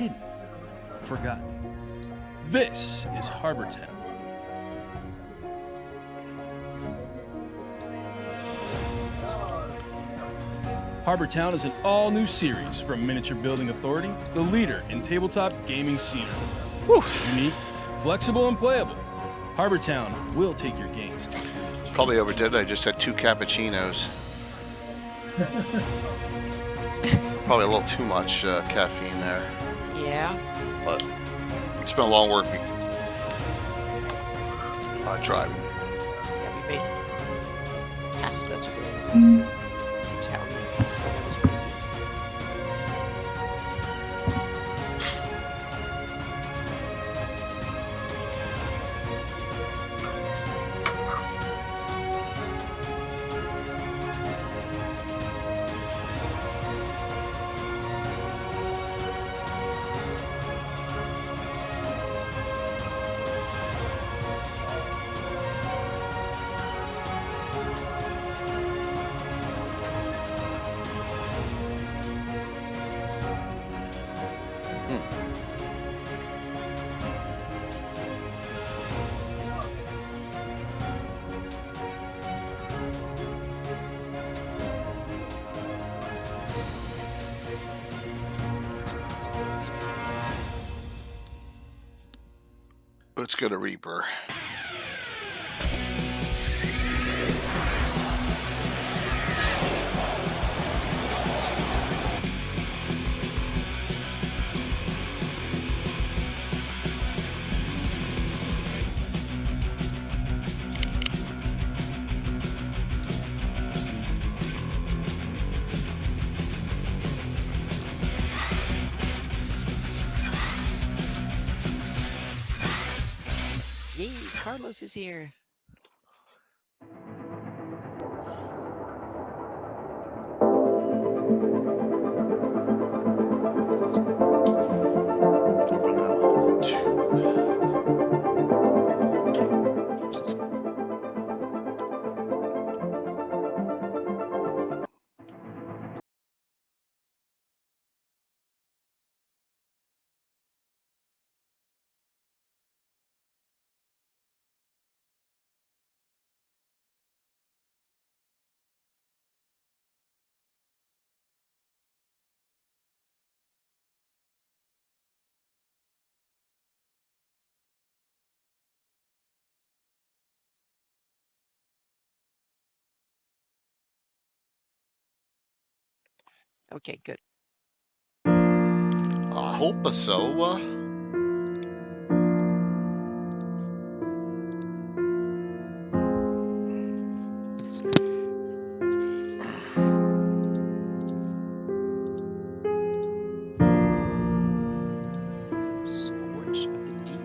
hidden, forgotten. This is Harbor Town. Harbor Town is an all-new series from Miniature Building Authority, the leader in tabletop gaming scenery. Whew. Unique, flexible, and playable. Harbor Town will take your games. Probably overdid it. I just had 2 cappuccinos. Probably a little too much caffeine there. Yeah. But it's been a long work week. Driving. Yeah, we made pasta today. Italian pasta. That was pretty good. Let's go to Reaper. Yay, Carlos is here. Open that one. 2. Okay, good. I hope so. Scorch of the Deep.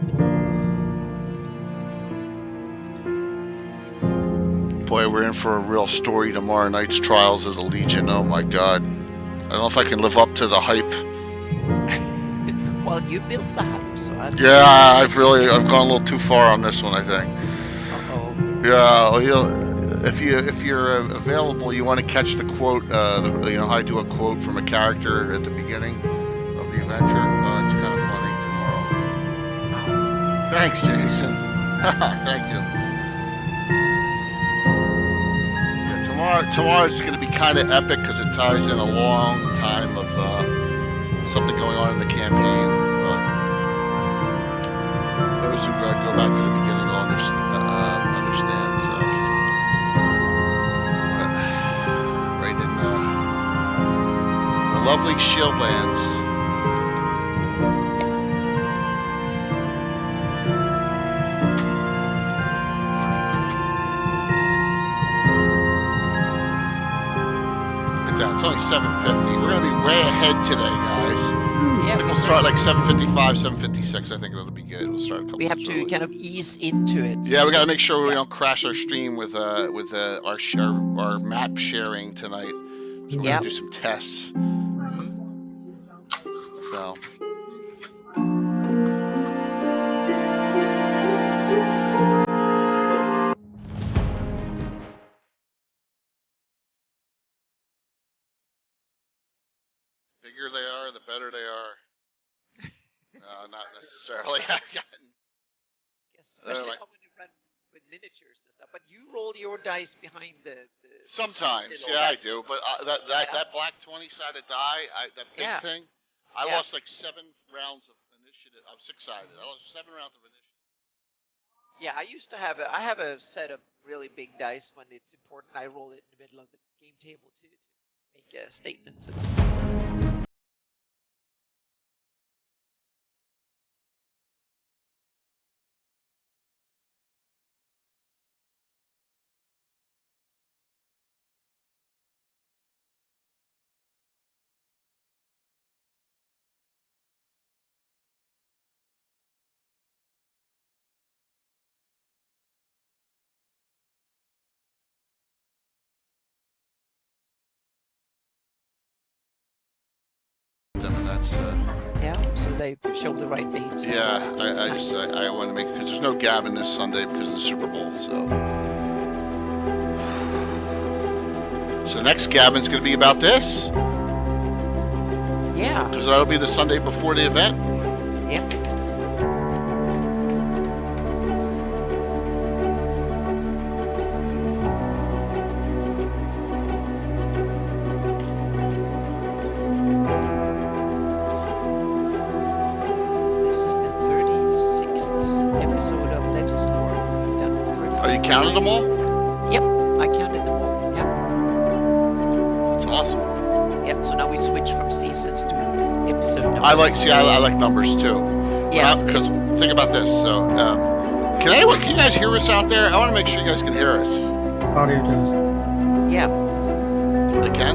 Boy, we're in for a real story tomorrow night's Trials of the Legion. Oh my god. I don't know if I can live up to the hype. Well, you built the hype, so I. Yeah, I've gone a little too far on this one, I think. Uh-oh. Yeah, well, if you're available, you want to catch the quote. I do a quote from a character at the beginning of the adventure. It's kind of funny tomorrow. Thanks, Jason. Thank you. Yeah, tomorrow's going to be kind of epic because it ties in a long time of something going on in the campaign. Those who go back to the beginning will understand. So, right in the lovely Shieldlands. It's only 7:50. We're gonna be way ahead today, guys. Yeah, I think we'll start like 7:55, 7:56. I think that'll be good. We'll start a couple. We have to kind of ease into it. Yeah, we gotta make sure we don't crash our stream with our map sharing tonight. So we're gonna do some tests. So. Bigger they are, the better they are. not necessarily. I've gotten. Especially like- when you run with miniatures and stuff. But you roll your dice behind the Sometimes, spindle, yeah, I that's- do. But that black 20-sided die, that big Yeah. thing, I Yeah. lost like 7 rounds of initiative. I'm 6-sided. I lost 7 rounds of initiative. Yeah, I used to have I have a set of really big dice when it's important. I roll it in the middle of the game table to make statements. And that's Yeah, so they show the right dates. yeah. I want to make because there's no Gavin this Sunday because of the Super Bowl. So the next Gavin's going to be about this Yeah. because that'll be the Sunday before the event. Yep. This is the 36th episode of Legends of Lore. We've done 30. Are you counting them all? Yep, I counted them all. Yep. It's awesome. Yep. So now we switch from seasons to episode numbers. I like numbers too. Yeah. Because think about this. So can you guys hear us out there? I want to make sure you guys can hear us. Audio test. Yeah. They can?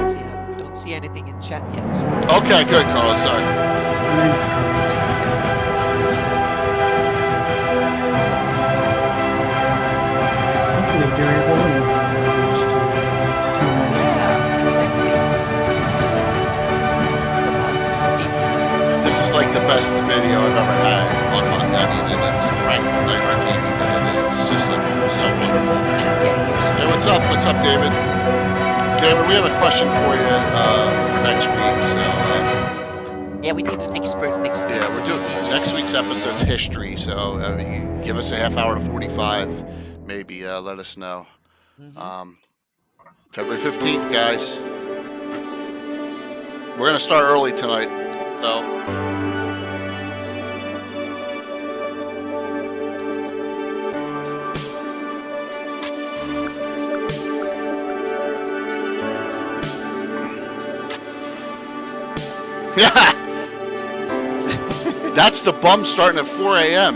See, I don't see anything in chat yet. So Okay, good, Carl. Sorry. Hopefully durable and just Yeah, exactly. So, it's the last 8 minutes. This is like the best video I've ever had on my. I mean, and it's Frank from Nightmare Gaming did it. It's just like so wonderful. Yeah, Hey, what's up? What's up, David? David, we have a question for you for next week. So, yeah, we need an expert next week. yeah, so we're doing next week's episode's history. So, you give us a half hour to 45, maybe. Let us know. Mhm. February 15th, guys. We're gonna start early tonight, though. Yeah. That's the bum starting at 4 a.m.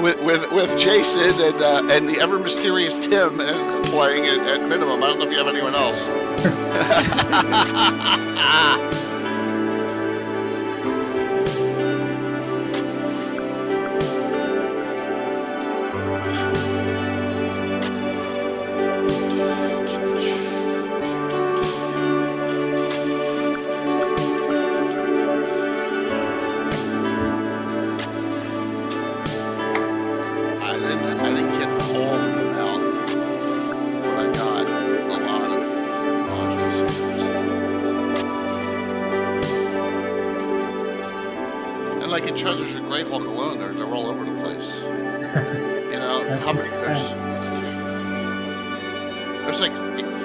with Jason and the ever mysterious Tim and playing it at minimum. I don't know if you have anyone else. I didn't get all of them out, but I got a lot of modules. And like in Treasures of Great Hulk alone, they're all over the place. You know, That's how many? what There's like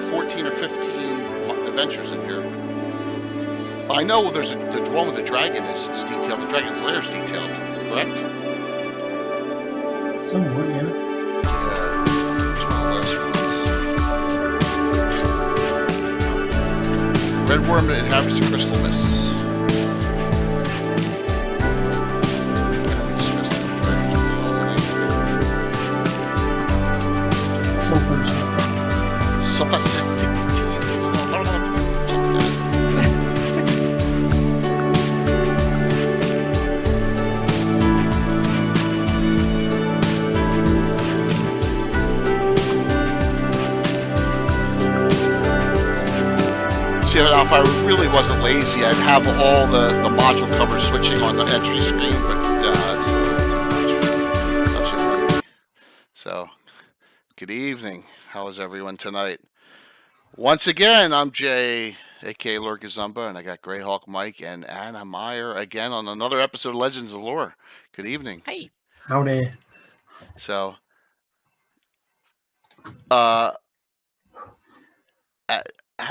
14 or 15 adventures in here. I know there's the one with the dragon is detailed. The dragon's lair is detailed, correct? somewhat, yeah. It's one of those ones. Red worm that inhabits the crystal mists. Sulfur's See, now if I really wasn't lazy, I'd have all the module covers switching on the entry screen, but it's too much. So, good evening. How is everyone tonight? Once again, I'm Jay, aka Lord Gazumba, and I got Greyhawk Mike and Anna Meyer again on another episode of Legends of Lore. Good evening. Hey. Howdy. So, at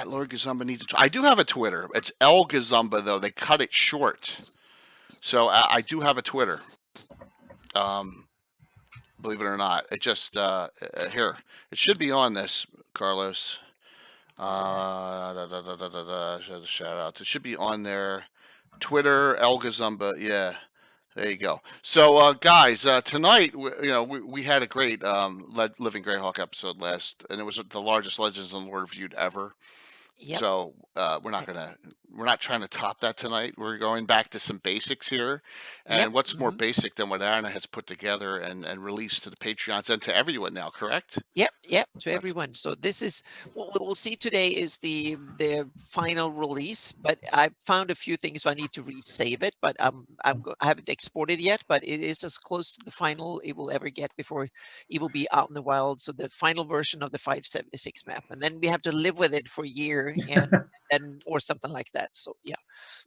Lord Gazumba needs to. I do have a Twitter. It's L Gazumba though. They cut it short, so I do have a Twitter. Believe it or not, it just here. It should be on this, Carlos. Shout out. It should be on there. Twitter, El Gazumba. Yeah, there you go. So, guys, tonight, we had a great Living Greyhawk episode last, and it was the largest Legends of Lore viewed ever. Yep. So we're not trying to top that tonight. We're going back to some basics here, and Yep. what's more basic than what Anna has put together and released to the Patreons and to everyone now, correct? Yep, to everyone. So this is what we'll see today is the final release, but I found a few things, so I need to resave it. But I haven't exported yet, but it is as close to the final it will ever get before it will be out in the wild. So the final version of the 576 map, and then we have to live with it for a year and or something like that. So yeah,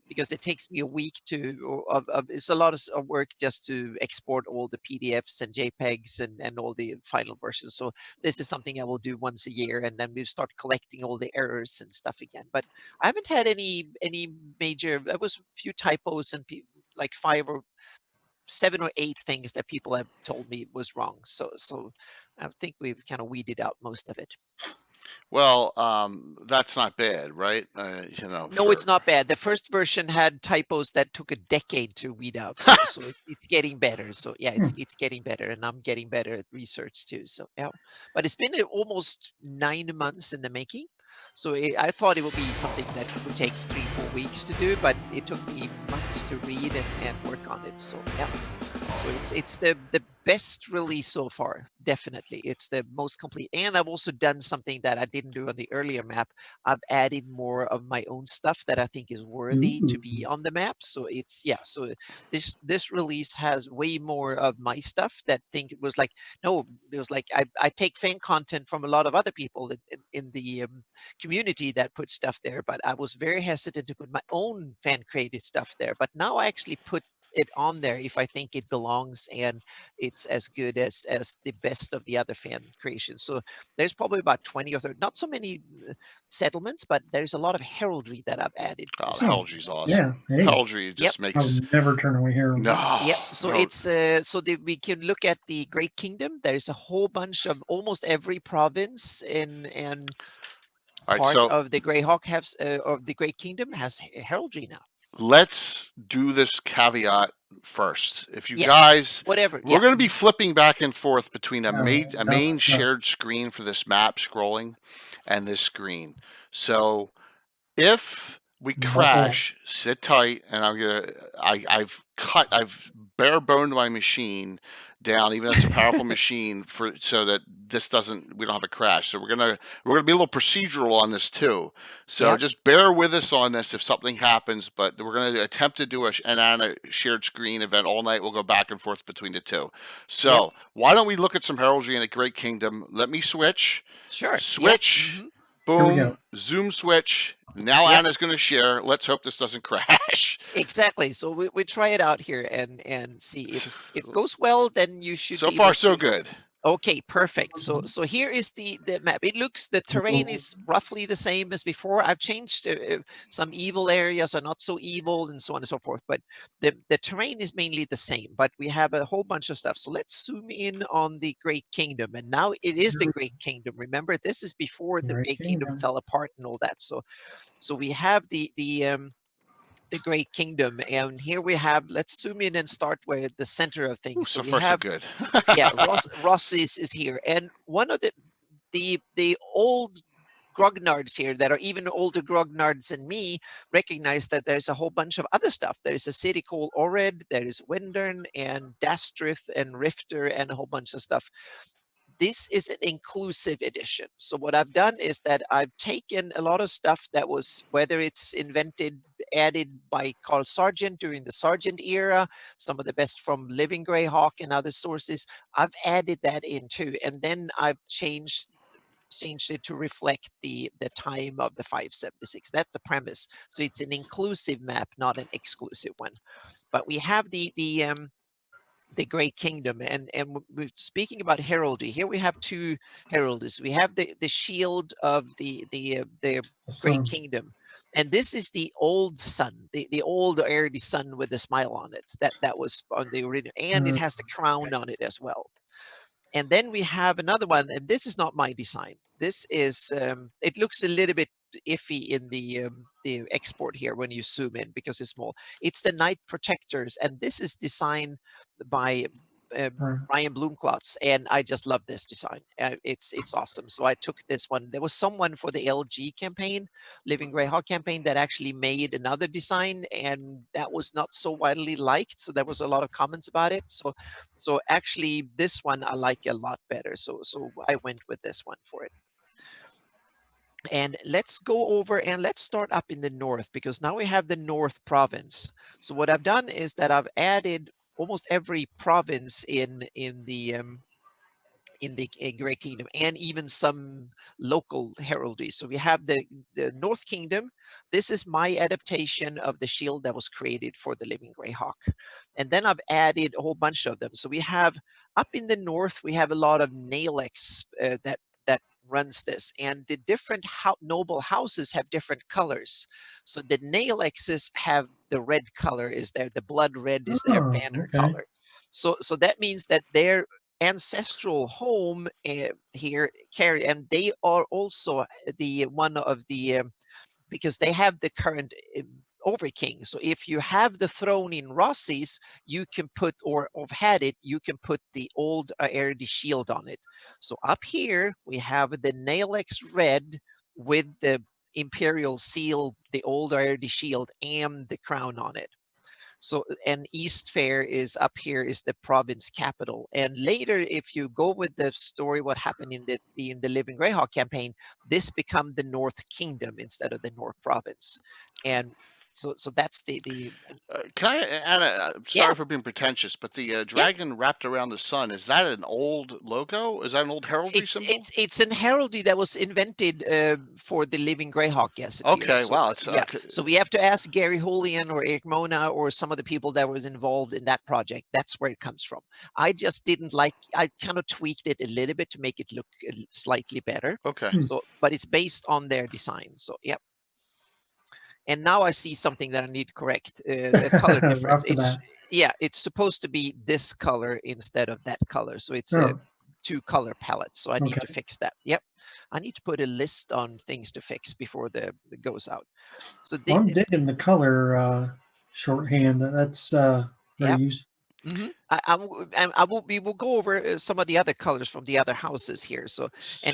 because it takes me a week it's a lot of work just to export all the PDFs and JPEGs and all the final versions. So this is something I will do once a year, and then we start collecting all the errors and stuff again. But I haven't had any major. There was a few typos and like 5 or 7 or 8 things that people have told me was wrong. So I think we've kind of weeded out most of it. Well, that's not bad, right? No, it's not bad. The first version had typos that took a decade to weed out, so it's getting better. So yeah, it's getting better, and I'm getting better at research too. So yeah, but it's been almost 9 months in the making. So I thought it would be something that would take 3-4 weeks to do, but it took me months to read and work on it. So yeah, so it's the best release so far. Definitely, it's the most complete. And I've also done something that I didn't do on the earlier map. I've added more of my own stuff that I think is worthy to be on the map. So it's so this release has way more of my stuff that think it was like I take fan content from a lot of other people in the community that put stuff there, but I was very hesitant to put my own fan created stuff there. But now I actually put it on there if I think it belongs and it's as good as the best of the other fan creations. So there's probably about 20 or 30, not so many settlements, but there's a lot of heraldry that I've added. Oh, heraldry's awesome. Yeah, hey. Heraldry just makes. I would never turn away heraldry. No. Yep. So it's we can look at the Great Kingdom. There's a whole bunch of almost every province and part of the Greyhawk of the Great Kingdom has heraldry now. Let's do this caveat first. If you guys, whatever, we're going to be flipping back and forth between a main shared screen for this map scrolling and this screen. So if we crash, sit tight, and I've bare boned my machine down, even though it's a powerful machine, so that we don't have a crash. So we're gonna be a little procedural on this too. So just bear with us on this if something happens. But we're gonna attempt to do a shared screen event all night. We'll go back and forth between the two. So why don't we look at some heraldry in the Great Kingdom? Let me switch. Sure. Switch. Boom. Zoom switch. Now Anna's going to share. Let's hope this doesn't crash. Exactly. So we try it out here and see if it goes well. Then you should. So far, so good. Okay, perfect. So here is the map. The terrain is roughly the same as before. I've changed some evil areas are not so evil and so on and so forth, but the terrain is mainly the same, but we have a whole bunch of stuff. So let's zoom in on the Great Kingdom, and now it is the Great Kingdom. Remember, this is before the Great Kingdom fell apart and all that. So we have the Great Kingdom, and here we have, let's zoom in and start with the center of things. Ooh, so far, so good. Ross is here, and one of the old grognards here that are even older grognards than me recognize that there's a whole bunch of other stuff. There's a city called Ored, there is Wendern and Dastrith and Rifter and a whole bunch of stuff. This is an inclusive edition. So what I've done is that I've taken a lot of stuff that was, whether it's added by Carl Sargent during the Sargent era, some of the best from Living Greyhawk and other sources, I've added that in too. And then I've changed changed it to reflect the time of the 576. That's the premise. So it's an inclusive map, not an exclusive one. But we have the Great Kingdom, and we're speaking about heraldry. Here we have two heraldries. We have the shield of the Great Sun. Kingdom, and this is the old sun, the old early sun with the smile on it. That was on the original, and it has the crown on it as well. And then we have another one, and this is not my design. This is it looks a little bit iffy in the export here when you zoom in because it's small. It's the Night Protectors, and this is designed by Ryan Bloomklotz, and I just love this design. It's awesome. So I took this one. There was someone for the LG campaign, Living Greyhawk campaign, that actually made another design, and that was not so widely liked. So there was a lot of comments about it. So actually, this one I like a lot better. So I went with this one for it. And let's go over and let's start up in the north, because now we have the North Province. So what I've done is that I've added almost every province in the Great Kingdom, and even some local heraldry. So we have the North Kingdom. This is my adaptation of the shield that was created for the Living Greyhawk. And then I've added a whole bunch of them. So we have up in the north, we have a lot of Naelex that runs this, and the different noble houses have different colors. So the Naelexes have the red color, is there, the blood red is their banner color. So that means that their ancestral home here carry, and they are also the one of the because they have the current Overking. So if you have the throne in Rossi's, you can put, or have had it, you can put the old Aerody shield on it. So up here we have the Naelex red with the imperial seal, the old Aerody shield, and the crown on it. So, and East Fair is up here, is the province capital. And later, if you go with the story, what happened in the Living Greyhawk campaign, this become the North Kingdom instead of the North Province. And so that's the Can I, Anna? Sorry for being pretentious, but the dragon wrapped around the sun, is that an old logo? Is that an old heraldry symbol? It's an heraldry that was invented for the Living Greyhawk Gazetteer. Okay, So, wow. yeah. So we have to ask Gary Julian or Eric Mona or some of the people that was involved in that project. That's where it comes from. I just didn't like, I kind of tweaked it a little bit to make it look slightly better. Okay. So, but it's based on their design. So, yep. And now I see something that I need to correct. The color difference. It's supposed to be this color instead of that color. So it's two color palettes. So I need to fix that. Yep. I need to put a list on things to fix before it goes out. So I'm digging the color shorthand. That's very useful. We will go over some of the other colors from the other houses here. So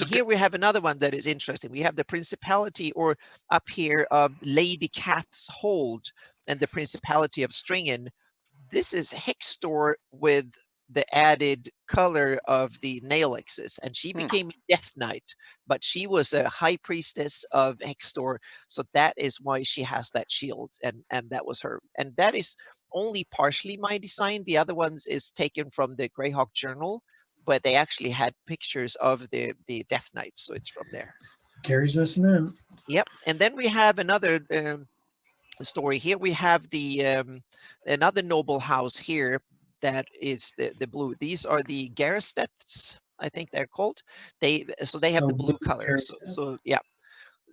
here we have another one that is interesting. We have the Principality, or up here, Lady Kath's Hold, and the Principality of Stringen. This is Hextor with the added color of the Naelexes, and she became Death Knight, but she was a high priestess of Hextor, so that is why she has that shield, and that was her. And that is only partially my design. The other ones is taken from the Greyhawk Journal, but they actually had pictures of the Death Knights, so it's from there. Gary's listening in. Yep. And then we have another story here. We have the another noble house here that is the blue. These are the Garrestets, I think they're called. They have the blue color. So yeah.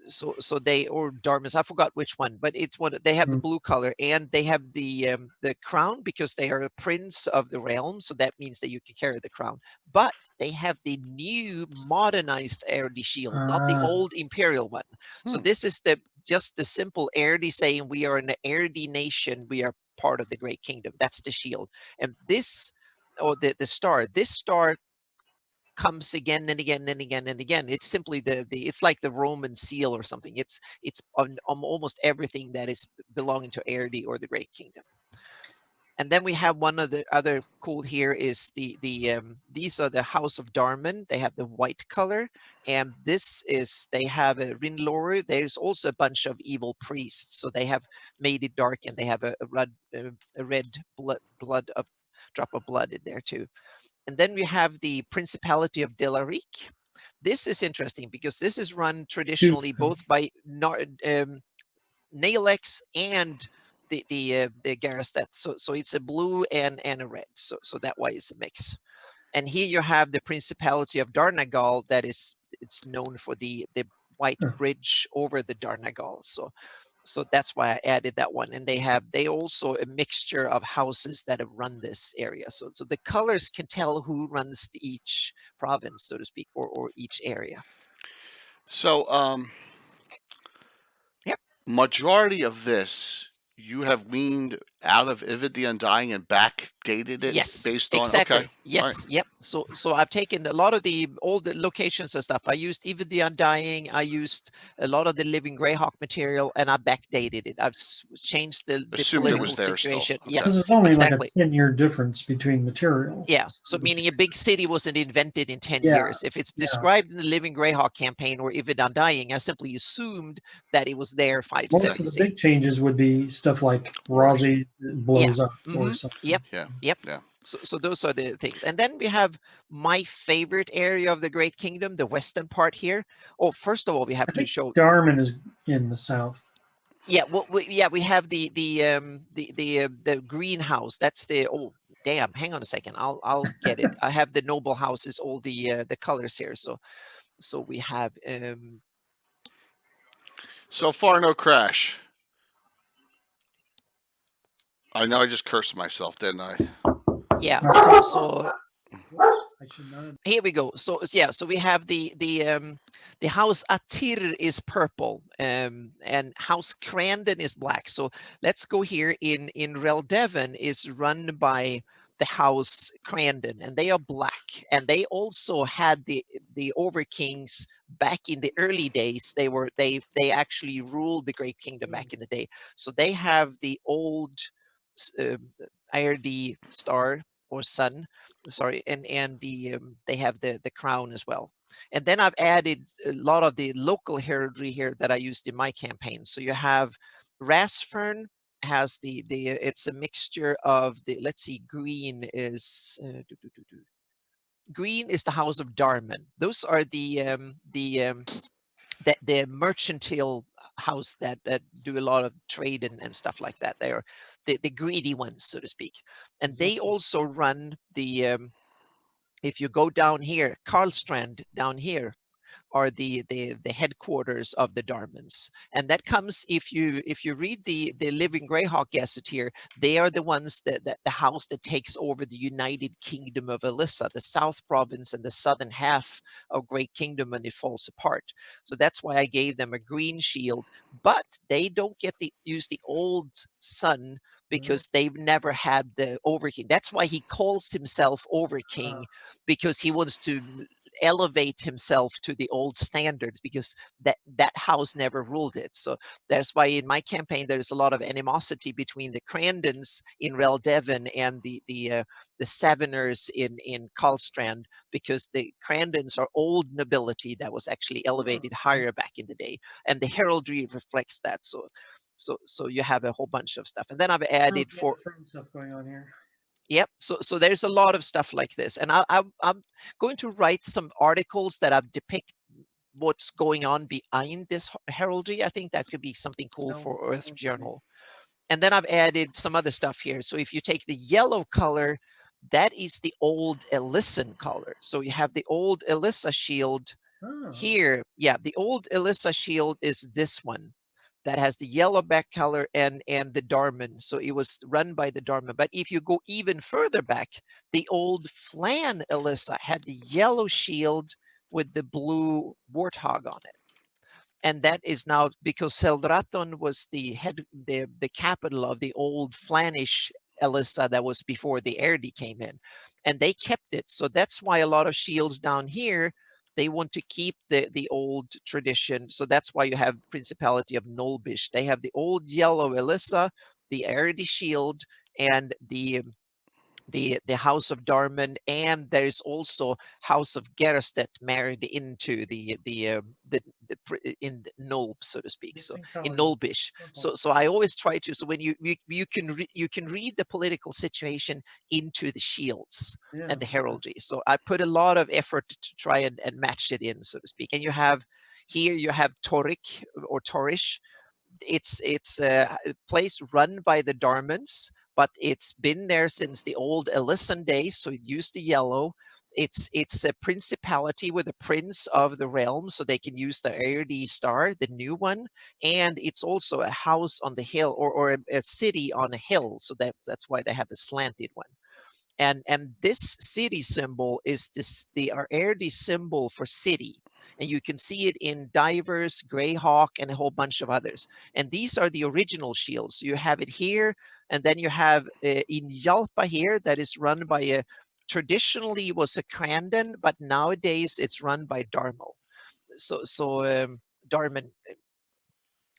So they, or Dartmouth, I forgot which one, but it's one. They have the blue color, and they have the crown because they are a prince of the realm. So that means that you can carry the crown. But they have the new modernized Aerody shield, not the old imperial one. So this is just the simple Aerody saying we are an Aerody nation. We are part of the Great Kingdom. That's the shield. And this, or the star, this star comes again and again and again and again. It's simply it's like the Roman seal or something. It's on almost everything that is belonging to Aerody or the Great Kingdom. And then we have one of the other cool here is these are the House of Darman. They have the white color, and this is, they have a Rinloru. There's also a bunch of evil priests, so they have made it dark, and they have a red drop of blood in there too. And then we have the Principality of Delaric. this is interesting because this is run traditionally both by Naelex and the Garastet. So it's a blue and a red. So that way it's a mix. And here you have the Principality of Darnagal that it's known for the white bridge over the Darnagal. So that's why I added that one. And they also a mixture of houses that have run this area. So the colors can tell who runs each province, so to speak, or each area. So Yep. Majority of this you have weaned out of Ivid the Undying and backdated it Yes, based on exactly. okay. Yes, yep. So I've taken a lot of all the locations and stuff. I used even the Undying. I used a lot of the Living Greyhawk material, and I backdated it. I've changed the Assumed it political was there still. situation. Okay. Yes, Because there's only exactly. like a 10-year difference between material. Yeah. So meaning a big city wasn't invented in 10 Yeah, years. If it's described in the Living Greyhawk campaign or Ivid Undying, I simply assumed that it was there 5, Most 7, of the 6. big changes would be stuff like Razi blows up or something. Yep. Yeah. Yep. Yeah. So those are the things. And then we have my favorite area of the Great Kingdom, the western part here. Oh, first of all, we have I to think show. Darman is in the south. Yeah, well, we have the greenhouse. That's the damn. Hang on a second. I'll get it. I have the noble houses, all the colors here. So we have So far, no crash. I know I just cursed myself, didn't I? yeah. So I should not. here we go. So yeah, so we have the house Atir is purple, and house Crandon is black. So let's go here in Reldevon is run by the house Crandon, and they are black, and they also had the Overkings back in the early days. They actually ruled the Great Kingdom back in the day. So they have the old IRD star or sun, sorry, and they have the crown as well. And then I've added a lot of the local heraldry here that I used in my campaign. So you have Rasfern has the it's a mixture of the, let's see, green is green is the house of Darman. Those are the mercantile house that do a lot of trade and stuff like that. They are the greedy ones, so to speak. And they also run the if you go down here, Karlstrand down here are the headquarters of the Darmans, and that comes if you read the Living Greyhawk Gazetteer. They are the ones that the house that takes over the United Kingdom of Elissa, the South Province and the southern half of Great Kingdom when it falls apart. So that's why I gave them a green shield, but they don't get use the old sun because they've never had the Overking. That's why he calls himself Overking, because he wants to elevate himself to the old standards, because that house never ruled it. So that's why in my campaign there's a lot of animosity between the Crandons in Reldevon and the Savoners in Karlstrand, because the Crandons are old nobility that was actually elevated higher back in the day, and the heraldry reflects that. So you have a whole bunch of stuff, and then I've added for stuff going on here. Yep. So there's a lot of stuff like this, and I'm going to write some articles that depict what's going on behind this heraldry. I think that could be something cool for Earth Journal. And then I've added some other stuff here. So if you take the yellow color, that is the old Elissan color. So you have the old Elissa shield here. Yeah, the old Elissa shield is this one that has the yellow back color and the Darman. So it was run by the Darman. But if you go even further back, the old Flan Elissa had the yellow shield with the blue warthog on it. And that is now because Seldraton was the capital of the old Flanish Elissa that was before the Erdi came in. And they kept it. So that's why a lot of shields down here, they want to keep the old tradition. So that's why you have Principality of Nolbish. They have the old yellow Elissa, the Erdi shield, and the the House of Darman, and there is also House of Gerstedt married into the in Nolb, so to speak, so in Nolbish. So I always try to, so when you can read the political situation into the shields and the heraldry. So I put a lot of effort to try and match it in, so to speak. And you have here Torrik or Torish. It's a place run by the Darmans, but it's been there since the old Elysian days, so it used the yellow. It's a principality with a prince of the realm, so they can use the Aird star, the new one, and it's also a house on the hill, or a city on a hill, so that's why they have a slanted one. And this city symbol is the Aird symbol for city. And you can see it in Divers, Greyhawk, and a whole bunch of others. And these are the original shields. So you have it here, and then you have in Jalpa here, that is run by a, traditionally was a Crandon, but nowadays it's run by Darmo. So Darman,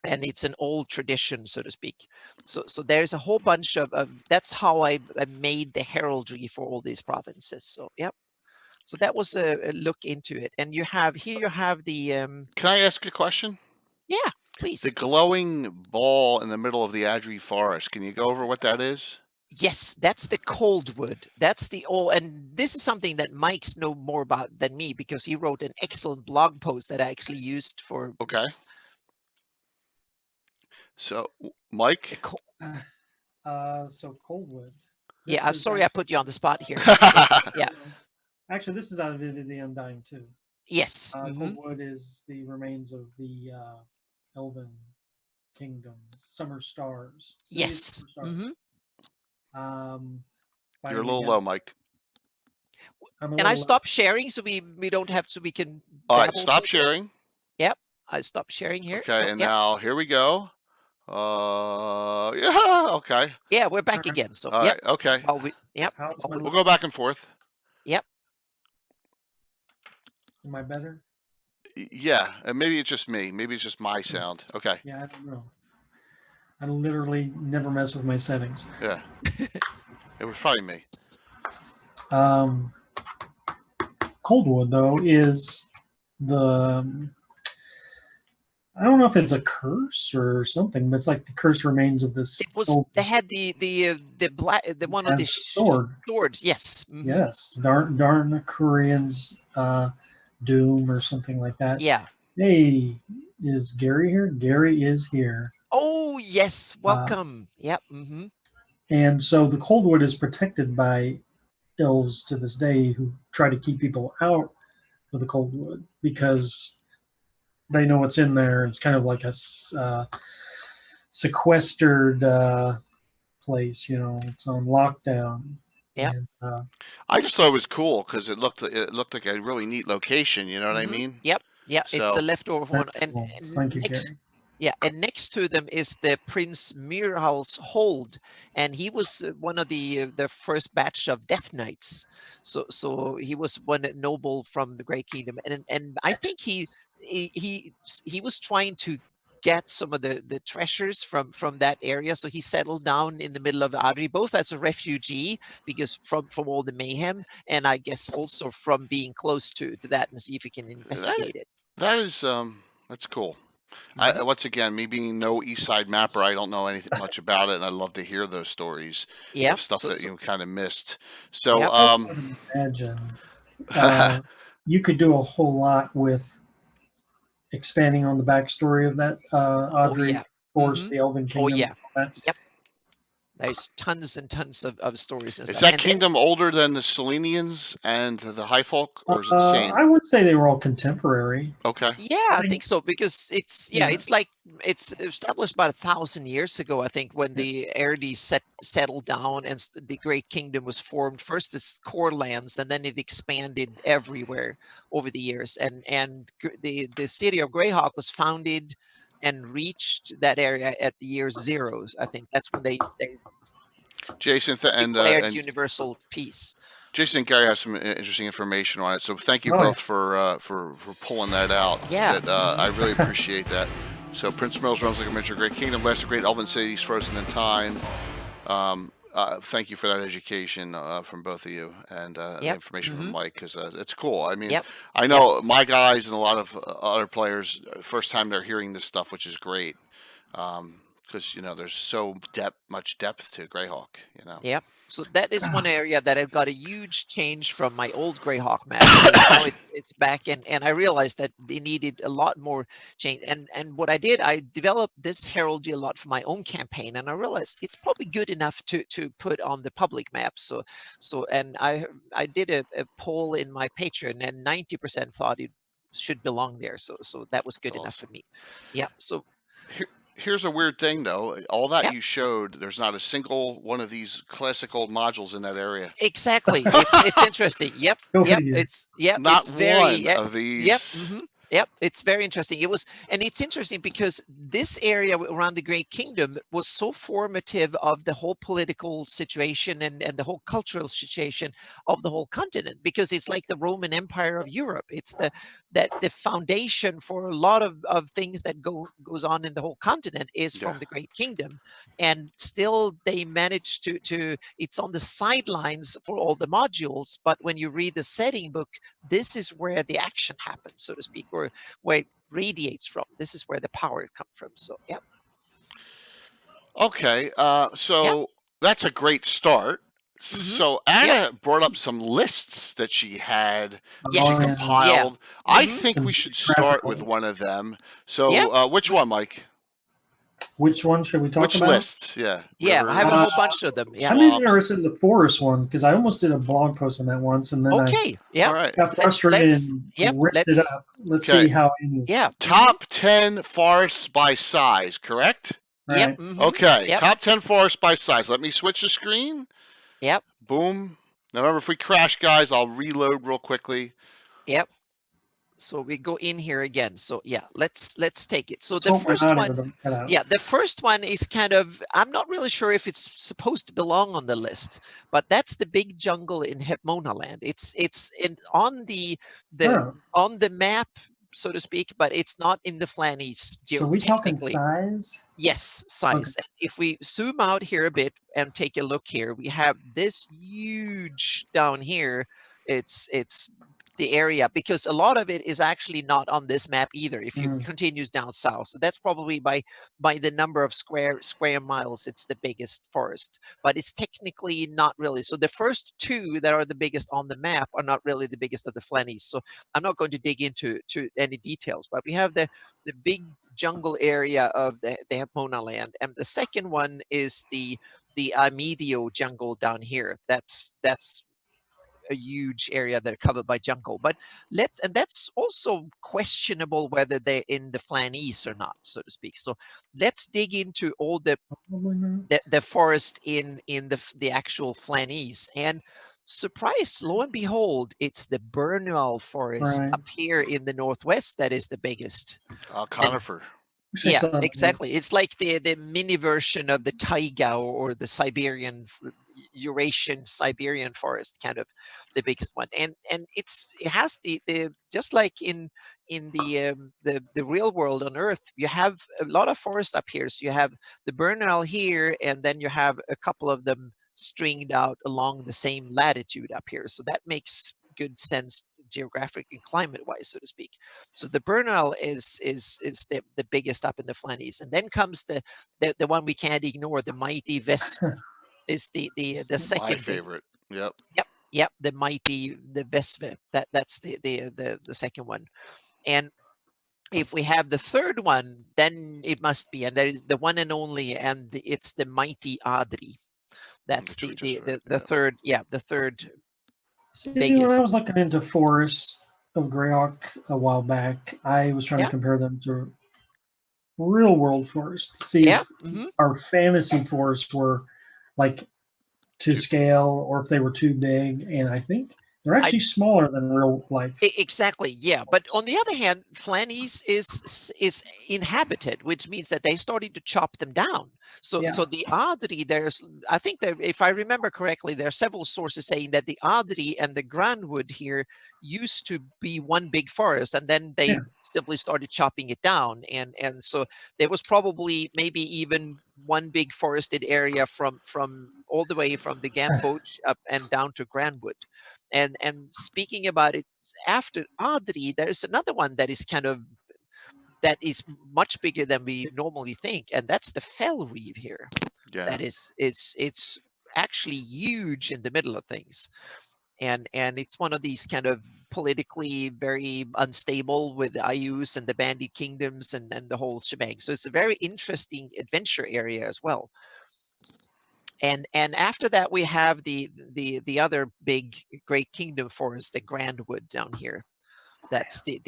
and it's an old tradition, so to speak. So there's a whole bunch of that's how I made the heraldry for all these provinces. So yep. So that was a look into it. And you have the Can I ask a question? yeah, please. The glowing ball in the middle of the Adri forest. Can you go over what that is? Yes, that's the Coldwood. That's the old, and this is something that Mike's know more about than me, because he wrote an excellent blog post that I actually used for. Okay. So, Mike? So Coldwood. Yeah, I'm sorry I put you on the spot here. Yeah. Actually, this is out of Vivid the Undying too. Yes. Coldwood is the remains of the Elven kingdoms, Summer Stars. Yes. Summer Stars. You're a little low, Mike. Can I stop sharing so we don't have, so we can. All right, stop sharing. Yep, I stopped sharing here. Okay, so, and now here we go. Yeah, okay. Yeah, we're back again. So all right, okay. Well, we'll go back and forth. Yep. Am I better? Yeah, and maybe it's just me. Maybe it's just my sound. Okay. Yeah, I don't know. I literally never mess with my settings. Yeah. It was probably me. Coldwood, though, is the... I don't know if it's a curse or something, but it's like the curse remains of this. It was. They had the black, the one of the swords. Yes. Mm-hmm. Yes. Darnakurian's doom or something like that. Yeah. Hey, is Gary here? Gary is here. Oh yes, welcome. Yep. Mm-hmm. And so the Coldwood is protected by elves to this day, who try to keep people out of the Coldwood because they know what's in there. It's kind of like a sequestered place, you know. It's on lockdown. Yeah. I just thought it was cool because it looked like a really neat location. You know what I mean? Yep. Yeah. So, it's a leftover one. And thank you, Gary. Yeah, and next to them is the Prince Myrhal's Hold, and he was one of the first batch of Death Knights. So he was one noble from the Great Kingdom, and I think he was trying to get some of the treasures from that area. So he settled down in the middle of Adri, both as a refugee because from all the mayhem, and I guess also from being close to that and see if he can investigate it. That is that's cool. Once again, me being no East Side mapper, I don't know anything much about it, and I'd love to hear those stories. Yeah, stuff that you kind of missed. So, imagine you could do a whole lot with expanding on the backstory of that Audrey Force, the Elven Kingdom. Oh yeah, yep. There's tons and tons of stories. And is stuff. that kingdom older than the Selenians and the High Folk, or is it the same? I would say they were all contemporary. Okay. Yeah, I think so, because it's it's established about 1,000 years ago, I think, when the Aird settled down and the Great Kingdom was formed. First as core lands, and then it expanded everywhere over the years. And the city of Greyhawk was founded and reached that area at the year 0. I think that's when they Jason and universal peace. Jason and Gary have some interesting information on it, so thank you both for pulling that out. Yeah, I really appreciate that. So Prince Mills runs like a miniature Great Kingdom, last of great elven cities frozen in time. thank you for that education from both of you and the Yep. information from hmm Mike because it's cool. I mean, Yep. I know my guys and a lot of other players, first time they're hearing this stuff, which is great. Because there's so much depth to Greyhawk. Yep. So that is one area that I got a huge change from my old Greyhawk map. So now it's back, and I realized that they needed a lot more change. And what I did, I developed this heraldry a lot for my own campaign, and I realized it's probably good enough to put on the public map. So and I did a poll in my Patreon, and 90% thought it should belong there. So that was good enough for me. Yeah. So Here's a weird thing, though. All that yeah. you showed, there's not a single one of these classic old modules in that area. Exactly. It's interesting. Yep. Go Yep. figure. Not It's very one of these. Yep. Yep. It's very interesting. And it's interesting because this area around the Great Kingdom was so formative of the whole political situation and the whole cultural situation of the whole continent, because it's like the Roman Empire of Europe. It's the foundation for a lot of things that goes on in the whole continent is from Yeah. the Great Kingdom. And still they managed to it's on the sidelines for all the modules, but when you read the setting book, this is where the action happens, so to speak, or where it radiates from. This is where the power comes from. So yeah. Okay. So that's a great start. So Anna brought up some lists that she had Yes. compiled. I think Some we should start with graphical. one of them. So which one, Mike? Which one should we talk Which about? lists? Yeah. Yeah, I have a Rivers. whole bunch of them. Yeah. I'm Swamps. interested in the forest one because I almost did a blog post on that once, and then Okay. Yeah. All right. I got frustrated and ripped it let's- up. Let's Okay. see how it is. Yeah. Top 10 forests by size, correct? All Yep. right. mhm, Okay. Yep. Top 10 forests by size. Let me switch the screen. Yep. Boom. Now remember, if we crash, guys, I'll reload real quickly. Yep. So we go in here again. So yeah, let's take it. So Let's the hope my first monitor one, don't cut out. yeah, the first one is kind of, I'm not really sure if it's supposed to belong on the list, but that's the big jungle in Hepmona Land. It's on the Oh. on the map, so to speak, but it's not in the Flannies So are we talking geotechnically. size? Yes, size. And if we zoom out here a bit and take a look here, we have this huge down here. It's the area, because a lot of it is actually not on this map either. If you continues down south, so that's probably by the number of square miles, it's the biggest forest, but it's technically not really. So the first two that are the biggest on the map are not really the biggest of the Flannies. So I'm not going to dig into any details, but we have the big jungle area of the Hepmona Land, and the second one is the Imedio jungle down here. That's a huge area that are covered by jungle, but and that's also questionable whether they're in the Flannies or not, so to speak. So let's dig into all the forest in the actual Flannies, and surprise, lo and behold, it's the Bernal forest up here in the northwest that is the biggest. Conifer. Yeah, exactly. It's like the mini version of the taiga or the Eurasian Siberian forest, kind of the biggest one. And it has the just like in the real world on Earth, you have a lot of forest up here. So you have the Bernal here, and then you have a couple of them stringed out along the same latitude up here. So that makes good sense geographic and climate wise, so to speak. So the Bernal is the biggest up in the Flannies, and then comes the one we can't ignore, the mighty Vespa is the second. My favorite. Yep. The mighty Vespa. That's the second one. And if we have the third one, then it must be, and that is the one and only, and it's the mighty Adri. That's the third. Yeah, the third. See, when I was looking into forests of Greyhawk a while back, I was trying to compare them to real world forests to see if our fantasy forests were like to scale or if they were too big. And I think they're actually smaller than real life. Exactly, yeah. But on the other hand, Flannies is inhabited, which means that they started to chop them down. So the Adri, I think that if I remember correctly, there are several sources saying that the Adri and the Granwood here used to be one big forest, and then they simply started chopping it down, and so there was probably maybe even one big forested area from all the way from the Gamboge up and down to Grandwood. And speaking about it, after Adri, there's another one that is much bigger than we normally think, and that's the Fell Reeve here. Yeah. That is, it's actually huge in the middle of things, and it's one of these kind of politically very unstable with the Ayus and the Bandit Kingdoms and the whole shebang. So it's a very interesting adventure area as well. And after that, we have the other big Great Kingdom forest, the Grandwood down here. That's the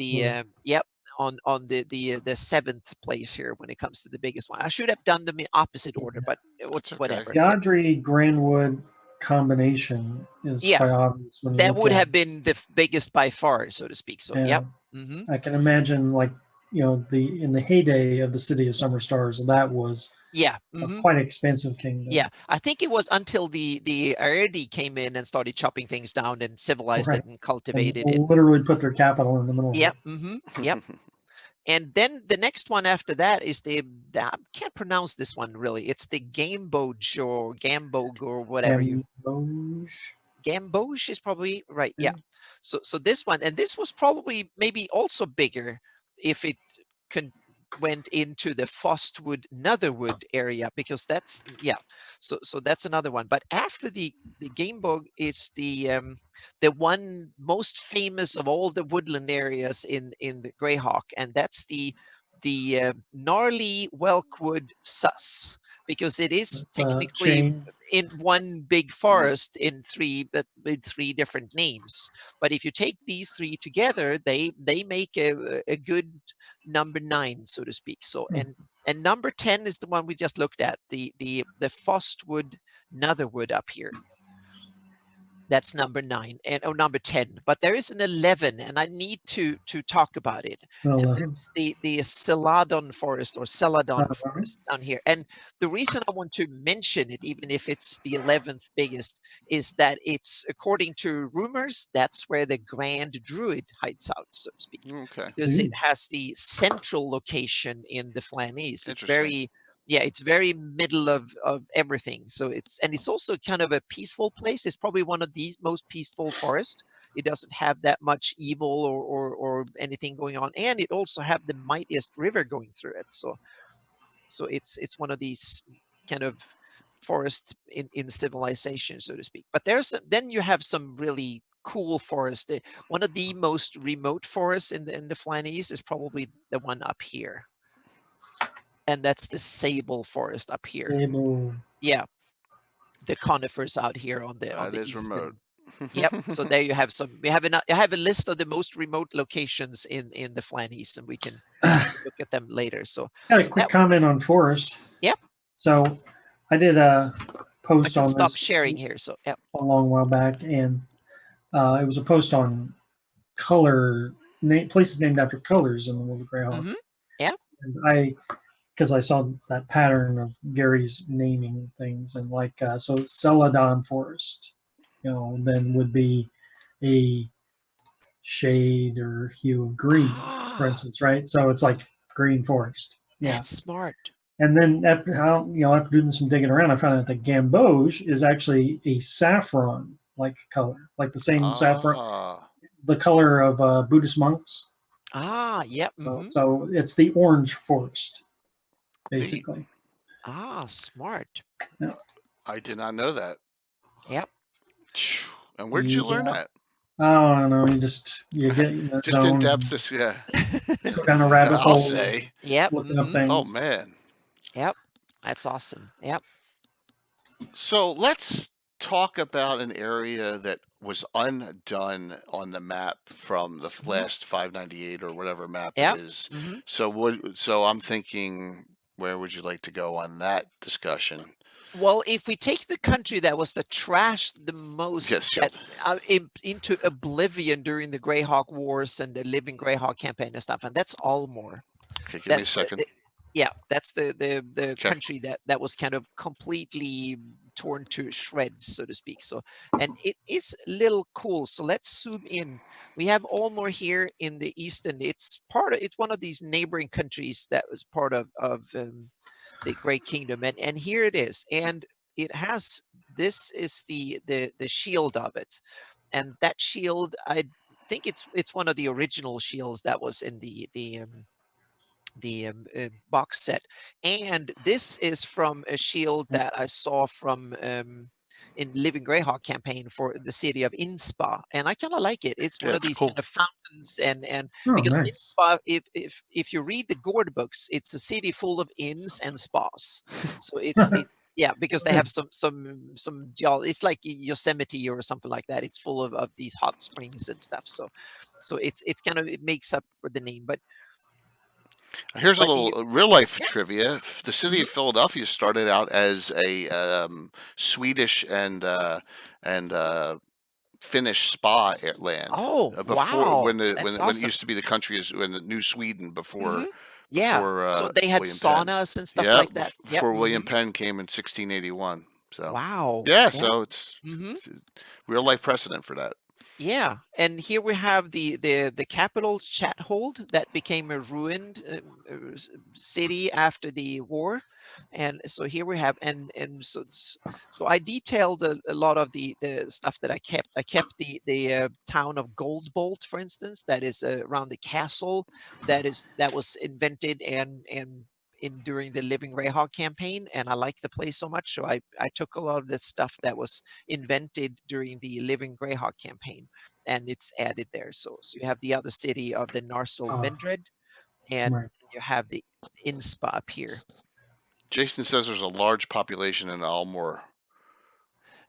yep, on the seventh place here when it comes to the biggest one. I should have done them in opposite order, but That's okay. whatever. The Audrey Grandwood combination is Yeah, quite obvious. When you that look would at have it. been the biggest by far, so to speak. So Yeah. yep. Mm-hmm. I can imagine, like, in the heyday of the City of Summer Stars, that was Yeah. a Mm-hmm. quite expensive kingdom. Yeah, I think it was until the Aerdi came in and started chopping things down and civilized Right. it and cultivated it. And literally put their capital in the middle. Yep. Of it. Mm-hmm. Yep. And then the next one after that is I can't pronounce this one really. It's the Gamboge or Gambog or whatever Gamboge is probably right. Yeah. So this one, and this was probably maybe also bigger if it went into the Fostwood Netherwood area, because that's so that's another one. But after the Gameboge, it's the one most famous of all the woodland areas in the Greyhawk, and that's the Gnarly Welkwood Sus, because it is technically in one big forest in with three different names. But if you take these three together, they make a good number 9, so to speak. So and number 10 is the one we just looked at, the Fostwood Netherwood up here. That's number 9 and number 10. But there is an 11, and I need to talk about it. And it's the Celadon Forest or Celadon Forest down here. And the reason I want to mention it, even if it's the 11th biggest, is that it's, according to rumors, that's where the Grand Druid hides out, so to speak. Okay. Because it has the central location in the Flanaess. It's very it's very middle of everything. So it's also kind of a peaceful place. It's probably one of these most peaceful forests. It doesn't have that much evil or anything going on, and it also have the mightiest river going through it. So it's one of these kind of forests in civilization, so to speak. But then you have some really cool forest. One of the most remote forests in the Flanaess is probably the one up here. And that's the Sable Forest up here. Sable. Yeah, the conifers out here on the That is eastern. remote. Yep. So there you have some. I have a list of the most remote locations in the Flanaess, and we can look at them later. So got a quick comment on forest. Yep. So I did a post on stop this sharing here. So yep. A long while back, and it was a post on places named after colors in the world of Greyhawk. Mm-hmm. Yeah. And because I saw that pattern of Gary's naming things, and so Celadon Forest, then would be a shade or hue of green, for instance, right? So it's like green forest. Yeah, that's smart. And then after doing some digging around, I found out that Gamboge is actually a saffron-like color, like the same saffron, the color of Buddhist monks. Yep. Mm-hmm. So it's the orange forest, basically. Smart. Yeah. I did not know that. Yep. And where did you learn that? I don't know. You get in the just zone, in depth. Go down a rabbit hole. I'll say. Yep. Looking up things. Oh man. Yep. That's awesome. Yep. So let's talk about an area that was undone on the map from the last 598 or whatever map it is. Mm-hmm. So I'm thinking, where would you like to go on that discussion? Well, if we take the country that was the trash the most into oblivion during the Greyhawk Wars and the Living Greyhawk campaign and stuff, and that's Almor. Okay, give me a second. That's the country that was kind of completely torn to shreds, so to speak. So, and it is a little cool. So let's zoom in. We have Almor here in the eastern. It's one of these neighboring countries that was part of the Great Kingdom, and here it is. And it has, this is the shield of it, and that shield, I think it's one of the original shields that was in the box set, and this is from a shield that I saw from in Living Greyhawk campaign for the city of Inspa, and I kind of like it. It's one Yeah, of it's these cool. kind of fountains, and Oh, because nice. Inspa, if you read the Gord books, it's a city full of inns and spas. So it's yeah, because they have some it's like Yosemite or something like that. It's full of these hot springs and stuff. So it's kind of, it makes up for the name, but Here's a you, little real life yeah. trivia. The city of Philadelphia started out as a Swedish and Finnish spa land Oh, before wow. when That's when it awesome. used to be the country is when the New Sweden Mhm. Yeah. before So they had William Penn. saunas and stuff Yeah, like that. Yep. before William Mhm. Penn came in 1681. So Wow. yeah, Yeah. so it's, Mhm. it's a real life precedent for that. Yeah. And here we have the capital Chathold that became a ruined city after the war. And so here we have, and so so I detailed a lot of the stuff that I kept. I kept the town of Goldbolt, for instance, that is around the castle that was invented and in during the Living Greyhawk campaign, and I like the place so much, so I took a lot of the stuff that was invented during the Living Greyhawk campaign, and it's added there. So you have the other city of the Narsel Ah, Mendred, and right. you have the Inspa up here. Jason says there's a large population in Almore.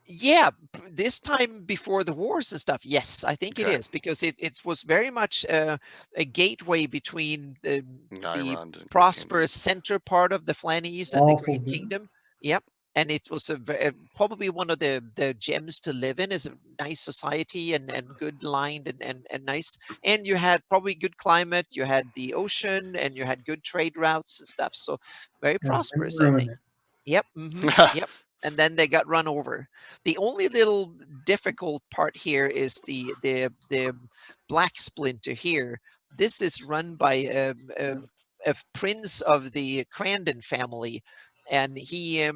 Yeah, this time before the wars and stuff, yes, I think it Okay. is, because it was very much a gateway between the Nyrond and Grey Kingdom. prosperous center part of the Flannies and the Awful Grey good. Kingdom. Yep, and it was probably one of the gems to live in. Is a nice society and good lined and nice, and you had probably good climate. You had the ocean and you had good trade routes and stuff. So very And they prosperous, I ruined think. it. Yep. Yep. And then they got run over. The only little difficult part here is the Black Splinter here. This is run by a prince of the Crandon family, and he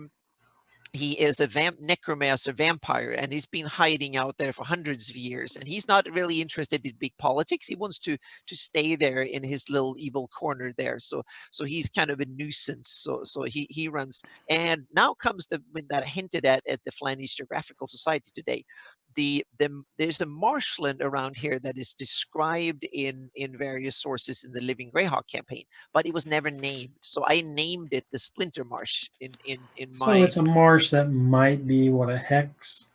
is a necromancer vampire, and he's been hiding out there for hundreds of years, and he's not really interested in big politics. He wants to stay there in his little evil corner there. So he's kind of a nuisance. So he runs, and now comes the when that I hinted at the Flannies Geographical Society today. There's a marshland around here that is described in various sources in the Living Greyhawk campaign, but it was never named. So I named it the Splinter Marsh in So my. it's a marsh that might be what, a hex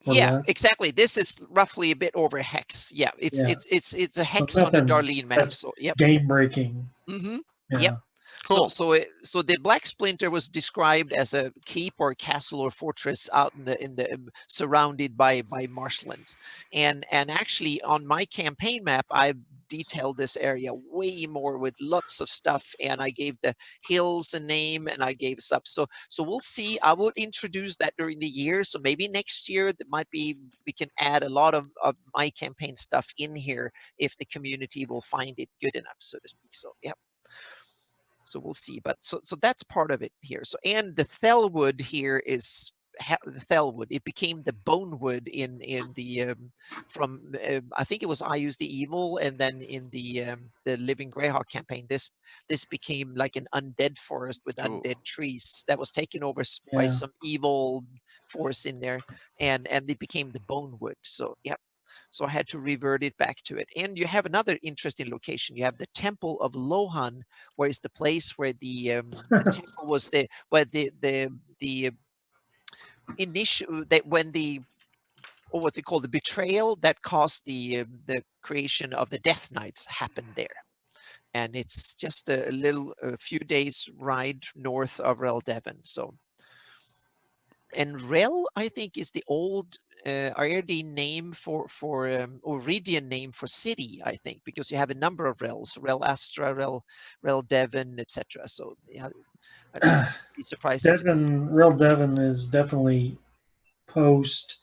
or Yeah, less. exactly. This is roughly a bit over a hex. Yeah, it's Yeah. it's a So hex on the nothing Darlene map. that's So yep. game breaking. Mm-hmm. Yeah. Yep. Cool. So the Black Splinter was described as a keep or castle or fortress out in the surrounded by marshland, and actually on my campaign map I detailed this area way more with lots of stuff, and I gave the hills a name and I gave stuff. So we'll see. I will introduce that during the year. So maybe next year that might be we can add a lot of my campaign stuff in here if the community will find it good enough, so to speak. So yeah. So we'll see, but so that's part of it here. So and the Thelwood here is the Thelwood. It became the Bonewood in the from I think it was I Use the Evil, and then in the Living Greyhawk campaign, this became like an undead forest with Ooh. undead trees that was taken over by Yeah. some evil force in there, and it became the Bonewood. So yeah. So I had to revert it back to it. And you have another interesting location. You have the Temple of Lohan, where is the place where the temple was where the initial that when the or what's it called, the betrayal that caused the creation of the Death Knights happened there. And it's just a few days ride north of Reldevon. So, and Rel, I think, is the old Aerdi name for Oridian name for city, I think, because you have a number of Rels, Rel Astra, Rel Devon, etc. So yeah, I'd be surprised if it's Real Devon is definitely post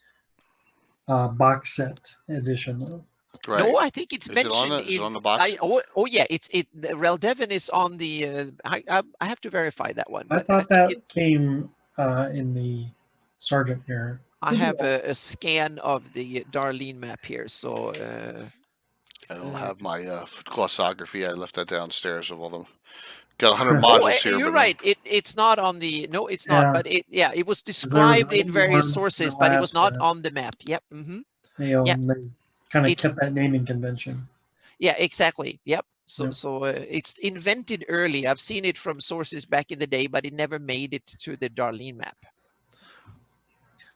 box set edition though. Right. No, I think it's Is it on mentioned the, is it in. on the box? Oh yeah, the Rel Devon is on the. I have to verify that one. I But thought think that came in the Sergeant here. I have a scan of the Darlene map here. So I don't Uh, have my glossography. I left that downstairs of all them. Got 100 oh, modules here, you're but right. It's not on the. No, it's not. Yeah. But it was there was described in only various one sources, the but it was last not map. on the map. Yep. Yeah. And they kind of It's- kept that naming convention. Yeah, exactly. Yep. So Yep. so it's invented early. I've seen it from sources back in the day, but it never made it to the Darlene map.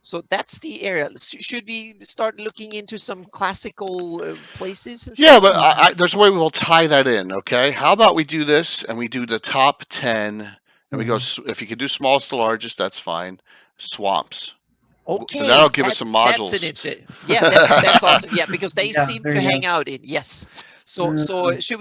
So that's the area. Should we start looking into some classical places? And yeah, stuff? but there's a way we'll tie that in. Okay, how about we do this and we do the top 10, and we go. If you could do smallest to largest, that's fine. Swamps. Okay, That'll give us some modules. That's an interesting. Yeah, that's awesome. Yeah, because they Yeah, seem there to you hang go. out in. Yes. So should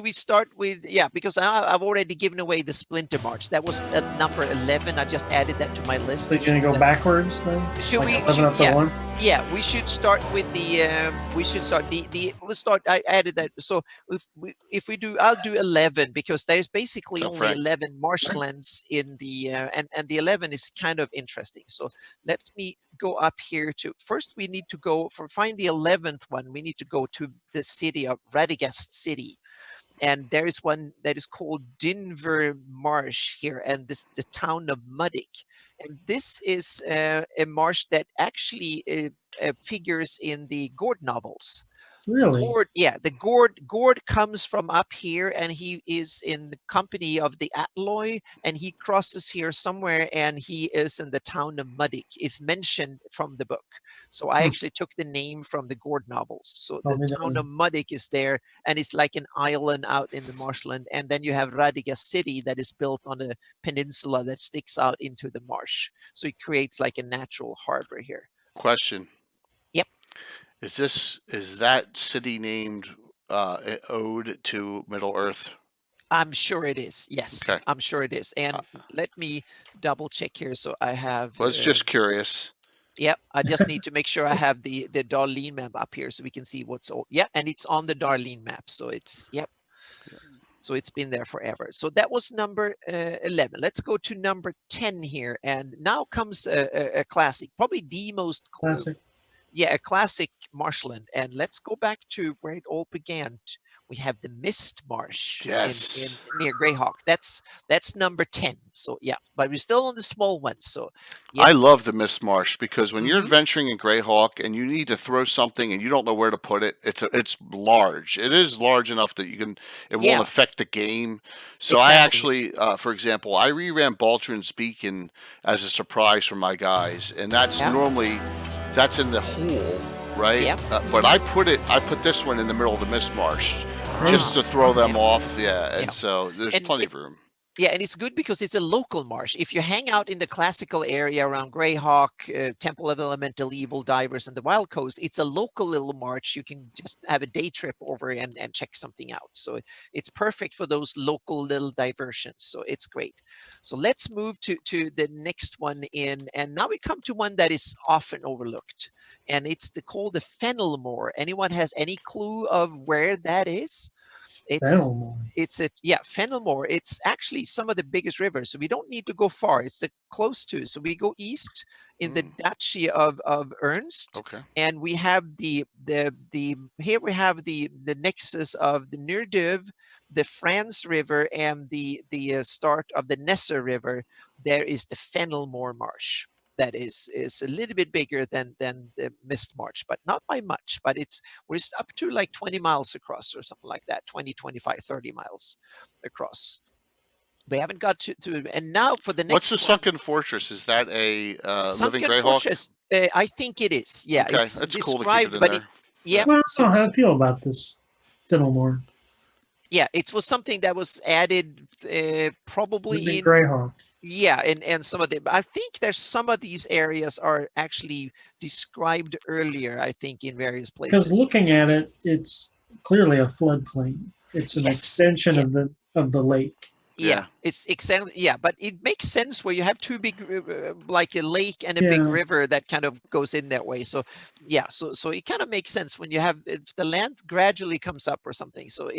we start with, yeah, because I've already given away the Splinter March. That was at number 11. I just added that to my list. So you're gonna go backwards then? Should Like we? 11 up to 1? Yeah, we should start with the. Let's start. I added that. So if we do, I'll do 11 because there's basically So only Frank. 11 marshlands in the and the 11 is kind of interesting. So let me go up here to first. We need to go find the 11th one. We need to go to the city of Radagast City. And there is one that is called Denver Marsh here, and the town of Muddick. And this is a marsh that actually figures in the Gord novels. Really? Gord, yeah, the Gord comes from up here, and he is in the company of the Atloy, and he crosses here somewhere, and he is in the town of Muddick. It's mentioned from the book. So I actually took the name from the Gord novels. So the town of Muddick is there, and it's like an island out in the marshland. And then you have Radagast City that is built on a peninsula that sticks out into the marsh. So it creates like a natural harbor here. Question. Yep. Is that city named ode to Middle Earth? I'm sure it is. Yes, Okay. I'm sure it is. And let me double check here. So I have. Was just curious. Yep, I just need to make sure I have the Darlene map up here so we can see what's all. Yeah, and it's on the Darlene map. So it's yep. So it's been there forever. So that was number 11. Let's go to number 10 here, and now comes a classic, probably the most Classic. Yeah, a classic marshland. And let's go back to where it all began. We have the Mist Marsh Yes. in near Greyhawk. That's number 10. So yeah, but we're still on the small ones. So yeah. I love the Mist Marsh because when you're adventuring in Greyhawk and you need to throw something and you don't know where to put it, it's large. It is large enough that it won't affect the game. So I actually, for example, I reran Baltron's Beacon as a surprise for my guys, and that's normally that's in the hole, right? Yep. But I put this one in the middle of the Mist Marsh just to throw them off. Yeah, and so there's plenty of room. Yeah, and it's good because it's a local marsh. If you hang out in the classical area around Greyhawk, Temple of Elemental Evil, Divers, and the Wild Coast, it's a local little marsh. You can just have a day trip over and check something out. So it's perfect for those local little diversions. So it's great. So let's move to the next one in, and now we come to one that is often overlooked, and it's called the Fennelmore. Anyone has any clue of where that is? Fennelmore. Fennelmore. It's actually some of the biggest rivers, so we don't need to go far. It's close to. So we go east in the Duchy of Ernst, Okay. and we have here we have the nexus of the Nirduv, the Franz River, and the start of the Nesser River. There is the Fennelmore Marsh. That is a little bit bigger than the Mist March, but not by much. But we're up to like 20 miles across or something like that, 20, 25, 30 miles across. We haven't got to and now for the next. What's the Sunken Fortress? Is that a living Greyhawk? Fortress, I think it is. Yeah, okay, it's that's cool to keep it in there. Yeah. Well, how do you feel about this Fennelmore? Yeah, it was something that was added probably in Greyhawk. Yeah, and some of them. I think there's some of these areas are actually described earlier, I think, in various places. Because looking at it, it's clearly a floodplain. It's an extension of the lake. Yeah, it's exactly. Yeah, but it makes sense where you have two big, like a lake and a big river that kind of goes in that way. So, yeah, so it kind of makes sense when you have if the land gradually comes up or something. So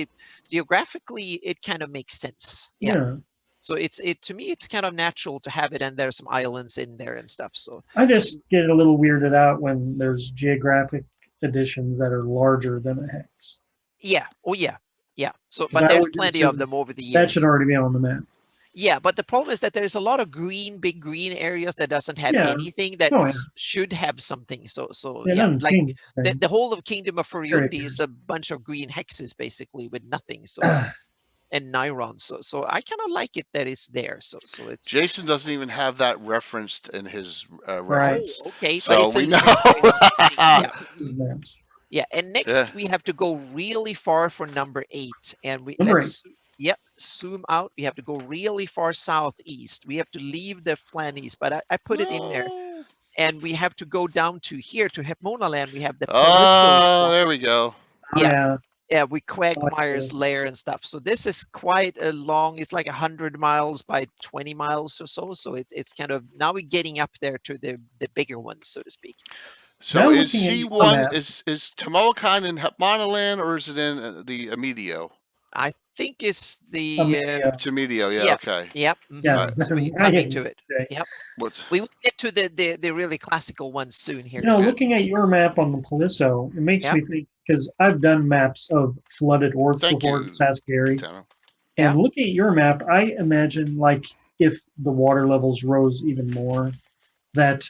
geographically it kind of makes sense. Yeah. So it to me, it's kind of natural to have it, and there's some islands in there and stuff. So I just get a little weirded out when there's geographic editions that are larger than a hex. yeah, oh yeah, yeah. So, 'Cause but I there's would plenty of consider them over the that years. should already be on the map. Yeah, but the problem is that there's a lot of big green areas that doesn't have Yeah. anything that Oh, yeah. should have something. So Yeah, yeah, doesn't like change the, anything. the whole of Kingdom of Furyundi Very is a bunch of green hexes basically with nothing. So and Nyrons. So I kind of like it that it's there. So it's Jason doesn't even have that referenced in his oh, reference. okay, but So it's we a know. very long thing. Yeah. These maps. Yeah, and next Yeah. we have to go really far for number 8, and Number yep, zoom out. We have to go really far southeast. We have to leave the Flannies, but I put it in there, No. and we have to go down to here to Hepmona Land. We have the Oh, Pelisso. there we go. Oh, Yeah. yeah. Yeah, with Quagmire's this. lair and stuff. So this is quite a long. It's like 100 miles by 20 miles or so. So it's kind of now we're getting up there to the bigger ones, so to speak. So Now is looking at your C1 map- is Tamoakan in Hepmonaland, or is it in the Amedio? I think it's the Amedio. It's Amedio, yeah, Yeah. okay. yep. Yeah, Right. So we're I coming hate to it. today. Yep. What's We will get to the really classical ones soon here. You know, so- looking at your map on the Pelisso, it makes Yeah. me think because I've done maps of flooded Orth Thank before you, in Saskari, Tano? Yeah. and looking at your map, I imagine like if the water levels rose even more, that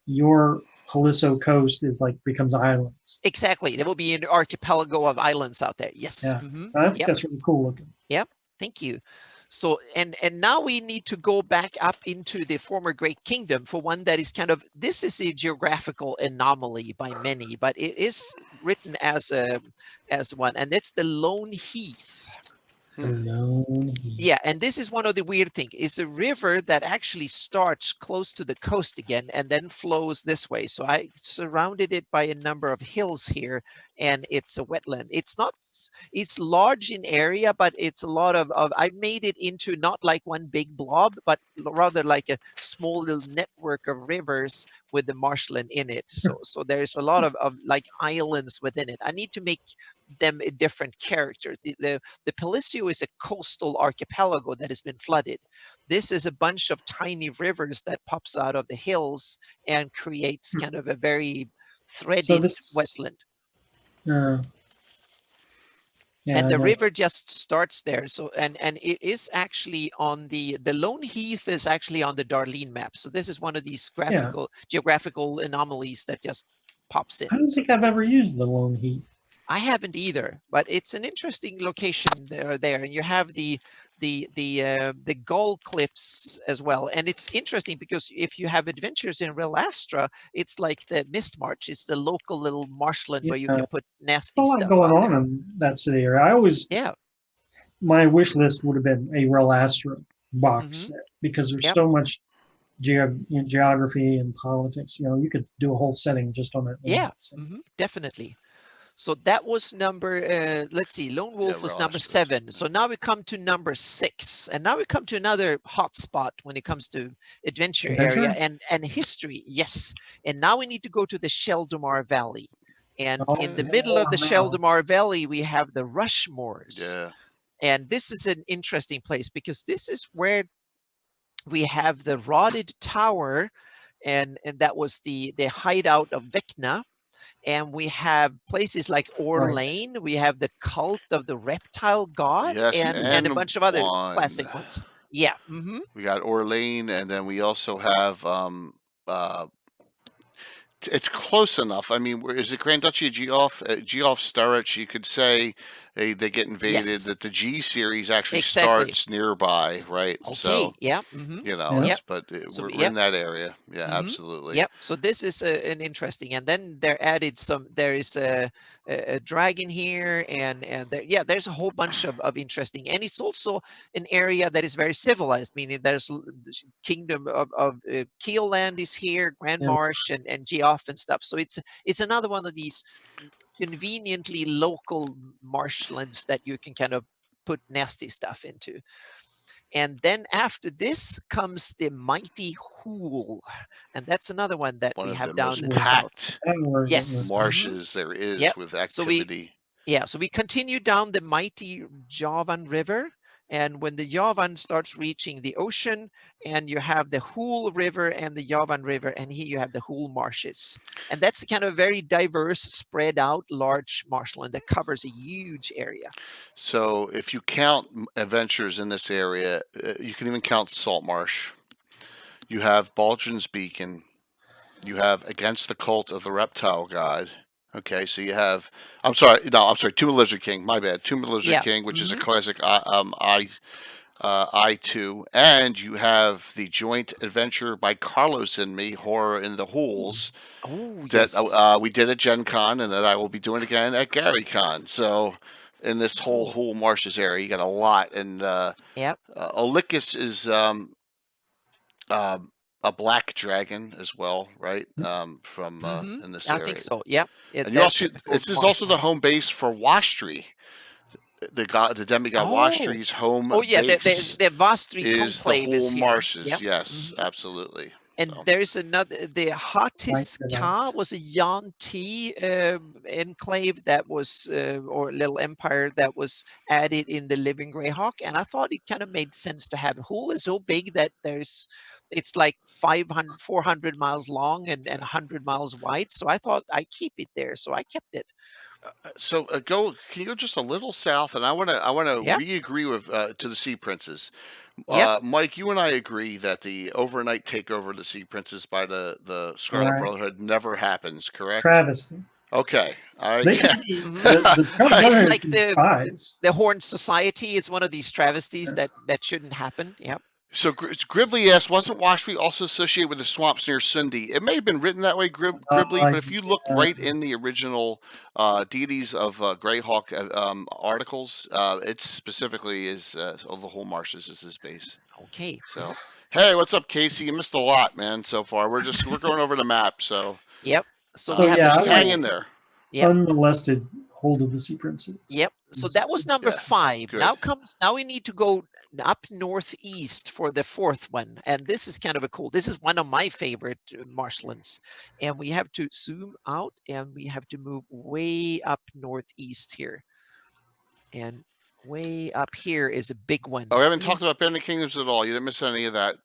your Pelisso coast is like becomes islands. Exactly. There will be an archipelago of islands out there. Yes. Yeah. Mhm. I think Yep. that's really cool looking. Thank you. So and now we need to go back up into the former Great Kingdom for one that is kind of this is a geographical anomaly by many, but it is written as one, and it's the Lone Heath. Alone. Yeah, and this is one of the weird things. It's a river that actually starts close to the coast again and then flows this way. So I surrounded it by a number of hills here, and it's a wetland. It's large in area, but it's a lot of I made it into not like one big blob, but rather like a small little network of rivers with the marshland in it. So there's a lot of like islands within it. I need to make them a different characters. The Pelisso is a coastal archipelago that has been flooded. This is a bunch of tiny rivers that pops out of the hills and creates kind of a very threaded wetland. Yeah, And I the know. river just starts there. So and it is actually on the Lone Heath is actually on the Darlene map. So this is one of these geographical anomalies that just pops in. I don't so think to I've speak. ever used the Lone Heath. I haven't either, but it's an interesting location there, and you have the Gull Cliffs as well. And it's interesting because if you have adventures in Real Astra, it's like the Mist March. It's the local little marshland where you Yeah. can put nasty There's a lot stuff going out on there. in that city area. I always Yeah, my wish list would have been a Real Astra box set because there's Yep. so much geography and politics. You know, you could do a whole setting just on that. one Yeah. set. Definitely. So that was number, let's see, Lone Wolf was Real number Astra. 7. So now we come to number 6. And now we come to another hot spot when it comes to adventure area and history. Yes. And now we need to go to the Sheldamar Valley. And in the middle of the Sheldamar Valley, we have the Rushmores. Yeah. And this is an interesting place because this is where we have the Rotted Tower, and that was the hideout of Vecna. And we have places like Orlane. We have the Cult of the Reptile God, Yes, and a and bunch of other one. classic ones. Yeah. We got Orlane, and then we also have it's close enough. I mean, is it Grand Duchy of Geoff? Geoff Starich, you could say they get invaded. Yes. That the G series actually Exactly. starts nearby, right? Okay. So Yeah. you know, Yep. it's, but So, we're yep. in that area. Yeah, Mhm. absolutely. Yep. So this is an interesting, and then there added some. There is a dragon here, and there's a whole bunch of interesting, and it's also an area that is very civilized. Meaning there's kingdom of Keelland is here, Grand Yeah. Marsh, and Geoff and stuff. So it's another one of these conveniently local marshlands that you can kind of put nasty stuff into. And then after this comes the Mighty Hool, and that's another one that One we of have the down most in the south. packed I don't know where it Yes. is. marshes there is Yep. with So we- activity. Yeah, so we continue down the mighty Javan River, And when the Yavan starts reaching the ocean, and you have the Hul River and the Yavan River, and here you have the Hul marshes. And that's kind of very diverse, spread out, large marshland that covers a huge area. So if you count adventures in this area, you can even count Salt Marsh. You have Baldrin's Beacon. You have Against the Cult of the Reptile God. Okay, so you have. I'm sorry. No, I'm sorry. Tomb of the Lizard King. My bad. Tomb of the Lizard Yeah. King, which is a Mhm. classic I2, and you have the joint adventure by Carlos and me, Horror in the Hools, Oh, that yes. we did at Gen Con, and that I will be doing again at Gary Con. So in this whole Cool. Hool Marshes area, you got a lot, and Yep. Olycus is a black dragon as well, right? From Hmm. in this I think area, so. Yep. and you They're also typical this is also the marshland. home base for Wastri, the demigod Oh. Wastri's home Oh, yeah. base The Vastri is the conclave is whole here. marshes. Yep. Yes, Hmm. absolutely. And So, there's another, the Like Hatis that. Ka was a Yuan-ti enclave that was, or little empire that was added in the Living Greyhawk. And I thought it kind of made sense to have. Hul is so big that it's like 500, 400 miles long and 100 miles wide. So I thought I keep it there. So I kept it. can you go just a little south? And I want to Yeah. re-agree with to the Sea Princes. Yep. Mike, you and I agree that the overnight takeover of the Sea Princes by the Scarlet Right. Brotherhood never happens. Correct? Travesty. Okay. They Yeah. can be Hmm. the Scarlet I- It's Brotherhood like can be spies. the Horned Society is one of these travesties that shouldn't happen. Yep. So Gribbly asked, wasn't Washby also associated with the swamps near Sindhi? It may have been written that way, Gribbly, but if you look Yeah, right in the original deities of Greyhawk articles, it specifically is the whole marshes is his base. Okay. So, hey, what's up, Casey? You missed a lot, man. So far, we're going over the map. So, Yep. So So we have the yeah, I just hang like in Scarlet. there. Yep. unmolested hold of the Sea Princes. Yep. So It's that was number Yeah, 5. good. Now we need to go up northeast for the 4th one. And this is kind of a cool. This is one of my favorite marshlands. And we have to zoom out and we have to move way up northeast here. And way up here is a big one. Oh, we haven't talked about Bandit Kingdoms at all. You didn't miss any of that,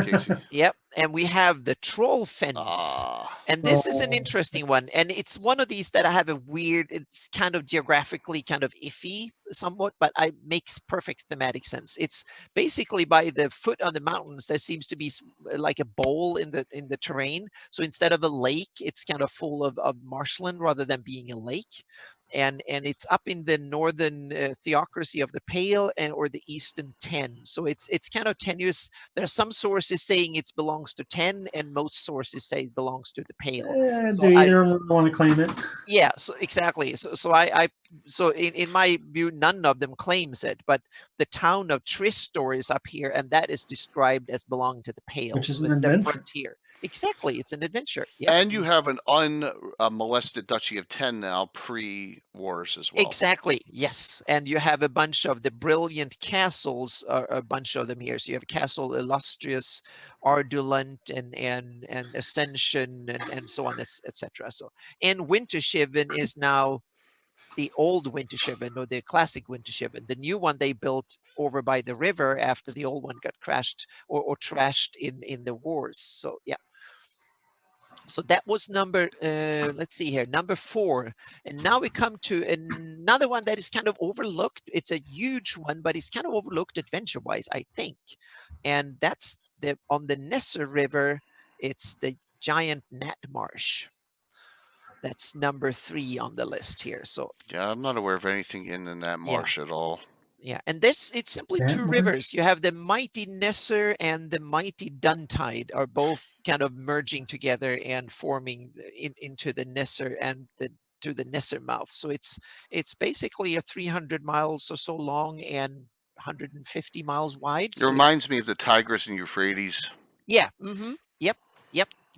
Casey. Yep. And we have the Troll Fence. Ah, And this is an Oh. interesting one. And it's one of these that I have a weird, it's kind of geographically kind of iffy somewhat, but it makes perfect thematic sense. It's basically by the foot on the mountains, there seems to be like a bowl in the terrain. So instead of a lake, it's kind of full of marshland rather than being a lake. And it's up in the northern theocracy of the Pale or the Eastern Ten. So it's kind of tenuous. There are some sources saying it belongs to Ten, and most sources say it belongs to the Pale. So Do either of them want to claim it? yeah, so exactly. So in my view, none of them claims it, but the town of Tristor is up here, and that is described as belonging to the Pale. Which is So an it's the adventure. frontier. Exactly, it's an adventure. Yep. and you have an unmolested Duchy of 10 now, pre-wars as well. Exactly. Yes, and you have a bunch of the brilliant castles, a bunch of them here. So you have Castle Illustrious, Ardulent, and Ascension, and so on, etc. So, and Wintershiven is now the old Wintershiven or the classic Wintershiven. The new one they built over by the river after the old one got crashed or trashed in the wars. So yeah. So that was number, let's see here, number 4. And now we come to another one that is kind of overlooked. It's a huge one, but it's kind of overlooked adventure-wise, I think. And that's on the Nesser River, it's the giant Gnat Marsh. That's number 3 on the list here. So Yeah, I'm not aware of anything in that marsh at all. yeah, and it's simply Gnat 2 Marsh? rivers. You have the mighty Nesser and the mighty Duntide are both kind of merging together and forming into the Nesser and to the Nesser mouth. So it's basically a 300 miles or so long and 150 miles wide. It So reminds me of the Tigris and Euphrates. yeah, yep,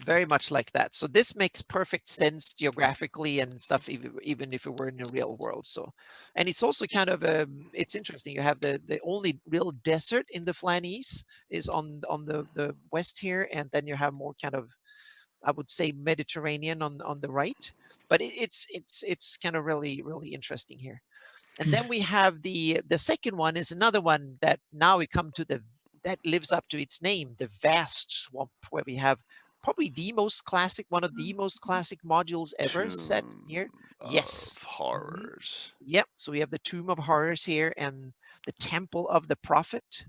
very much like that. So this makes perfect sense geographically and stuff, even if it were in the real world. So, and it's also kind of it's interesting. You have the only real desert in the Flanies is on the west here, and then you have more kind of, I would say, Mediterranean on the right. But it's kind of really interesting here. And then we have the second one is another one that now we come to that lives up to its name, the Vast Swamp, where we have probably one of the most classic modules ever set here. Yes. Of Horrors. Yep. So we have the Tomb of Horrors here and the Temple of the Prophet.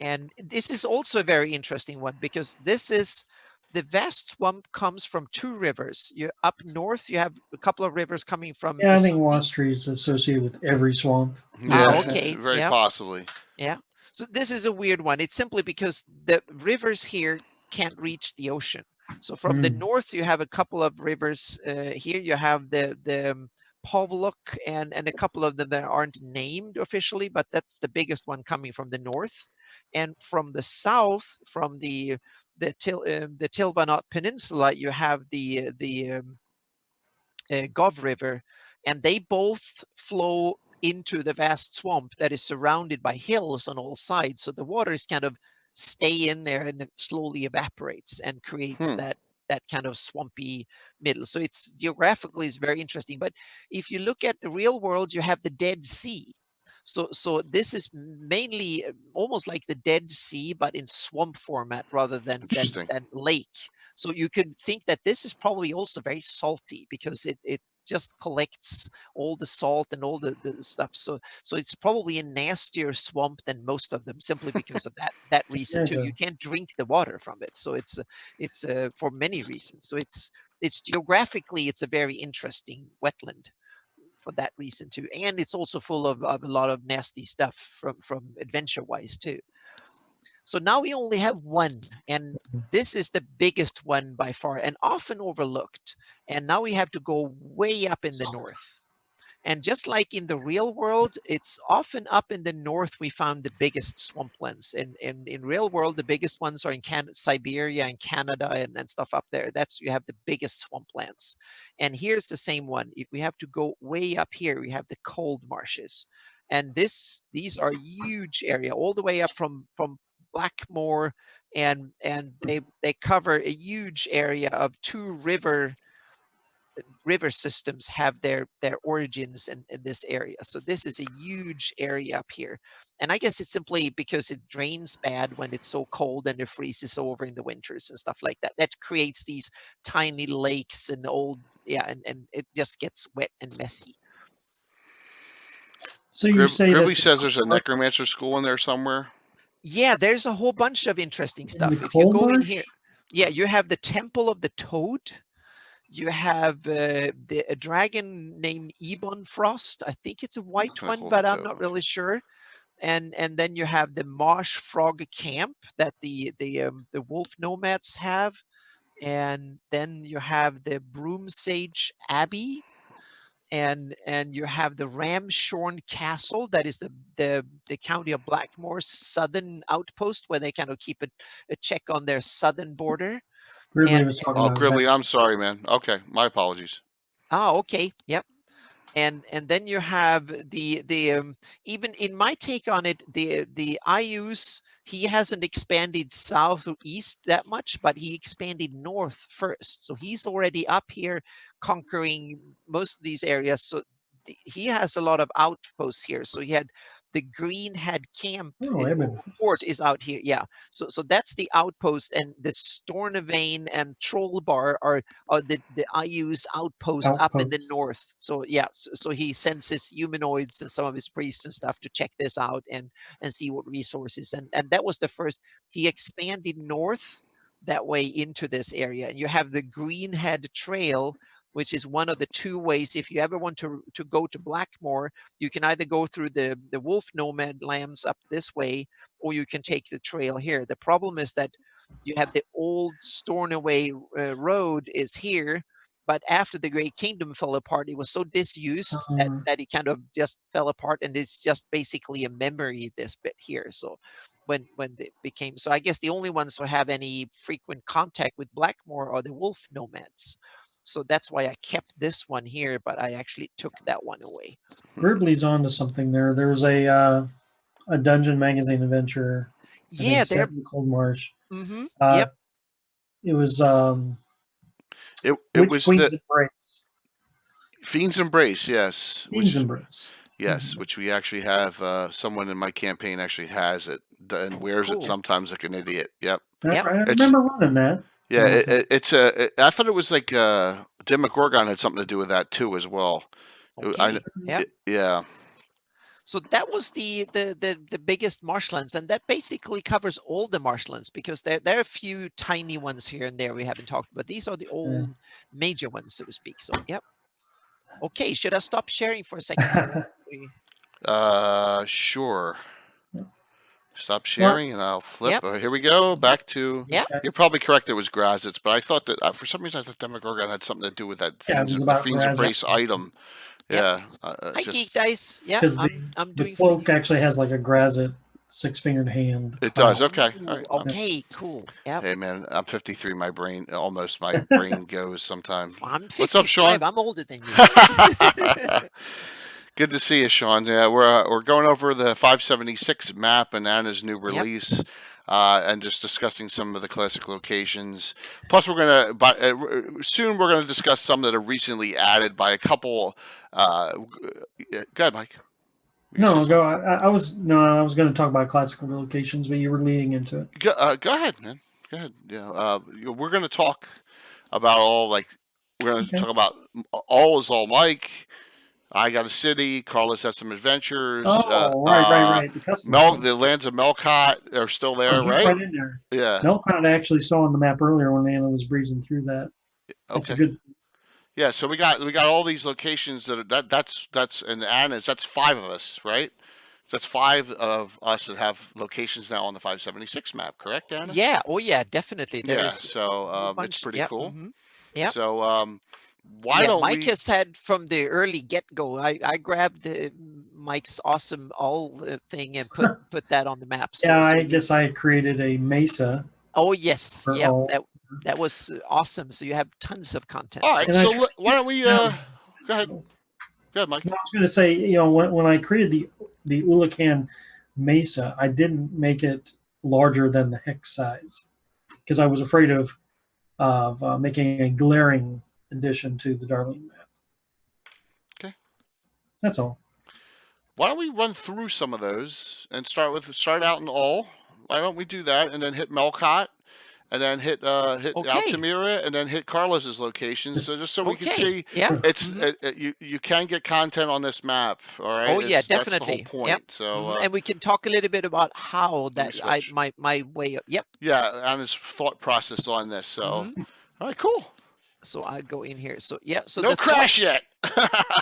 And this is also a very interesting one because this is the Vast Swamp comes from two rivers. You up north, you have a couple of rivers coming from. Yeah, I think Wastry is associated with every swamp. Yeah, okay. very Yeah. possibly. Yeah. So this is a weird one. It's simply because the rivers here can't reach the ocean. So from the north, you have a couple of rivers. Here you have the Povluk and a couple of them that aren't named officially, but that's the biggest one coming from the north. And from the south, from the Tilvanot Peninsula, you have the Gov River, and they both flow into the vast swamp that is surrounded by hills on all sides. So the waters kind of stay in there and it slowly evaporates and creates that kind of swampy middle. So it's geographically is very interesting. But if you look at the real world, you have the Dead Sea. So this is mainly almost like the Dead Sea, but in swamp format rather than lake. So you could think that this is probably also very salty because it just collects all the salt and all the stuff. So it's probably a nastier swamp than most of them simply because of that reason too. You can't drink the water from it. So it's for many reasons. So it's geographically, it's a very interesting wetland for that reason too. And it's also full of a lot of nasty stuff from adventure wise too. So now we only have one, and this is the biggest one by far and often overlooked. And now we have to go way up in the north. And just like in the real world, it's often up in the north we found the biggest swamplands. And in real world, the biggest ones are in Siberia and Canada and stuff up there. You have the biggest swamplands. And here's the same one. If we have to go way up here, we have the cold marshes. And these are huge area all the way up from Blackmore, and they cover a huge area of two river systems have their origins in this area. So this is a huge area up here. And I guess it's simply because it drains bad when it's so cold and it freezes over in the winters and stuff like that. That creates these tiny lakes and and it just gets wet and messy. So you say Gribbly says there's a necromancer school in there somewhere. Yeah, there's a whole bunch of interesting stuff. If you go in here, you have the Temple of the Toad. You have a dragon named Ebon Frost. I think it's a white one, but I'm not really sure. And then you have the Marsh Frog Camp that the wolf nomads have. And then you have the Broomsage Abbey. And you have the Ramshorn Castle, that is the county of Blackmore's southern outpost, where they kind of keep a check on their southern border. Gribbly was talking about Gribbly, I'm sorry, man. Okay, my apologies. Oh, okay, yep. And then you have the even in my take on it, the Ayus, he hasn't expanded south or east that much, but he expanded north first. So he's already up here conquering most of these areas. So he has a lot of outposts here. So he had the Greenhead Camp fort is out here. Yeah. So that's the outpost, and the Stornavane and Trollbar are the Ayu's outpost up in the north. So yeah, so he sends his humanoids and some of his priests and stuff to check this out and see what resources. And that was the first. He expanded north that way into this area. And you have the Greenhead Trail, which is one of the two ways. If you ever want to go to Blackmore, you can either go through the wolf nomad lands up this way, or you can take the trail here. The problem is that you have the old Stornoway road is here, but after the Great Kingdom fell apart, it was so disused that it kind of just fell apart, and it's just basically a memory, this bit here. So when it became, so I guess the only ones who have any frequent contact with Blackmore are the wolf nomads. So that's why I kept this one here, but I actually took that one away. Gribbly's on to something there. There was a Dungeon Magazine adventure. Yeah, they're in Cold Marsh. Mm-hmm. Yep. It was it was Queen's the Embrace. Fiend's Embrace, yes. Fiend's Embrace. Yes, which we actually have. Someone in my campaign actually has it and wears Cool. it sometimes like an idiot. Yep. Yep. I It's- remember running that. Yeah, Okay. it's a. I thought it was like Demogorgon had something to do with that too as well. Okay. Yeah. Yeah. So that was the biggest marshlands, and that basically covers all the marshlands because there are a few tiny ones here and there we haven't talked about. These are the old major ones, so to speak. So yep. Okay, should I stop sharing for a second? Sure. Yep. Stop sharing and I'll flip. Yep. Here we go. Back to. Yep. You're probably correct. It was Grazitz, but I thought that for some reason I thought Demogorgon had something to do with that Yeah, it was the about Fiend's Embrace Grazitz. item. Yep. Yeah. Hi, Geek Dice. Yeah, Because I'm the doing. cloak actually has like a Grazit 6-fingered hand. It does. clasp. Okay. All right. Okay, cool. Yeah. Hey man, I'm 53. My brain goes sometime. I'm 55. What's up, Sean? I'm older than you. Good to see you, Sean. Yeah, we're going over the 576 map and Anna's new release, and just discussing some of the classic locations. Plus, soon we're gonna discuss some that are recently added by a couple. Go ahead, Mike. No, go. I was going to talk about classical locations, but you were leading into it. Go ahead, man. Go ahead. Yeah, we're gonna talk about we're gonna talk about all is all Mike. I Got a City. Carlos has some adventures. Oh, right. The custom The lands of Melkot are still there, Oh, right? right in there. Yeah. Melkot I actually saw on the map earlier when Anna was breezing through that. That's a Okay. good. Yeah. So we got all these locations that's and Anna's. That's 5 of us, right? So that's 5 of us that have locations now on the 576 map, correct, Anna? Yeah. Oh, yeah. Definitely. There Yeah. is So a it's bunch. pretty Yep, cool. mhm. Yep. So why Yeah, don't Mike we? has had from the early get-go. I grabbed Mike's awesome all thing and put that on the map. So, Yeah, so I you- guess I created a mesa. Oh yes, for yeah. all- That was awesome. So you have tons of content. All right. And I So why don't we? Go Yeah. ahead. Go ahead, Mike. I was going to say, when I created the Ulacan Mesa, I didn't make it larger than the hex size because I was afraid of making a glaring addition to the Darlene map. Okay. That's all. Why don't we run through some of those and start out in all? Why don't we do that and then hit Melkot, and then hit Altamira, and then hit Carlos's location. So just so we can see, Yeah. it's you can get content on this map. All right. Oh yeah, That's the whole definitely. point. Yep. So And we can talk a little bit about how me that switch. my way. Yep. yeah, on his thought process on this. So Mhm. all right, cool. So I go in here. So yeah. So No the thought- crash yet.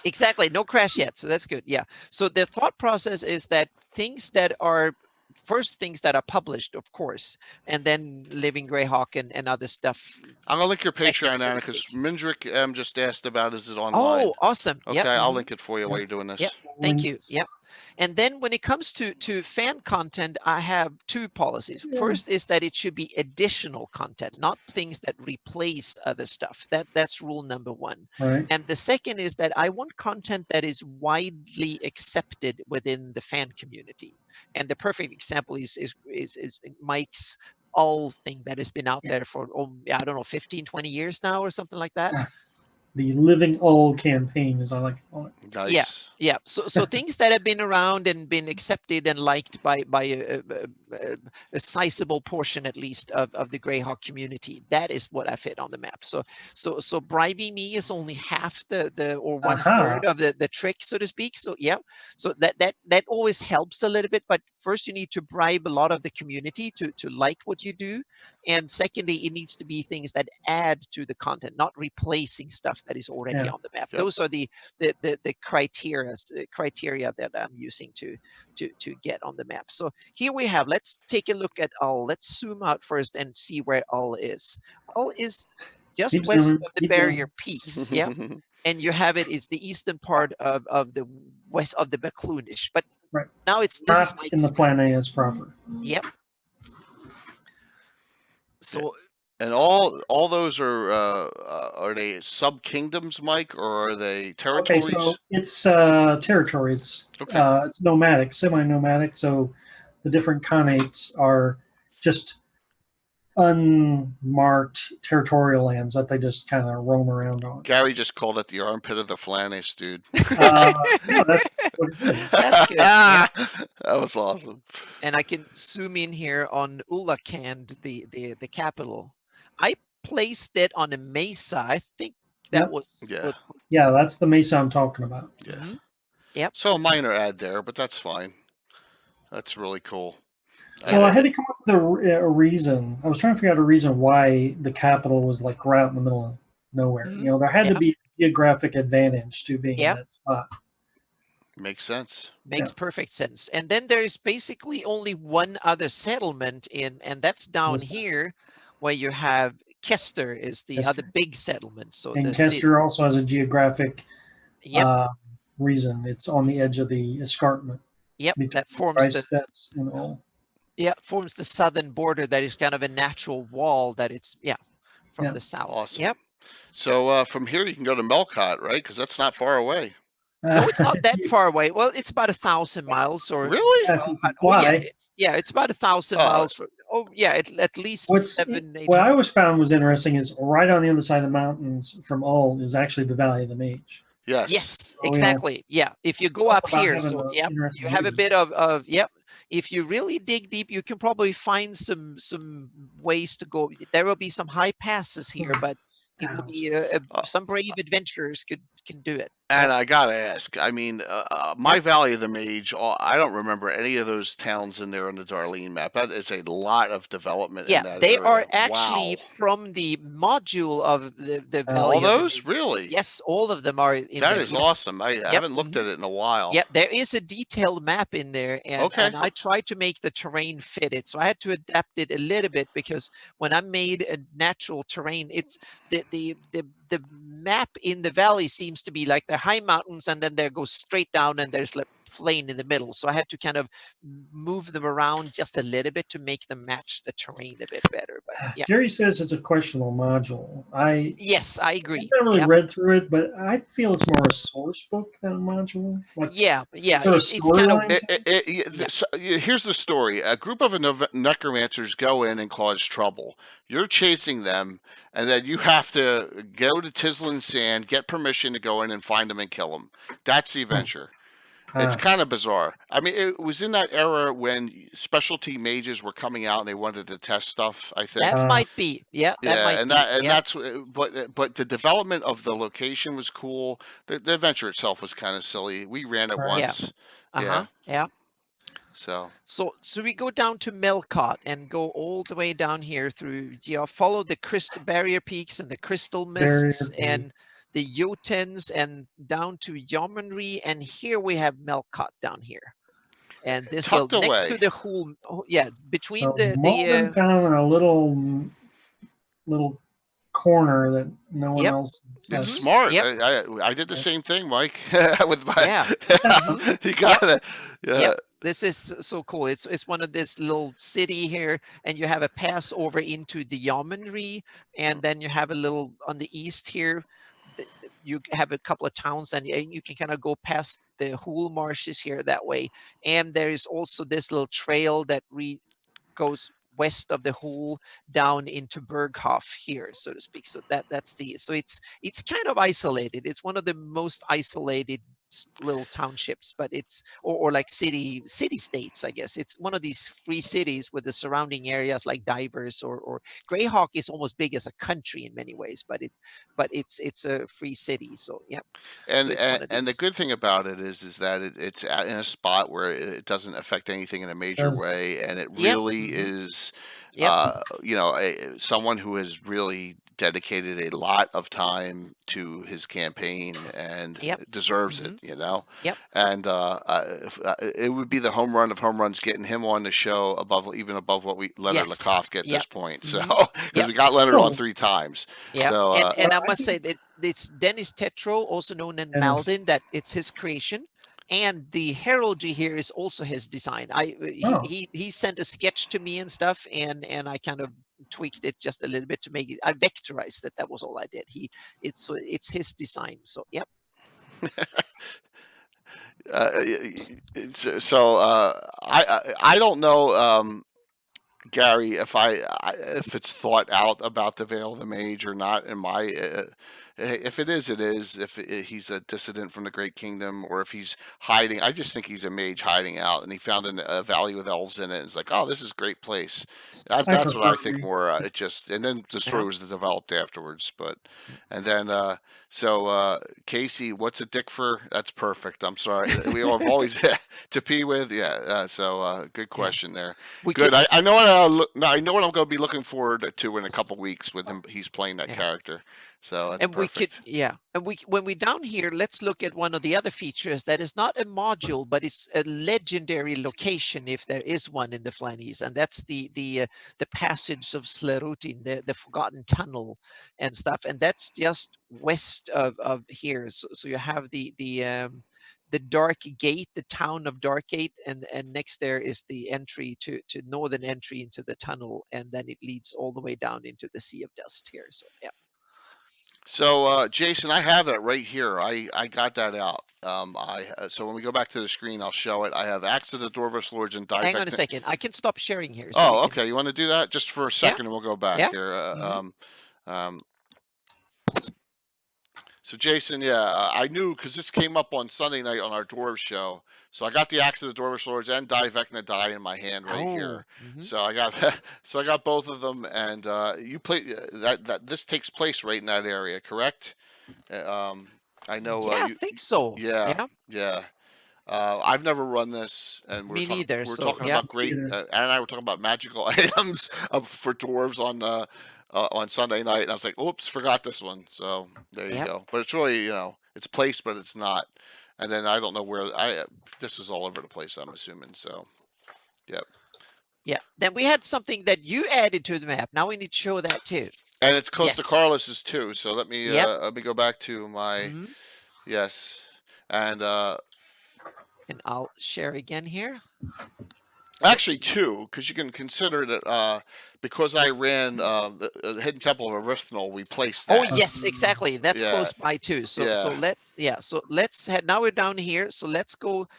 Exactly. No crash yet. So that's good. Yeah. So the thought process is that things that are published, of course, and then Living Greyhawk and other stuff. I'm gonna link your Patreon, so to Anna, because speak. Mindrick M just asked about is it online? Oh, awesome. Okay, Yep. I'll mhm. link it for you while you're doing this. Yep. Thank you. Links. Yep. And then when it comes to fan content, I have 2 policies. Yeah. First is that it should be additional content, not things that replace other stuff. That's rule number 1. Right. And the second is that I want content that is widely accepted within the fan community. And the perfect example is Mike's all thing that has been out there for, I don't know, 15, 20 years now or something like that. The Living Old campaign, as I like to call it. Nice. Yeah. So things that have been around and been accepted and liked by a sizable portion at least of the Greyhawk community. That is what I fit on the map. So bribing me is only half or 1/3 of the trick, so to speak. So yeah. So that always helps a little bit. But first you need to bribe a lot of the community to like what you do. And secondly, it needs to be things that add to the content, not replacing stuff that is already Yeah. on the map. Yep. Those are the criteria that I'm using to get on the map. So here we have, let's take a look at Ull. Let's zoom out first and see where Ull is. Ull is just Keep west zooming, of the keep Barrier Peaks. Yeah. And you have it's the eastern part of the west of the Bakloonish. But Right. now this is Not Mike's in the Planeas proper. Yep. So And all those are they sub kingdoms, Mike, or are they Okay, territories? so it's territory. It's Okay. it's nomadic, semi-nomadic. So the different khanates are just unmarked territorial lands that they just kind of roam around on. Gary just called it the armpit of the Flannis, dude. Yeah, that's what it is. That's good. Yeah. That was awesome. And I can zoom in here on Ulakand, the capital. I placed it on a mesa. I think that Yep. was Yeah. what- Yeah, that's the mesa I'm talking about. Yeah. Mhm. Yep. So a minor ad there, but that's fine. That's really cool. Well, I had to come up with a reason. I was trying to figure out a reason why the capital was like right out in the middle of nowhere. Mhm. You know, there had to Yep. be a geographic advantage to being Yep. in that spot. Makes sense. Makes perfect sense. And then there's basically only one other settlement and that's down Yes. here where you have Kester is the Kester. other big settlement. So And the city- Kester also has a geographic Yep. reason. It's on the edge of the escarpment. Yep. between That forms rice the beds and all. forms the southern border that is kind of a natural wall that it's from Yeah. the south. Awesome. Yep. So from here you can go to Melcott, right? Because that's not far away. No, it's not that far away. Well, it's about 1,000 miles or Really? Yeah, if you can oh, fly. it's about 1,000 Oh. miles from at least What's 7-8. what I always found was interesting is right on the other side of the mountains from Ulm is actually the Valley of the Mage. Yes. Yes, yeah. exactly. Yeah. If you go Talk up about here, having so a yeah, interesting you have a view. bit of if you really dig deep, you can probably find some ways to go. There will be some high passes here, but it will be some brave adventurers can do it. And I gotta ask. I mean, my Valley of the Mage. I don't remember any of those towns in there on the Darlene map. That is a lot of development. in Yeah, that they area. are actually Wow. from the module of the Valley All of the those Mage. really. Yes, all of them are in That there. is Yes. awesome. I haven't looked at it in a while. Yeah, there is a detailed map in there, and, Okay. and I tried to make the terrain fit it. So I had to adapt it a little bit because when I made a natural terrain, it's the map in the valley seems to be like the high mountains, and then there goes straight down, and there's like plain in the middle. So I had to kind of move them around just a little bit to make them match the terrain a bit better. But yeah, Gary says it's a questionable module. yes, I I've agree. never really Yep. read through it, but I feel it's more a source book than a module. Like, Yeah, there are it's kind of storylines. Here's the story. A group of necromancers go in and cause trouble. You're chasing them, and then you have to go to Tislin Sand, get permission to go in and find them and kill them. That's the adventure. It's kind of bizarre. I mean, it was in that era when specialty mages were coming out and they wanted to test stuff, I think. that might be. Yeah, that might be. Yeah. That's but the development of the location was cool. The adventure itself was kind of silly. We ran it Right. once. Uh-huh. Yeah. So So we go down to Melcott and go all the way down here through, follow the crystal barrier peaks and the crystal mists and the Jotuns and down to Yeomanry, and here we have Melcott down here. And this Tucked next away. to the Hull, between So the Malden found in a little corner that no one Yep. else it's has. smart. Yep. I did the same thing, Mike, with my. Yeah. You got it. Yeah. Yep. This is so cool. It's one of this little city here, and you have a pass over into the Yeomanry, and then you have a little on the east here. You have a couple of towns, and you can kind of go past the Hull marshes here that way. And there is also this little trail that goes west of the Hull down into Berghof here, so to speak. So that's it's kind of isolated. It's one of the most isolated little townships, but it's or like city states, I guess. It's one of these free cities with the surrounding areas like Divers or Greyhawk is almost big as a country in many ways, but it's a free city. So yeah. And So it's one of and the these. good thing about it is that it's in a spot where it doesn't affect anything in a major Doesn't. way, and it Yep. really is, Yep. someone who has really dedicated a lot of time to his campaign and Yep. deserves Mhm. it, you know. Yep. And it would be the home run of home runs getting him on the show even above what Leonard Yes. Lakoff get Yep. this point. So Mhm. because Yep. we got Leonard on Cool. 3 times. Yeah, So and I I must say that it's Dennis Tetro, also known as Dennis. Malden, that it's his creation, and the heraldry here is also his design. Oh. He sent a sketch to me and stuff, and I kind of tweaked it just a little bit to make it. I vectorized it. That was all I did. It's his design. So yep. So I don't know. Gary, if it's thought out about the Veil of the Mage or not, if it is, it is. If he's a dissident from the Great Kingdom, or if he's hiding, I just think he's a mage hiding out, and he found a valley with elves in it. And it's like, oh, this is a great place. That's what I think prefer more. It just, and then the story Yeah. was developed afterwards. But, Mm. and then Casey, what's a dick for? That's perfect. I'm sorry, we have always to pee with. Yeah. Good Yeah. question there. We Good. could, I know what I know what I'm going to be looking forward to in a couple weeks with him. He's playing that Yeah. character, so that's and we could, perfect. yeah. And when we down here, let's look at one of the other features that is not a module, but it's a legendary location if there is one in the Flannies, and that's the passage of Slerutin, the Forgotten Tunnel and stuff, and that's just west of here. So you have the Dark Gate, the town of Dark Gate, and next there is the entry to northern entry into the tunnel, and then it leads all the way down into the Sea of Dust here. So yeah. So Jason, I have that right here. I got that out. So when we go back to the screen, I'll show it. I have Axe of the Dwarvish Lords and Hang on a Divectin. second. I can stop sharing here. So Oh, we can, okay. You want to do that just for a second, and we'll go back Yeah. here. Mhm. So Jason, I knew because this came up on Sunday night on our Dwarves show. So I got the Axe of the Dwarvish Lords and Divecna die in my hand right here. Mhm. So I got I got both of them, and you play that. This takes place right in that area, correct? I know. Yeah, I think so. Yeah, yeah. I've never run this, and Me neither. we're So talking yeah. about great. Either. Ann and I were talking about magical items for dwarves on Sunday night, and I was like, "Oops, forgot this one." So there you Yep. go. But it's really, it's placed, but it's not. And then I don't know where this is all over the place. I'm assuming. So, yep. Yeah. Then we had something that you added to the map. Now we need to show that too. And it's close to Yes. Carlos's too. So let me Yep. go back to my Mhm. yes, and And I'll share again here. actually two, because you can consider that because I ran the Hidden Temple of Arithnal, we placed Oh that. yes, exactly. That's Yeah. close by too. So let's head. Now we're down here. So let's go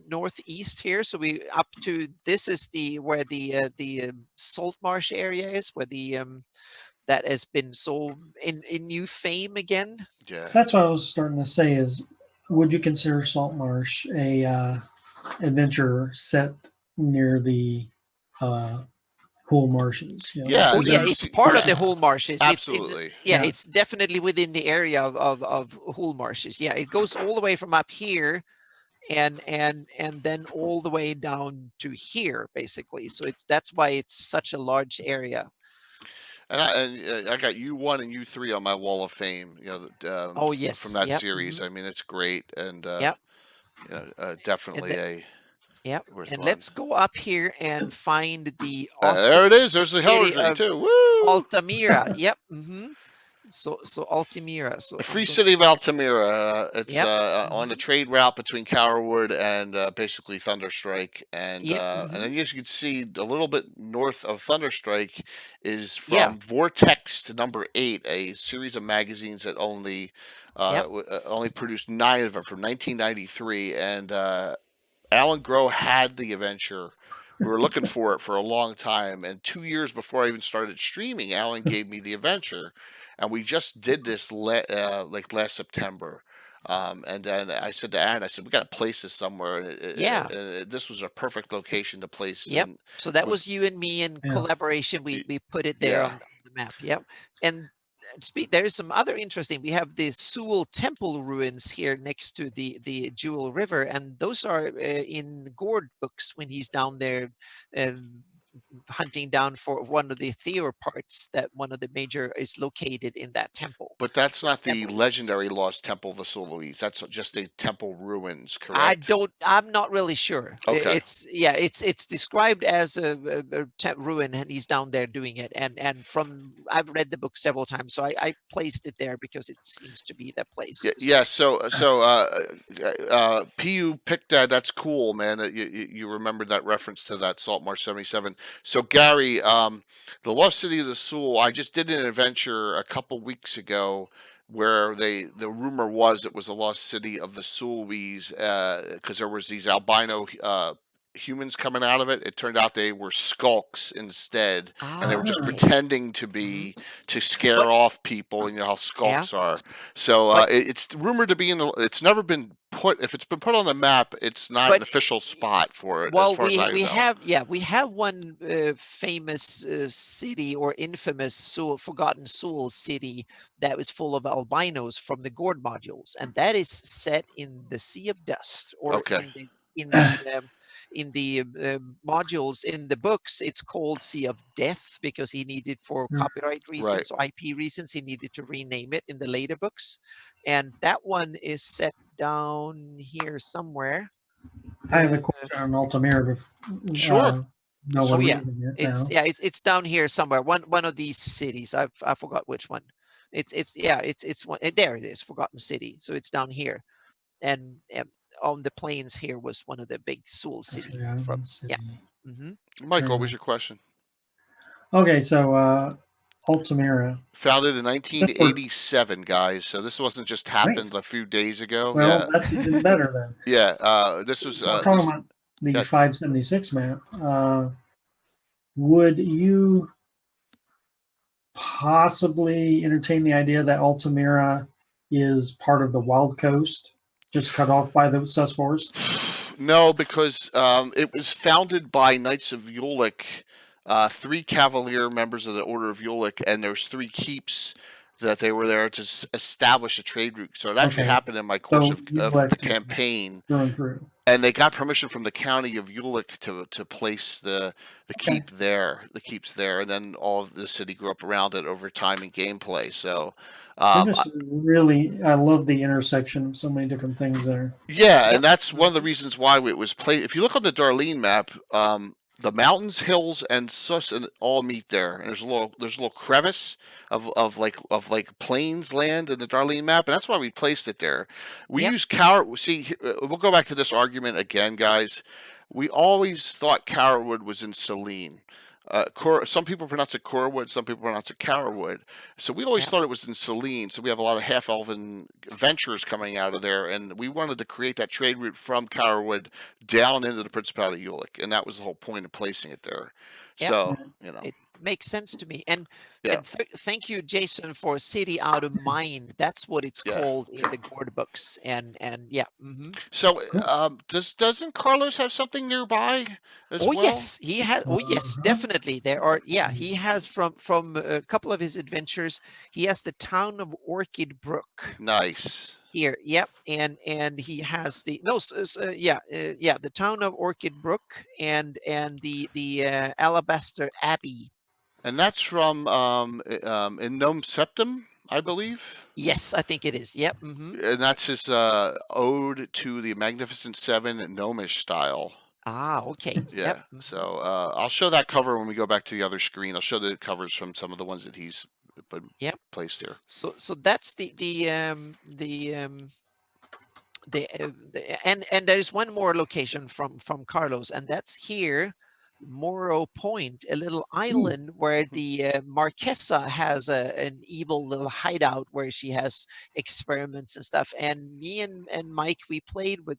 northeast here. So we up to this is where the salt marsh area is, where the that has been so in new fame again. Yeah. That's what I was starting to say. Is would you consider Saltmarsh a adventure set near the Hull Marshes? You know, Yeah, Oh yeah, there's- it's part of yeah, the Hull Marshes. Absolutely. Yeah, Yeah. it's definitely within the area of Hull Marshes. Yeah, it goes all the way from up here and then all the way down to here, basically. So that's why it's such a large area. And I got U1 and U3 on my wall of fame. Oh yes, from that yep, series. mhm. I mean, it's great, and Yep. definitely Yep. worth And one. let's go up here and find the awesome there it is. There's the city heraldry of too. Woo! Altamira. Yep. So Altamira. So The I'm free going- city of Altamira. It's Yep. on the trade route between Cowerwood and basically Thunderstrike, and Yep, and then as you can see, a little bit north of Thunderstrike is from Yeah. Vortex to number 8, a series of magazines that only Yep. only produced 9 of them from 1993, and Alan Groh had the adventure. We were looking for it for a long time, and 2 years before I even started streaming, Alan gave me the adventure, and we just did this like last September. And then I said to Ann, I said, we got to place this somewhere. And Yeah. this was a perfect location to place. Yep. in. So that was- was you and me in Yeah. collaboration. We put it there Yeah. on the map. Yep. And there is some other interesting. We have the Sewell Temple ruins here next to the Jewel River, and those are in Gord books when he's down there hunting down for one of the Theor parts. That one of the major is located in that temple. But that's not the Temple ruins. legendary lost temple of the Soloise. That's just a temple ruins, correct? I'm not really sure. Okay. It's described as a ruin, and he's down there doing it. And I've read the book several times, so I placed it there because it seems to be that place. Yeah. So PU picked that. That's cool, man. That you remembered that reference to that Salt Marsh 77. So Gary, the Lost City of the Sul. I just did an adventure a couple weeks ago where the rumor was it was the Lost City of the Sulwys because there was these albino humans coming out of it. It turned out they were skulks instead, and they were just Okay. pretending to be to scare But- off people. You know how skulks are. So But- it's rumored to be in the. It's never been put. If it's been put on the map, it's not But- an official spot for it. Well, as far as I we know. have one famous city or infamous Forgotten Soul city that was full of albinos from the Gord modules, and that is set in the Sea of Dust, or Okay. in the modules in the books. It's called Sea of Death because he needed, for Mm. copyright reasons Right. or IP reasons, he needed to rename it in the later books, and that one is set down here somewhere. I have a question on Altamira. Sure. No, Oh, we're yeah. reading it It's now. it's down here somewhere. One of these cities. I forgot which one. It's one. There it is. Forgotten City. So it's down here, and on the plains here was one of the big Soul city. Forgotten Yeah. City. hmm Mike, what was your question? Okay, so Altamira. Founded in 1987, guys. So this wasn't just happened Nice. a few days ago. Well, yeah. that's even better then. Yeah. This was. So talking about the yeah. 576 map, would you possibly entertain the idea that Altamira is part of the Wild Coast, just cut off by the Susforce? No, because it was founded by Knights of Ulick, 3 Cavalier members of the Order of Ulick, and there's 3 keeps that they were there to establish a trade route. So it actually Okay. happened in my course So of Ulick the campaign, through and through. and they got permission from the county of Ulick to place the Okay. keep there, the keeps there, and then all of the city grew up around it over time and gameplay. So. I love the intersection of so many different things there. Yeah, Yep. and that's one of the reasons why it was played. If you look on the Darlene map, the mountains, hills, and Sus and all meet there. And there's a little crevice of like plains land in the Darlene map, and that's why we placed it there. We Yep. use See, we'll go back to this argument again, guys. We always thought Carrowood was in Selene. Some people pronounce it Corawood, some people pronounce it Carrowood. So we always Yeah. thought it was in Selene. So we have a lot of half-elven ventures coming out of there, and we wanted to create that trade route from Carrowood down into the Principality of Ulick, and that was the whole point of placing it there. Yeah. So It makes sense to me. And, Yeah. thank you, Jason, for City Out of Mind. That's what it's Yeah. called in the Gord books. And yeah. So doesn't Carlos have something nearby as Oh well? yes, he has. Oh yes, Uh-huh. definitely. There are. Yeah, he has from a couple of his adventures. He has the town of Orchid Brook Nice. here. Yep, and he has the the town of Orchid Brook and the Alabaster Abbey. And that's from in Gnome Septum, I believe. Yes, I think it is. Yep. And that's his ode to the Magnificent Seven Gnomish style. Ah, okay. Yeah. Yep. So I'll show that cover when we go back to the other screen. I'll show the covers from some of the ones that he's placed here. So that's and there's one more location from Carlos, and that's here, Morro Point, a little island where the Marquesa has an evil little hideout where she has experiments and stuff. And me and Mike, we played with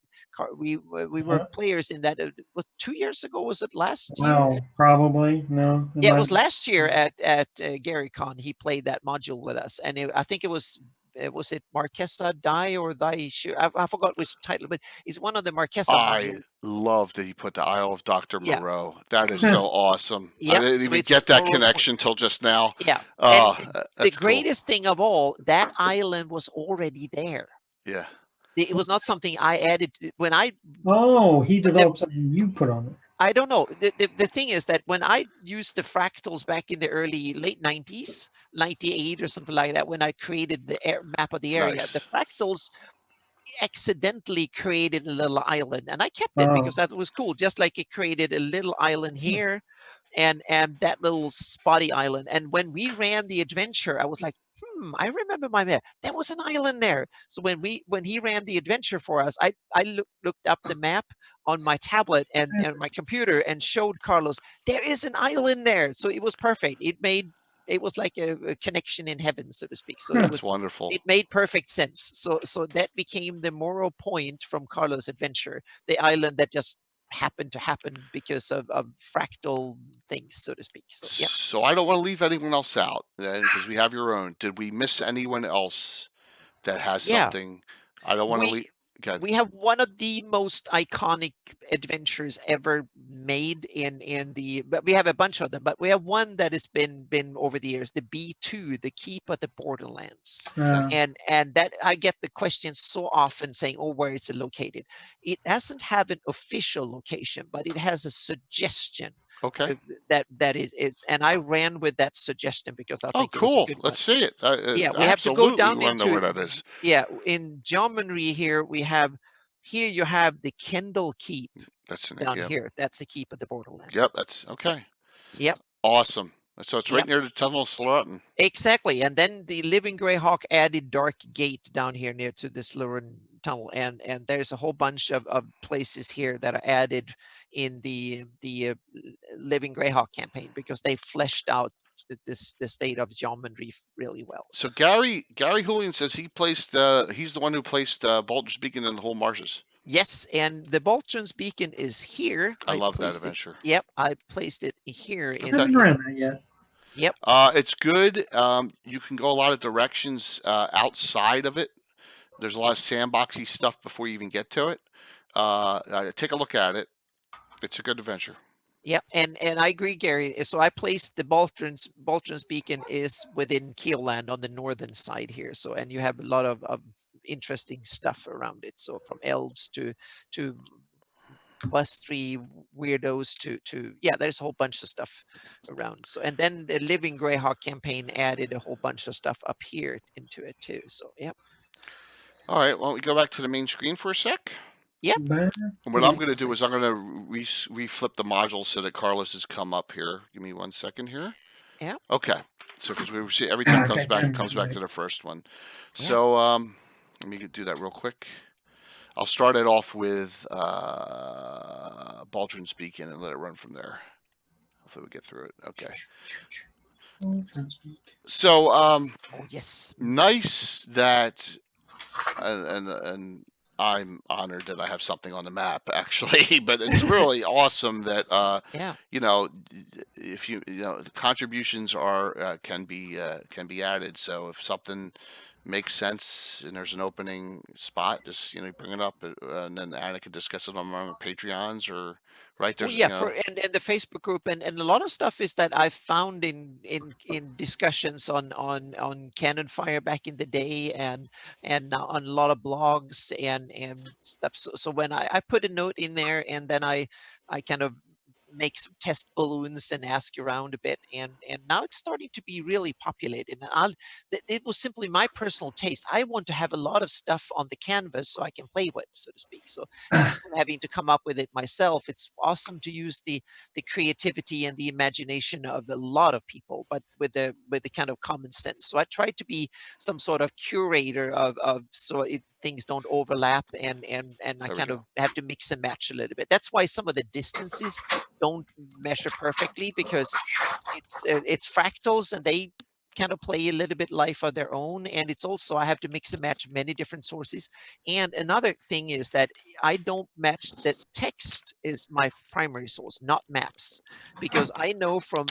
we were players in that. Was 2 years ago? Was it last year? Well, probably no. Yeah, it was last year at GaryCon. He played that module with us, and I think it was it Marquesa Die or Thy Shoe? I forgot which title, but it's one of the Marquesa I modules. love that he put the Isle of Dr. Yeah. Moreau. That is so awesome. Yep, I didn't so even it's get that Morro connection till just now. Yeah. Oh, And the that's cool. greatest thing of all, that island was already there. Yeah. It was not something I added when I. Oh, he developed something you put on it. I don't know. The thing is that when I used the fractals back in the late 90s, 98 or something like that, when I created the map of the area, Nice. the fractals accidentally created a little island, and I kept it because that was cool. Just like it created a little island here, and that little spotty island. And when we ran the adventure, I was like, I remember my map. There was an island there. So when he ran the adventure for us, I looked up the map on my tablet and my computer and showed Carlos there is an island there. So it was perfect. It was like a connection in heaven, so to speak. So That's wonderful. It made perfect sense. So that became the Morro Point from Carlos' adventure, the island that just happen to happen because of fractal things, so to speak. So yeah. So I don't want to leave anyone else out because we have your own. Did we miss anyone else that has Yeah. something? I don't want to We leave. Good. we have one of the most iconic adventures ever made in the, but we have a bunch of them, but we have one that has been over the years, the B2, the Keep of the Borderlands. And that I get the question so often saying, oh, where is it located? It doesn't have an official location, but it has a suggestion. Okay. That is it, and I ran with that suggestion because I think Oh, it was a cool. good Let's one. see it. Yeah, we have to go Absolutely down want to know into where that is. yeah, in geometry here we have, here you have the Kendall Keep That's an down yep. here. That's the Keep of the Borderlands. Yep, that's okay. Yep. Awesome. So it's right Yep. near the Tunnel of Slaughter. Exactly. And then the Living Greyhawk added Dark Gate down here near to this Lurin tunnel. And there's a whole bunch of places here that are added in the Living Greyhawk campaign because they fleshed out the state of geometry really well. So Gary Julian says he's the one who placed Baldur's Beacon in the whole marshes. Yes, and the Bolton's Beacon is here. I love that placed adventure. Yep, I placed it here. I haven't ran that yet. Yep. It's good. You can go a lot of directions outside of it. There's a lot of sandboxy stuff before you even get to it. Take a look at it. It's a good adventure. Yep, and I agree, Gary. So I placed the Bolton's Beacon is within Keelland on the northern side here. So, and you have a lot of interesting stuff around it. So from elves to +3 weirdos to yeah, there's a whole bunch of stuff around. So, and then the Living Greyhawk campaign added a whole bunch of stuff up here into it too. So yeah. All right, well, we go back to the main screen for a sec. Yep. And what I'm going to do is I'm going to reflip the modules so that Carlos has come up here. Give me 1 second here. Yeah. Okay. So because we see every time it comes back to the first one. So let me do that real quick. I'll start it off with Baldur's Beacon and let it run from there. Hopefully we get through it. Okay. So oh yes. Nice that and I'm honored that I have something on the map actually, but it's really awesome that you know, if you know, the contributions are can be added. So if something makes sense and there's an opening spot, just bring it up, and then Anna can discuss it on our Patreons or there's and the Facebook group and a lot of stuff is that I've found in discussions on Cannon Fire back in the day and on a lot of blogs and stuff. So when I put a note in there and then I kind of make some test balloons and ask around a bit and now it's starting to be really populated, and it was simply my personal taste. I want to have a lot of stuff on the canvas so I can play with, so to speak. So instead of having to come up with it myself, it's awesome to use the creativity and the imagination of a lot of people, but with the kind of common sense. So I try to be some sort of curator of things don't overlap and I kind of have to mix and match a little bit. That's why some of the distances don't measure perfectly, because it's fractals and they kind of play a little bit life of their own, and it's also I have to mix and match many different sources. And another thing is that I don't match that text is my primary source, not maps, because I know from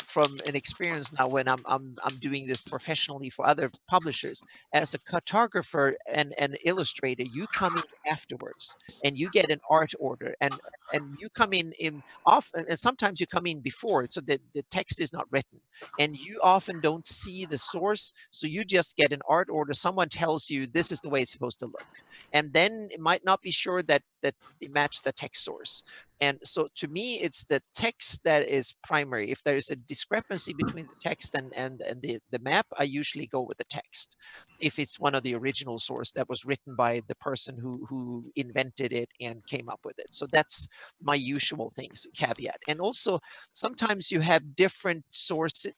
an experience now when I'm doing this professionally for other publishers, as a cartographer and an illustrator, you come in afterwards and you get an art order and you come in often, and sometimes you come in before, so that the text is not written and you often don't see the source, so you just get an art order. Someone tells you this is the way it's supposed to look, and then it might not be sure that they match the text source. And so to me, it's the text that is primary. If there is a discrepancy between the text and the map, I usually go with the text. If it's one of the original source that was written by the person who invented it and came up with it. So that's my usual things, caveat. And also sometimes you have different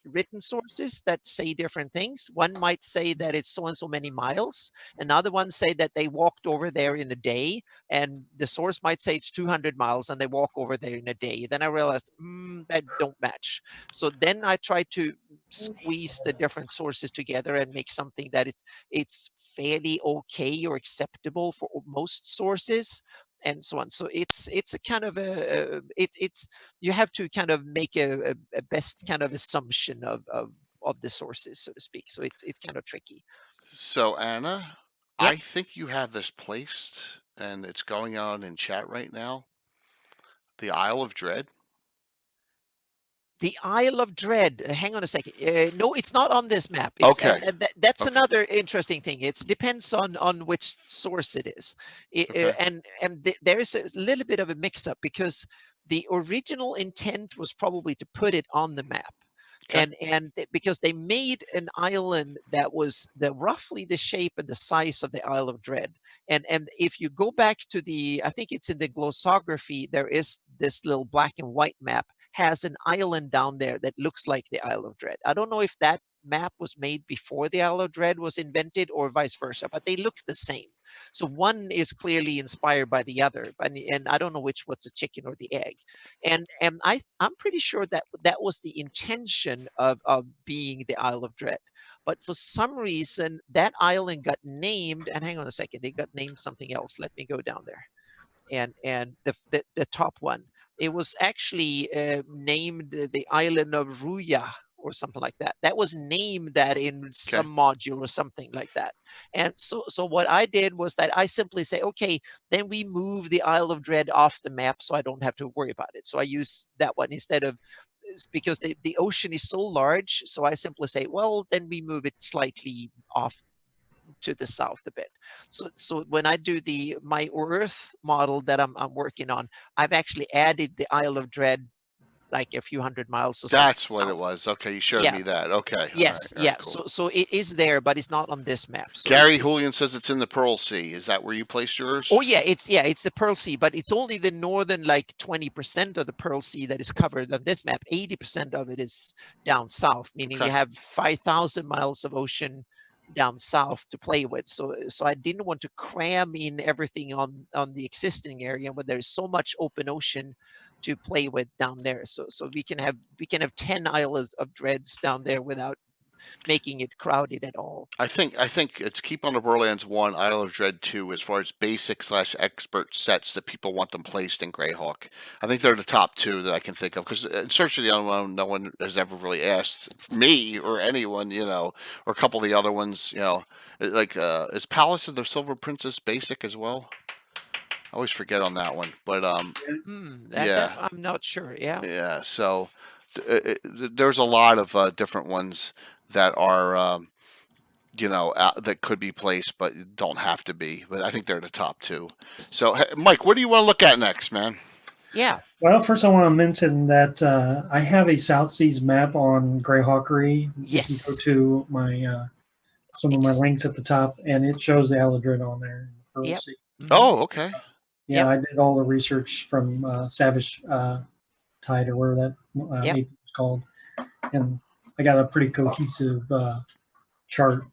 written sources that say different things. One might say that it's so and so many miles. Another one say that they walked over there in a day, and the source might say it's 200 miles and they walk over there in a day. Then I realized that don't match. So then I try to squeeze the different sources together and make something that it's fairly okay or acceptable for most sources, and so on. So it's a kind of it's you have to kind of make a best kind of assumption of the sources, so to speak. So it's kind of tricky. So Anna, Yep. I think you have this placed, and it's going on in chat right now. The Isle of Dread. The Isle of Dread. Hang on a second. No, it's not on this map. It's, Okay. that's Okay. another interesting thing. It depends on which source it is. Okay. There is a little bit of a mix-up because the original intent was probably to put it on the map. Okay. Because they made an island that was roughly the shape and the size of the Isle of Dread. And if you go back to I think it's in the glossography, there is this little black and white map has an island down there that looks like the Isle of Dread. I don't know if that map was made before the Isle of Dread was invented or vice versa, but they look the same. So one is clearly inspired by the other, and I don't know which was the chicken or the egg. And I'm pretty sure that that was the intention of being the Isle of Dread. But for some reason, that island got named, and hang on a second, they got named something else. Let me go down there. And the top one, it was actually named the island of Ruya or something like that. That was named that in some module or something like that. And so what I did was that I simply say, okay, then we move the Isle of Dread off the map so I don't have to worry about it. So I use that one instead of, because the ocean is so large. So I simply say, well, then we move it slightly off to the south a bit. So when I do my Earth model that I'm working on, I've actually added the Isle of Dread like a few hundred miles or so. That's what it was. Okay, you showed me that. Okay. Yes, all right, yeah. cool. So it is there, but it's not on this map. So Gary Julian says it's in the Pearl Sea. Is that where you placed yours? Oh yeah, it's the Pearl Sea, but it's only the northern like 20% of the Pearl Sea that is covered on this map. 80% of it is down south, meaning you have 5,000 miles of ocean down south to play with. So I didn't want to cram in everything on the existing area when there's so much open ocean to play with down there. So we can have 10 Isles of Dreads down there without making it crowded at all. I think it's Keep on the Borderlands 1, Isle of Dread 2 as far as basic / expert sets that people want them placed in Greyhawk. I think they're the top two that I can think of, because in Search of the Unknown, no one has ever really asked me or anyone, or a couple of the other ones, like is Palace of the Silver Princess basic as well? I always forget on that one, but I'm not sure. Yeah, so there's a lot of different ones that are that could be placed but don't have to be, but I think they're the top two. So Mike, what do you want to look at next, man? Yeah, well, first I want to mention that I have a South Seas map on Greyhawkery. Yes. You go to my some of my links at the top, and it shows the Isle of Dread on there. Yep. Oh, okay. Yeah, I did all the research from Savage Tide, or whatever that ape is called, and I got a pretty cohesive chart.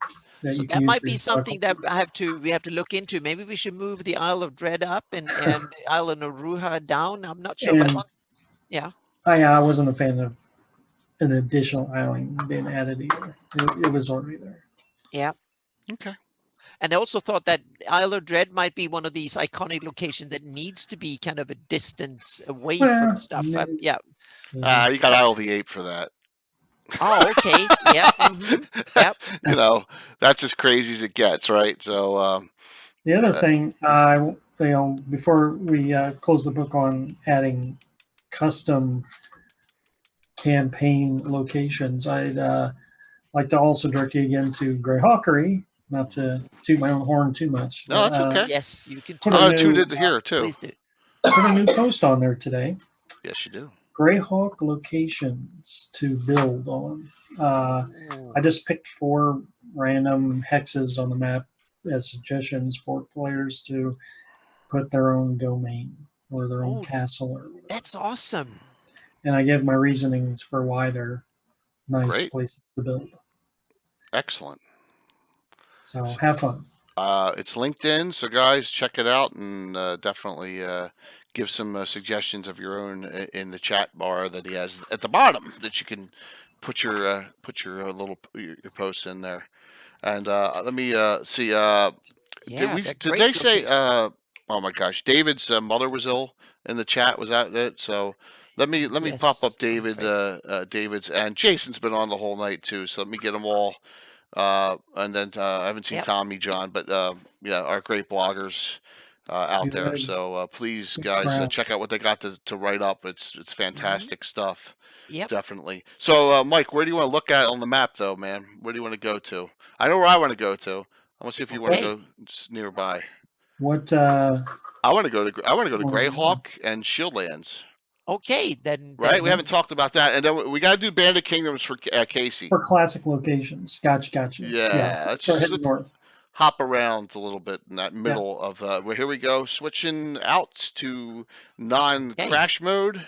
That might be something that we have to look into. Maybe we should move the Isle of Dread up and the Island of Ruha down. I'm not sure. But I wasn't a fan of an additional island being added either. It was already there. Yeah. Okay. And I also thought that Isle of Dread might be one of these iconic locations that needs to be kind of a distance away from stuff. You got Isle of the Ape for that. Oh, okay. Yep. Yep. That's as crazy as it gets, right? So the other thing, before we close the book on adding custom campaign locations, I'd like to also direct you again to Greyhawkery. Not to toot my own horn too much. No, that's okay. Yes, you can. Toot it here too. Please do. Put a new post on there today. Yes, you do. Greyhawk locations to build on. I just picked 4 random hexes on the map as suggestions for players to put their own domain or their own castle. Or whatever. That's awesome. And I give my reasonings for why they're nice places to build. Excellent. So have fun. It's LinkedIn, so guys, check it out and definitely give some suggestions of your own in the chat bar that he has at the bottom that you can put your little your posts in there. And let me see. Did they say Oh my gosh, David's mother was ill in the chat. Was that it? So let me pop up Yes, I'm David, afraid. David's, and Jason's been on the whole night too. So let me get them all. And then I haven't seen Yep. Tommy John, but yeah, our great bloggers out there. Good. So please, Good guys, crowd. check out what they got to write up. It's fantastic stuff. Yep. Definitely. So Mike, where do you want to look at on the map, though, man? Where do you want to go to? I know where I want to go to. I want to see if you want to Okay. go nearby. What? I want to go to Oh, Greyhawk and Shieldlands. Okay, then. Right? We then haven't talked about that, and then we got to do Bandit Kingdoms for Casey. For classic locations. Gotcha. Yeah, let's Start just heading north. hop around a little bit in that middle of. Well, here we go, switching out to non-crash mode, and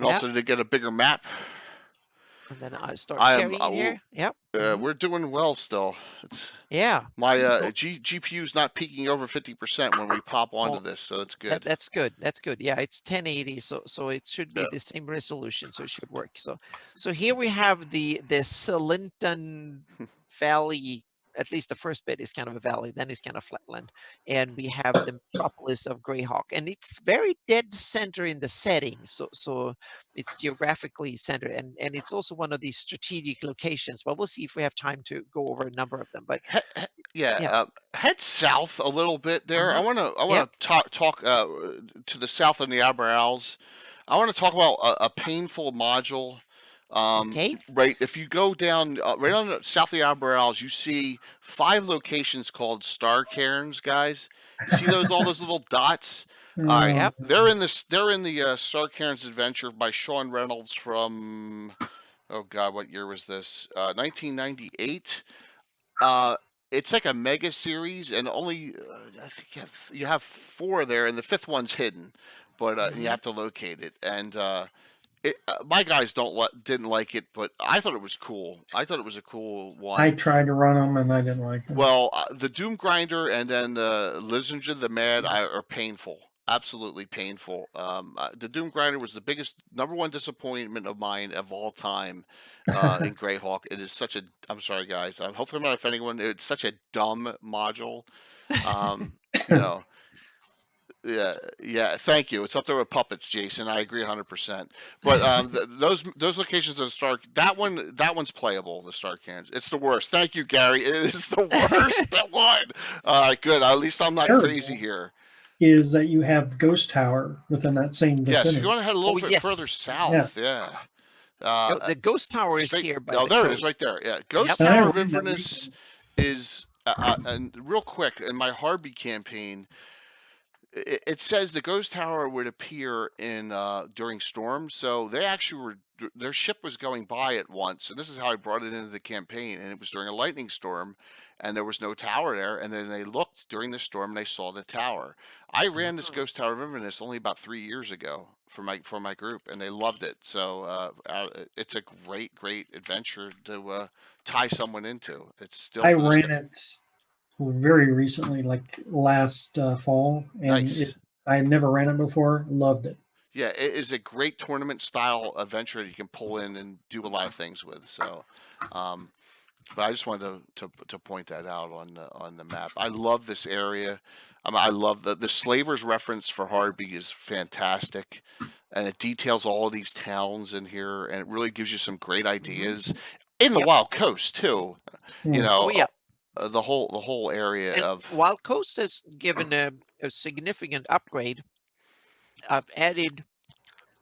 Yep. also to get a bigger map. And then I start I am. carrying here. Yep. We're doing well still. It's, Yeah. my So- GPU's not peaking over 50% when we pop onto Well, this, so that's good. That's good. That's good. Yeah, it's 1080, so it should be Yeah. the same resolution, so it should work. So here we have the Salinton Valley. At least the first bit is kind of a valley, then it's kind of flatland, and we have the metropolis of Greyhawk, and it's very dead center in the setting. So it's geographically centered, and it's also one of these strategic locations. But we'll see if we have time to go over a number of them. But yeah. Head south a little bit there. I want to Yep. talk to the south of the Abrals. I want to talk about a painful module. Okay. Right, if you go down right on the south of the Abrals, you see 5 locations called star cairns, guys. You see those all those little dots? All right, Yep. they're in this. They're in the Star Cairns Adventure by Sean Reynolds from. Oh God, what year was this? 1998. It's like a mega series, and only I think you have 4 there, and the 5th one's hidden, but you have to locate it. And my guys didn't like it, but I thought it was cool. I thought it was a cool one. I tried to run them and I didn't like them. Well, the Doom Grinder and then Lizard the Mad are painful. Absolutely painful. The Doom Grinder was the biggest, #1 disappointment of mine of all time in Greyhawk. It is such a. I'm sorry, guys. Hopefully, I'm not offending anyone. It's such a dumb module. You know. Yeah. Thank you. It's up there with puppets, Jason. I agree 100%. But those locations of Star, that one's playable. The Star Cairns. It's the worst. Thank you, Gary. It is the worst one. Good. At least I'm not Terrible. crazy here. Is that you have Ghost Tower within that same Yes, vicinity? you're going to head a little bit yes. further south. Yeah. The Ghost Tower is Straight- here by oh, the there coast. it is, right there. Yeah, Ghost Yep. Tower Yeah, of that Inverness is. And real quick, in my Harby campaign, it says the Ghost Tower would appear in during storms. So they actually their ship was going by it once, and this is how I brought it into the campaign. And it was during a lightning storm, and there was no tower there. And then they looked during the storm, and they saw the tower. I ran this Ghost Tower of Inverness only about 3 years ago for my group, and they loved it. So it's a great adventure to tie someone into. It's still I to this ran day- it very recently, like last fall, and Nice. I had never ran it before. Loved it. Yeah, it is a great tournament style adventure that you can pull in and do a lot of things with. So, but I just wanted to point that out on the map. I love this area. I love the Slavers reference for Harby is fantastic, and it details all of these towns in here, and it really gives you some great ideas in the Yep. Wild Coast too. You Mm. know, Oh, yeah. the whole area And of Wild Coast has given a significant upgrade. I've added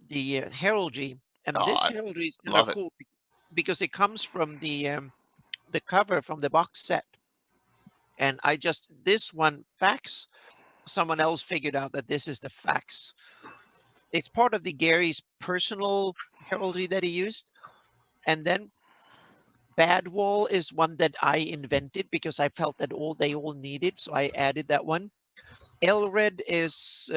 the heraldry, and Oh, this I heraldry is kind love of it. cool because it comes from the cover from the box set. And this one fax, someone else figured out that this is the fax. It's part of the Gary's personal heraldry that he used, and then Badwall is one that I invented because I felt that they all needed, so I added that one. Elred is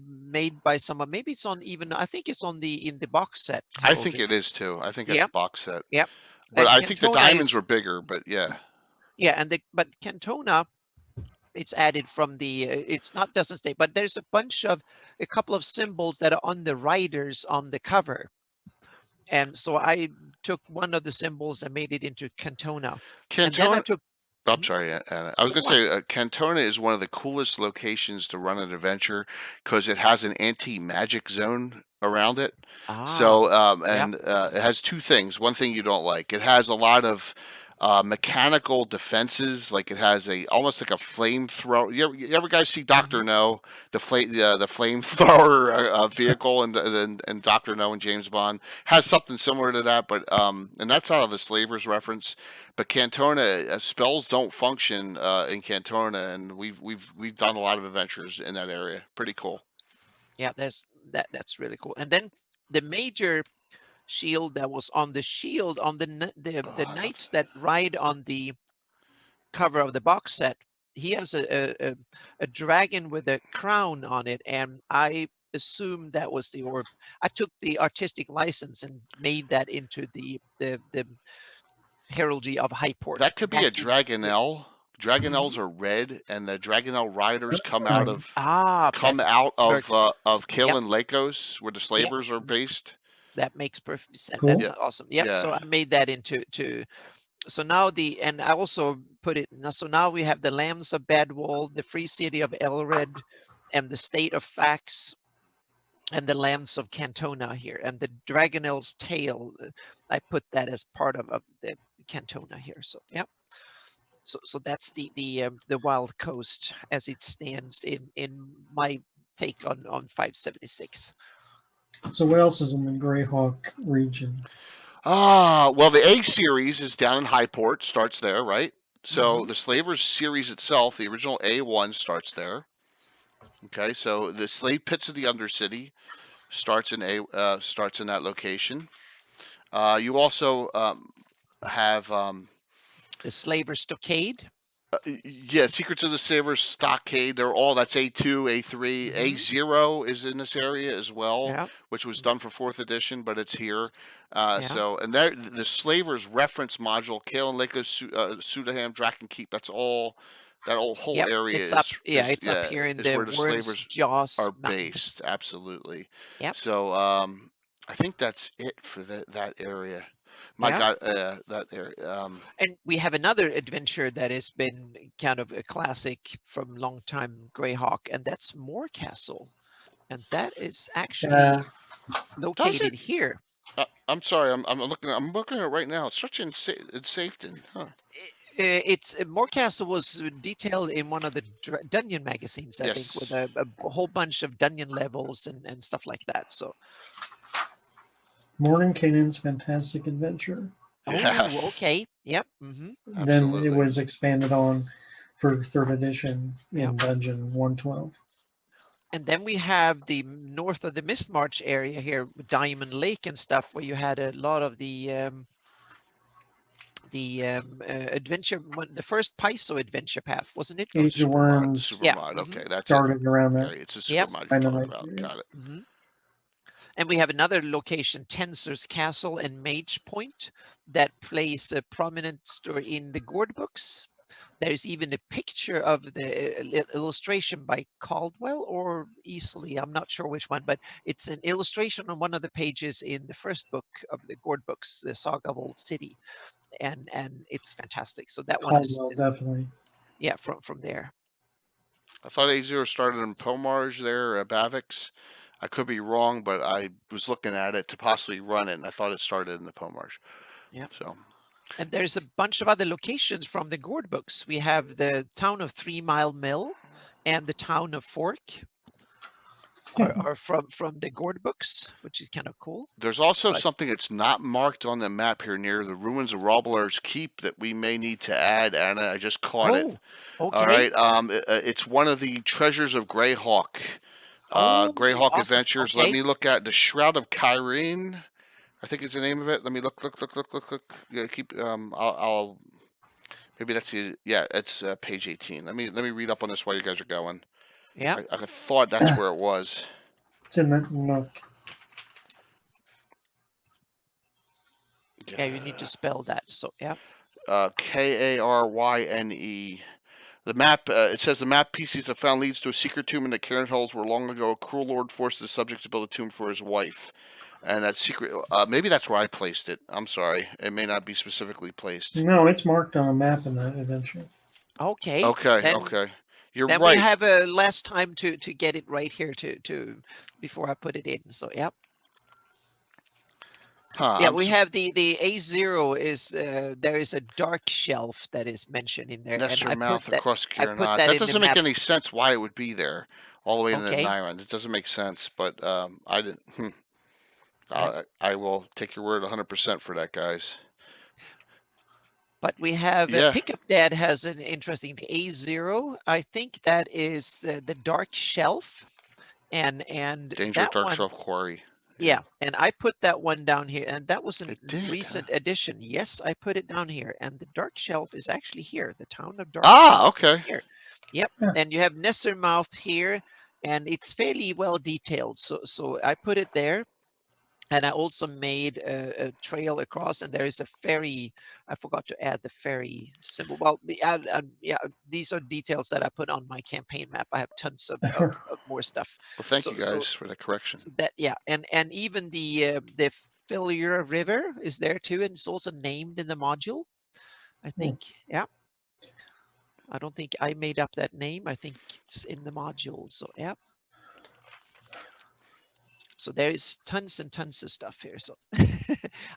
made by someone. Maybe it's on even. I think it's on in the box set. I think heraldry. it is too. I think it's Yep. box set. Yep. But And I think the Cantona diamonds is- were bigger. But yeah. Yeah, and but Cantona, it's added from the. It's not doesn't stay, but there's a couple of symbols that are on the riders on the cover, and so I took one of the symbols and made it into Cantona. And then I Cantona. took I'm sorry, Anna. I was Go going to say Cantona is one of the coolest locations to run an adventure because it has an anti-magic zone around it. Ah, So, yeah. and it has two things. One thing you don't like, it has a lot of mechanical defenses. Like it has almost like a flamethrower. You ever guys see Doctor Mhm. No, the flamethrower vehicle, and Doctor No and James Bond has something similar to that. But and that's out of the Slavers reference. But Cantona spells don't function in Cantona, and we've done a lot of adventures in that area. Pretty cool. Yeah, that's really cool. And then the major shield that was on the shield on the Oh, I love knights that ride on the cover of the box set, he has a dragon with a crown on it, and I assume that was or I took the artistic license and made that into the heraldry of Highport. That could be back a in Dragonelle. Dragonelles Mhm. are red, and the Dragonelle riders come Right. That's out perfect. of Kill Yep, and Lakos, where the yep. Slavers are based. That makes perfect sense. Cool. That's Yeah, awesome. Yep. yeah. So I made that into so now and I also put it so now we have the Lands of Badwall, the Free City of Elred, and the State of Fax, and the Lands of Cantona here, and the Dragonel's Tail. I put that as part of the Cantona here. So yeah. So that's the Wild Coast as it stands in my take on 576. So what else is in the Greyhawk region? Well, the A series is down in Highport, starts there, right? So Mhm. the Slavers series itself, the original A1 starts there. Okay, so the Slave Pits of the Undercity starts in that location. You also have The Slaver Stockade. yeah, Secrets of the Slaver Stockade. That's A2, A3, Mhm. A0 is in this area as well, Yeah. which was done for 4th edition, but it's here. Yeah. So, and there, the Slavers reference module, Kale and Lake of Sudaham, Draken Keep. That's all. That whole Yep. area It's up. Yeah, is it's up here in is the where the Worm's Slavers Jaws are Mountains. based. Absolutely. Yep. So, I think that's it for that area. My Yeah. God, that area. And we have another adventure that has been kind of a classic from long time Greyhawk, and that's Moorcastle. And that is actually Yeah. located here. I'm sorry. I'm looking. I'm looking at it right now. It's such in Safeton, huh? It's Moorcastle was detailed in one of the Dungeon magazines, I think, with Yes. a whole bunch of dungeon levels and stuff like that. So, Morning Canaan's Fantastic Adventure. oh, Yes. okay, yep. Mm-hmm. Then it Absolutely. was expanded on for 3rd edition in Yep. Dungeon 112. And then we have the north of the Mistmarch area here, with Diamond Lake and stuff, where you had a lot of the adventure, the first Paizo adventure path, wasn't it? Age of Supermod. Worms Yeah. Supermod. Mhm. Okay, that's it. started around that. Okay, it's a Yep. Supermod you're Kind of talking like about. that. Got it. Mm-hmm. And we have another location, Tensor's Castle and Mage Point, that plays a prominent story in the Gord books. There's even a picture of the illustration by Caldwell or Easley. I'm not sure which one, but it's an illustration on one of the pages in the first book of the Gord books, the Saga of Old City, and it's fantastic. So that one is Caldwell, definitely. yeah, from there. I thought A0 started in Pomarge there, Bavix. I could be wrong, but I was looking at it to possibly run it, and I thought it started in the Pomarge. Yeah. So. And there's a bunch of other locations from the Gord books. We have the town of 3 Mile Mill and the town of Fork are from the Gord books, which is kind of cool. There's also But- something that's not marked on the map here near the ruins of Robbler's Keep that we may need to add, Anna. I just caught it. Okay. All right. It's one of the treasures of Greyhawk. Greyhawk awesome. Adventures. Okay. Let me look at the Shroud of Kyrene. I think is the name of it. Let me look. Yeah, keep. I'll. Maybe that's the. Yeah, it's page 18. Let me read up on this while you guys are going. Yeah. I thought that's where it was. It's in that nook. Yeah, you need to spell that. So yeah. Karyne. The map, it says the map pieces have found leads to a secret tomb in the Cairn Hills where long ago a cruel lord forced the subject to build a tomb for his wife. And that secret, maybe that's where I placed it. I'm sorry. It may not be specifically placed. No, it's marked on a map in that adventure. Okay. Okay, Then okay. You're then we right. have a last time to get it right here to before I put it in. So yeah. Huh, Yeah, I'm we su- have the A0 is there is a dark shelf that is mentioned in there, and Nestor I put Mouth that across I put Kiranat. that That in the doesn't make map. any sense why it would be there all the way into Okay. Nyrond. It doesn't make sense, but I didn't. Yeah. I will take your word 100% for that, guys. But we have Yeah. Pickup Dad has an interesting the A0. I think that is the dark shelf, and Danger that Dark one. Shelf Quarry. Yeah, and I put that one down here, and that was a It did, recent addition. Yes, I put it down here, and the dark shelf is actually here. The town of Dark Ah, Shelf is okay. here. Yep, Yeah. and you have Nessermouth here, and it's fairly well detailed. So I put it there, and I also made a trail across, and there is a ferry. I forgot to add the ferry symbol. Well, yeah, these are details that I put on my campaign map. I have tons of more stuff. Well, thank So- you guys for the correction. So that yeah, and even the Philura River is there too, and it's also named in the module. I think yeah. I don't think I made up that name. I think it's in the module. So yeah. So there's tons and tons of stuff here. So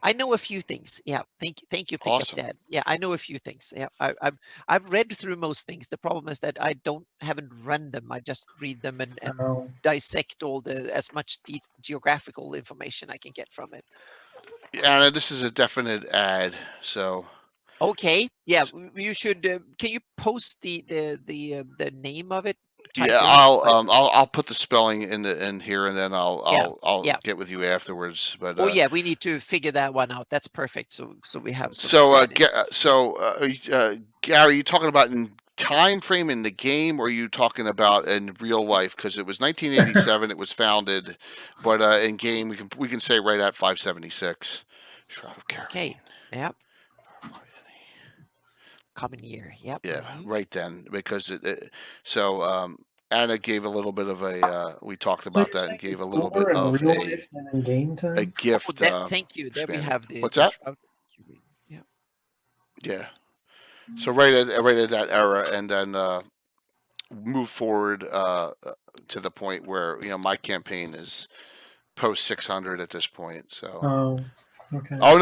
I know a few things. Yeah, thank you, Pickup Awesome. Dad. Yeah, I know a few things. Yeah, I've read through most things. The problem is that I haven't run them. I just read them and Oh, dissect all as much geographical information I can get from it. Anna, this is a definite ad, so Okay, yeah, you should. Can you post the name of it? yeah, I'll put the spelling in here, and then I'll yeah. get with you afterwards. But Oh yeah, we need to figure that one out. That's perfect. So we have some so credits. Gary, you talking about in time frame in the game, or are you talking about in real life? Because it was 1987, it was founded, but in game we can say right at 576. Shroud of Carrion. Okay. Yep. Coming year. Yep. Yeah, mhm. right then, because Anna gave a little bit of a. We talked about that and gave a little bit in of real life than in game a time. gift. Thank you. There we expanded. have the. What's the that? Shroud of Turin. Yeah. Yeah. So right at that era, and then move forward to the point where my campaign is post 600 at this point. So. Oh, okay. Oh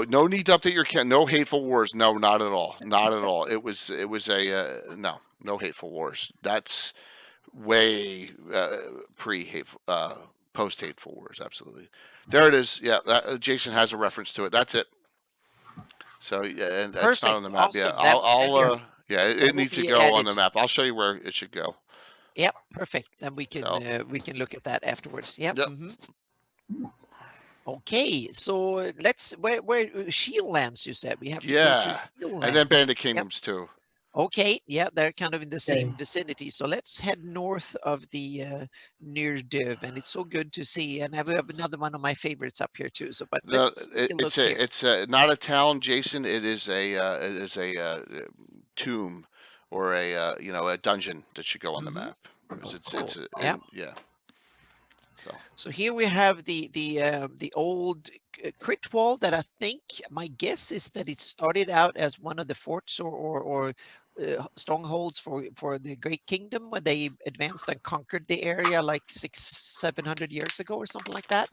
no need to update your no hateful wars. No, not at all. Not at all. It was a no hateful wars. That's way pre hateful post hateful wars. Absolutely. There it is. Yeah, Jason has a reference to it. That's it. So yeah, and it's not on the map. Awesome. Yeah, I'll yeah, it will needs to be go on added. the map. I'll show you where it should go. Yep. Perfect. Then we can So- we can look at that afterwards. Yep. Yep. Okay, so let's where Shieldlands you said we have to go Yeah, to and then Shieldlands. Bandit Yep. Kingdoms too. Okay, yeah, they're kind of in the same Okay. vicinity. So let's head north of the near Div, and it's so good to see. And I have another one of my favorites up here too. So, but No, let's take a look here. it's not a town, Jason. It is a tomb or a dungeon that should go on the Mhm. map. Because Oh, it's cool. Yeah. yeah. So here we have the old crit wall that I think my guess is that it started out as one of the forts or strongholds for the Great Kingdom when they advanced and conquered the area like 600-700 years ago or something like that.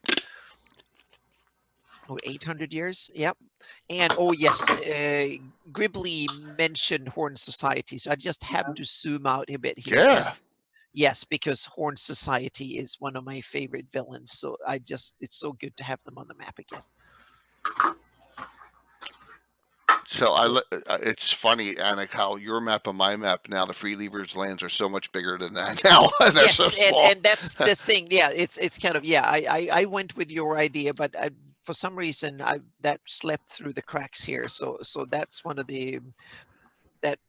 Or 800 years, yep. And oh yes, Gribbly mentioned Horn Society, so I just have to zoom out a bit here. Yeah. And yes, because Horn Society is one of my favorite villains, so it's so good to have them on the map again. So it's funny, Anik, how your map and my map now, the Free Leavers lands are so much bigger than that now. They're Yes, so small. and that's this thing. Yeah, it's kind of I went with your idea, but for some reason that slept through the cracks here. So that's one of the that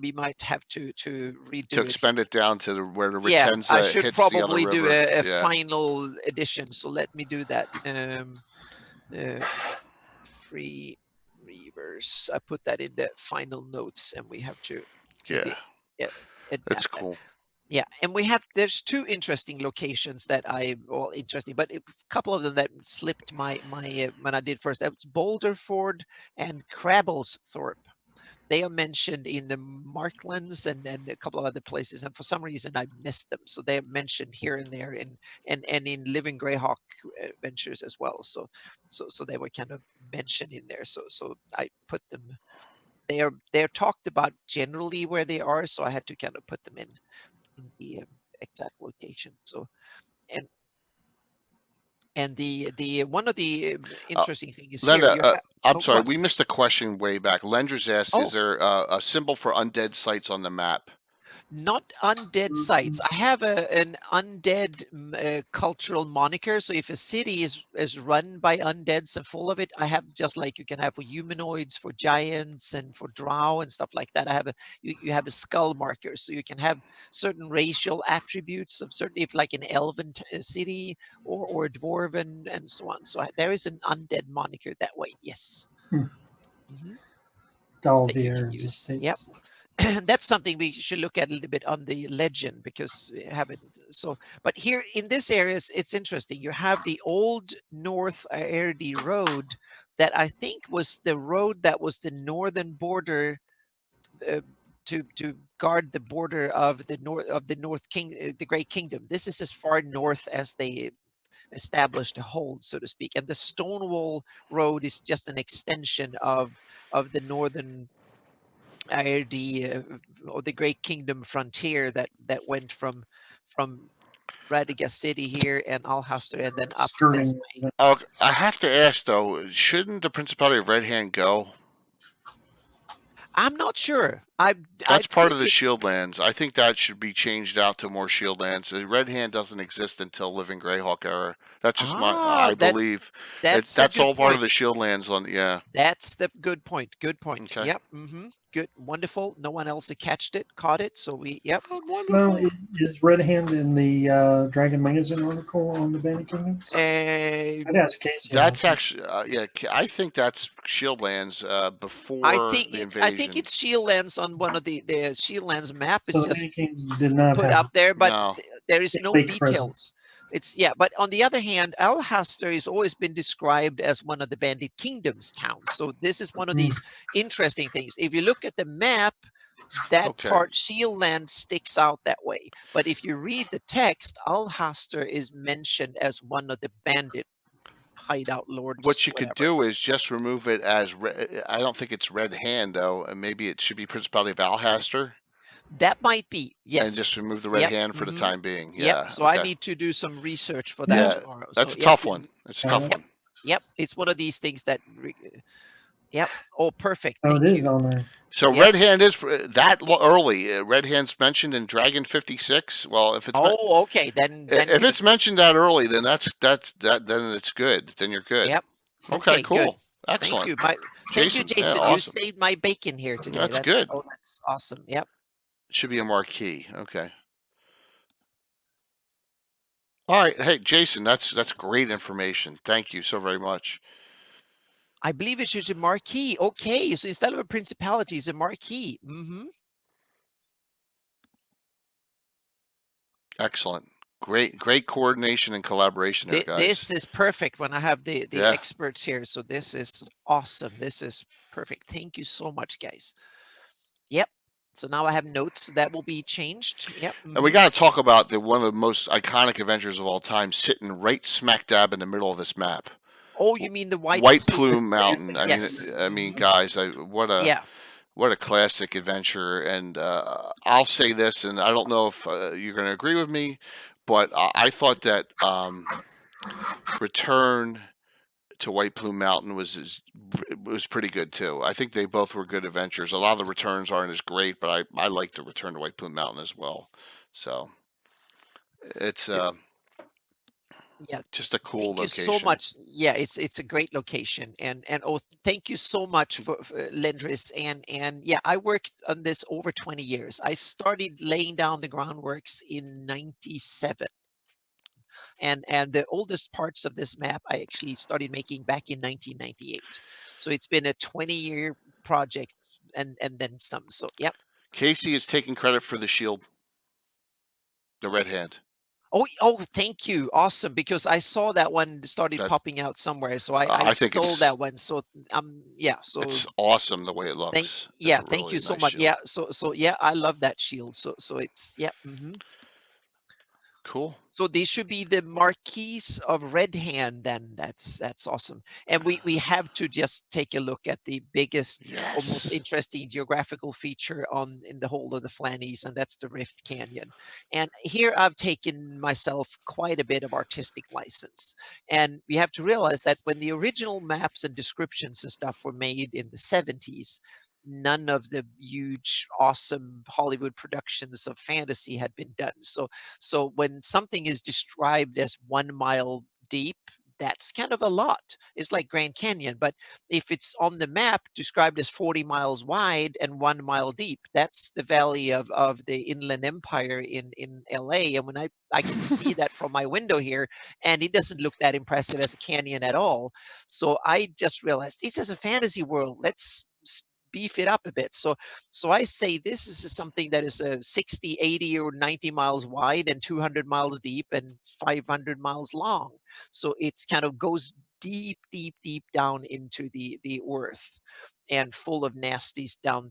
we might have to redo to it. expand it down to where the Yeah, Retenza I should hits the other probably do river. a Yeah. final edition. So let me do that. Free Reavers. I put that in the final notes, and we have to Yeah, adapt it's that. cool. Yeah, and there's two interesting locations that interesting, but a couple of them that slipped my when I did first. That was Boulderford and Crabblesthorpe. They are mentioned in the Marklands and a couple of other places, and for some reason I missed them. So they're mentioned here and there and in Living Greyhawk Adventures as well. So they were kind of mentioned in there. So I put them. They're talked about generally where they are, so I had to kind of put them in the exact location. So and the one of the interesting things here. Linda, I'm Oh, sorry, what? we missed a question way back. Lender's asked, Oh, is there a symbol for undead sites on the map? not undead sites. I have an undead cultural moniker. So if a city is run by undeads and full of it, I have just like you can have for humanoids, for giants, and for drow and stuff like that. I have you have a skull marker, so you can have certain racial attributes of certain, if like an elven city or a dwarven and so on. So there is an undead moniker that way. Yes. Hmm. Mhm. All That the you can areas of use. states. Yep. That's something we should look at a little bit on the legend, because we haven't. So, but here in this area, it's interesting. You have the old North Airdy Road that I think was the road that was the northern border to guard the border of the the Great Kingdom. This is as far north as they established a hold, so to speak. And the Stonewall Road is just an extension of the northern or the Great Kingdom frontier that went from Radagast City here and Alhastra and then up this Skirting. way. I have to ask though, shouldn't the Principality of Red Hand go? I'm not sure. I That's part of think the it, Shieldlands. I think that should be changed out to more Shieldlands. The Red Hand doesn't exist until Living Greyhawk era. That's just I that's believe a that's good all part of point. the Shieldlands. Yeah. That's the good point. Good point. Okay. Yep. Good. Wonderful. No one else caught it. So yep. Oh, Well, wonderful. is Red Hand in the Dragon Magazine article on the Bandit Kingdoms? I'd ask Casey. That's actually, I think that's Shieldlands before the invasion. I think it's Shieldlands on one of the Shieldlands map. It's So the just Bandit Kingdoms did not put have up there, but No. there is no big details. presence. It's but on the other hand, Alhastra has always been described as one of the Bandit Kingdoms towns. So this is one of these interesting things. If you look at the map, that part Shieldland sticks out that way. But if you read the text, Alhastra is mentioned as one of the bandit hideout lords. What you could do is just remove it as I don't think it's Red Hand though, and maybe it should be Principality of Alhastra. That might be, yes. And just remove the Red Hand for the time being. Yeah. Yep. So I need to do some research for that tomorrow. That's so, a tough one. It's a tough one. Yep. It's one of these things that. Yep. Oh, perfect. Oh, Thank it is you. on there. So Red Hand is that early. Red Hand's mentioned in Dragon 56. Well, if it's okay, then if it's mentioned that early, then that's then it's good. Then you're good. Yep. Okay, cool. Good. Excellent. Thank you, Jason. Yeah, You awesome. saved my bacon here today. That's good. Oh, that's awesome. Yep. Should be a marquee. Okay. All right. Hey, Jason, that's great information. Thank you so very much. I believe it's just a marquee. Okay, so instead of a principality, it's a marquee. Excellent. Great coordination and collaboration there, guys. This is perfect when I have the experts here. So this is awesome. This is perfect. Thank you so much, guys. Yep. So now I have notes that will be changed. Yep. And we got to talk about one of the most iconic adventures of all time, sitting right smack dab in the middle of this map. Oh, you mean the White Plume Mountain? Yes. I mean, guys, what a classic adventure. And I'll say this, and I don't know if you're going to agree with me, but I thought that Return to White Plume Mountain was pretty good too. I think they both were good adventures. A lot of the returns aren't as great, but I like to Return to White Plume Mountain as well. So it's just a cool location. Thank you so much. Yeah, it's a great location, and oh, thank you so much for Lendris, and yeah, I worked on this over 20 years. I started laying down the groundworks in '97. And the oldest parts of this map I actually started making back in 1998. So it's been a 20-year project and then some. So yep. Casey is taking credit for the shield. The Red Hand. Oh, thank you. Awesome. Because I saw that one started That popping out somewhere. So I I think stole it's that one. So yeah. So it's awesome the way it thank looks. It's yeah, a thank you really so nice much. shield. Yeah. So yeah, I love that shield. So it's yeah. Cool. So these should be the Marquise of Red Hand. Then that's awesome. And we have to just take a look at the biggest or most Yes. interesting geographical feature in the whole of the Flanies, and that's the Rift Canyon. And here I've taken myself quite a bit of artistic license. And we have to realize that when the original maps and descriptions and stuff were made in the 70s, none of the huge, awesome Hollywood productions of fantasy had been done. So when something is described as 1 mile deep, that's kind of a lot. It's like Grand Canyon, but if it's on the map described as 40 miles wide and 1 mile deep, that's the valley of the Inland Empire in LA. And when I can see that from my window here, and it doesn't look that impressive as a canyon at all. So I just realized this is a fantasy world. Let's beef it up a bit. So I say this is something that is 60, 80, or 90 miles wide and 200 miles deep and 500 miles long. So it's kind of goes deep, deep, deep down into the earth and full of nasties down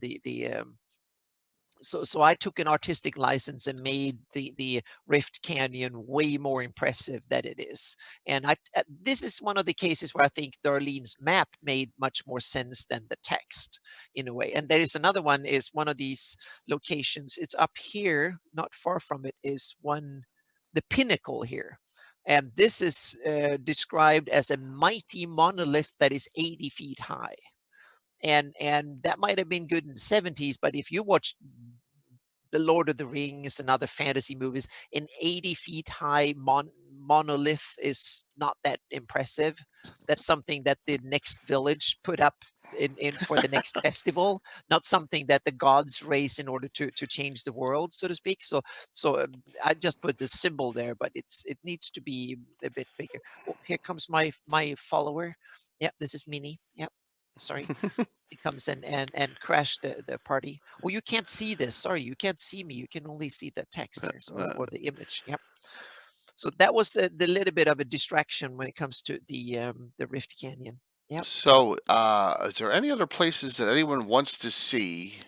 so I took an artistic license and made the Rift Canyon way more impressive than it is. And this is one of the cases where I think Darlene's map made much more sense than the text in a way. And there is another one, is one of these locations. It's up here, not far from it, is the pinnacle here. And this is described as a mighty monolith that is 80 feet high. And that might have been good in the 70s, but if you watch the Lord of the Rings and other fantasy movies, an 80 feet high monolith is not that impressive. That's something that the next village put up in for the next festival, not something that the gods raise in order to change the world, so to speak. So I just put the symbol there, but it needs to be a bit bigger. Oh, here comes my follower. Yeah, this is Minnie. Yeah, sorry. It comes and crash the party. Oh, you can't see this. Sorry, you can't see me. You can only see the text there, or the image. Yep. So that was the little bit of a distraction when it comes to the Rift Canyon. Yep. So, is there any other places that anyone wants to see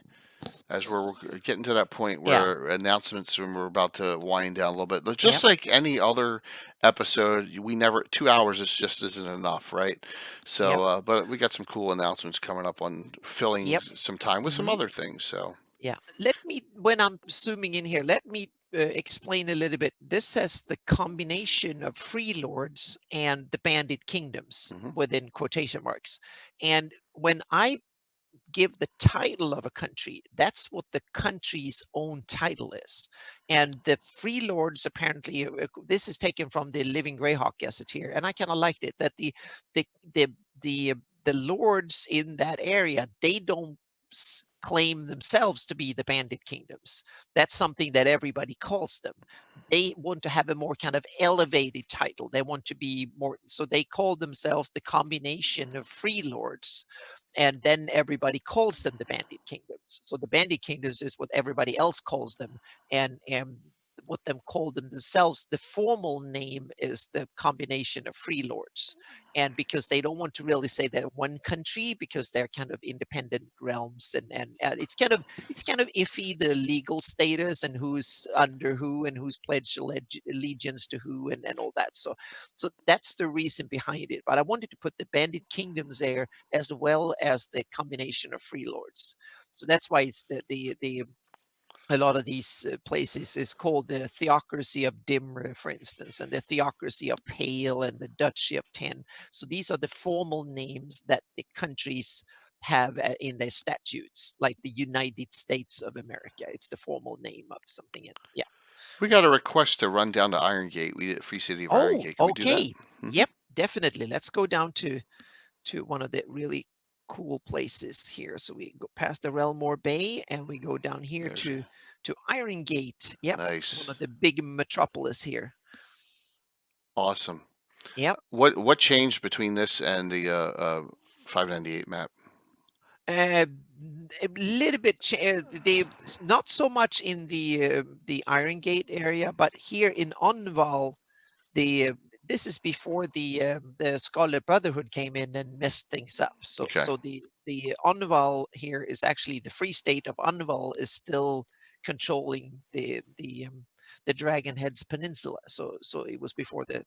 as we're getting to that point Yeah. where announcements and we're about to wind down a little bit? Yep. Just like any other episode, 2 hours is just isn't enough, right? So, Yep. but we got some cool announcements coming up on filling Yep. some time with some Mhm. other things. So, Yeah. When I'm zooming in here, let me explain a little bit. This says the combination of free lords and the bandit kingdoms Mhm. within quotation marks. And when I give the title of a country, that's what the country's own title is. And the free lords, apparently, this is taken from the Living Greyhawk Gazetteer, and I kind of liked it that the the the the lords in that area, they don't claim themselves to be the bandit kingdoms. That's something that everybody calls them. They want to have a more kind of elevated title. They want to be more, so they call themselves the combination of free lords, and then everybody calls them the bandit kingdoms. So the bandit kingdoms is what everybody else calls them, and what them call them themselves, the formal name is the combination of free lords. And because they don't want to really say they're one country, because they're kind of independent realms, and it's kind of iffy, the legal status and who's under who and who's pledged allegiance to who, and all that. So that's the reason behind it. But I wanted to put the bandit kingdoms there as well as the combination of free lords. So that's why it's the a lot of these places is called the Theocracy of Dimre, for instance, and the Theocracy of Pale and the Duchy of Ten. So these are the formal names that the countries have in their statutes, like the United States of America. It's the formal name of something. Yeah. we got a request to run down to Iron Gate. Free City of Iron Oh, Gate. Can we do that? okay. Yep, definitely. Let's go down to one of the really cool places here. So we go past the Relmore Bay and we go down here to Iron Gate. Yep. Nice. One of the big metropolis here. Awesome. Yep. What changed between this and the 598 map? a little bit. They not so much in the Iron Gate area, but here in Onval, this is before the Scarlet Brotherhood came in and messed things up. So Okay. so the Onval here is actually the Free State of Onval is still controlling the Dragonheads Peninsula. So it was before the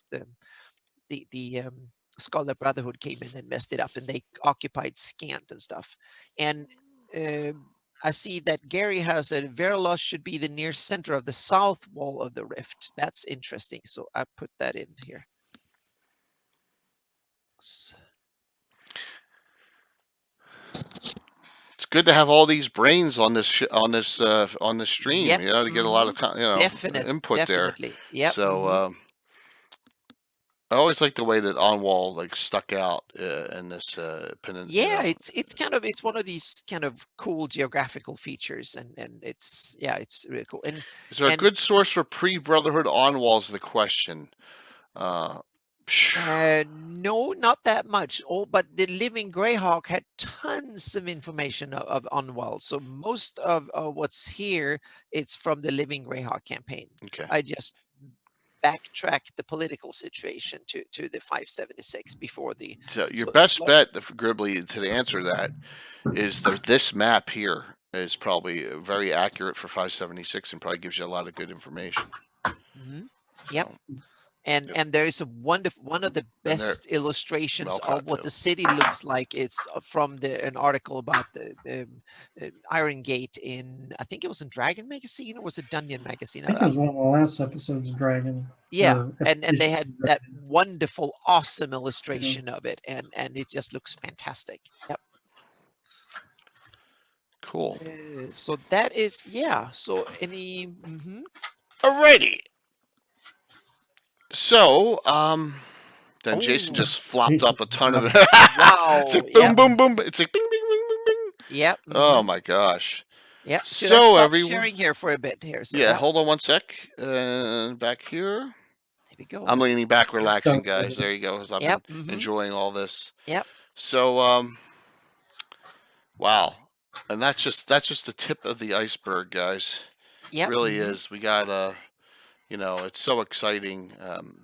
Scarlet Brotherhood came in and messed it up, and they occupied Scant and stuff. And I see that Gary has a Verilos should be the near center of the south wall of the rift. That's interesting. So I put that in here. It's good to have all these brains on this on this stream. Yep. You know, to get a lot of Definitely. input there. Yep. So I always like the way that On-Wall like stuck out in this peninsula. Yeah, it's one of these kind of cool geographical features, and it's really cool. And is there a good source for pre-Brotherhood On-Wall is the question. no, not that much. But the Living Greyhawk had tons of information of On-Wall. So most of what's here, it's from the Living Greyhawk campaign. Okay. I just backtrack the political situation to the 576 before the. So your best bet, Gribbly, to answer that is this map here is probably very accurate for 576 and probably gives you a lot of good information. Yep. And there is one of the best illustrations of what the city looks like. It's from an article about the Iron Gate in, I think it was in Dragon Magazine, or was it Dungeon Magazine? I think it was one of the last episodes of Dragon. Yeah, and they had that wonderful, awesome illustration of it, and it just looks fantastic. Yep. Cool. So that is, so any. Alrighty. So, then Jason just flopped up a ton of it. Wow. It's like boom, boom, boom. It's like bing, bing, bing, bing, bing. Yep. Oh my gosh. Yep. So everyone, sharing here for a bit here. So yeah, hold on one sec. Back here. There we go. I'm leaning back, relaxing, guys. There you go. As I've been Mhm. enjoying all this. Yep. So, wow, and that's just the tip of the iceberg, guys. Yep. It really is. We got you know, it's so exciting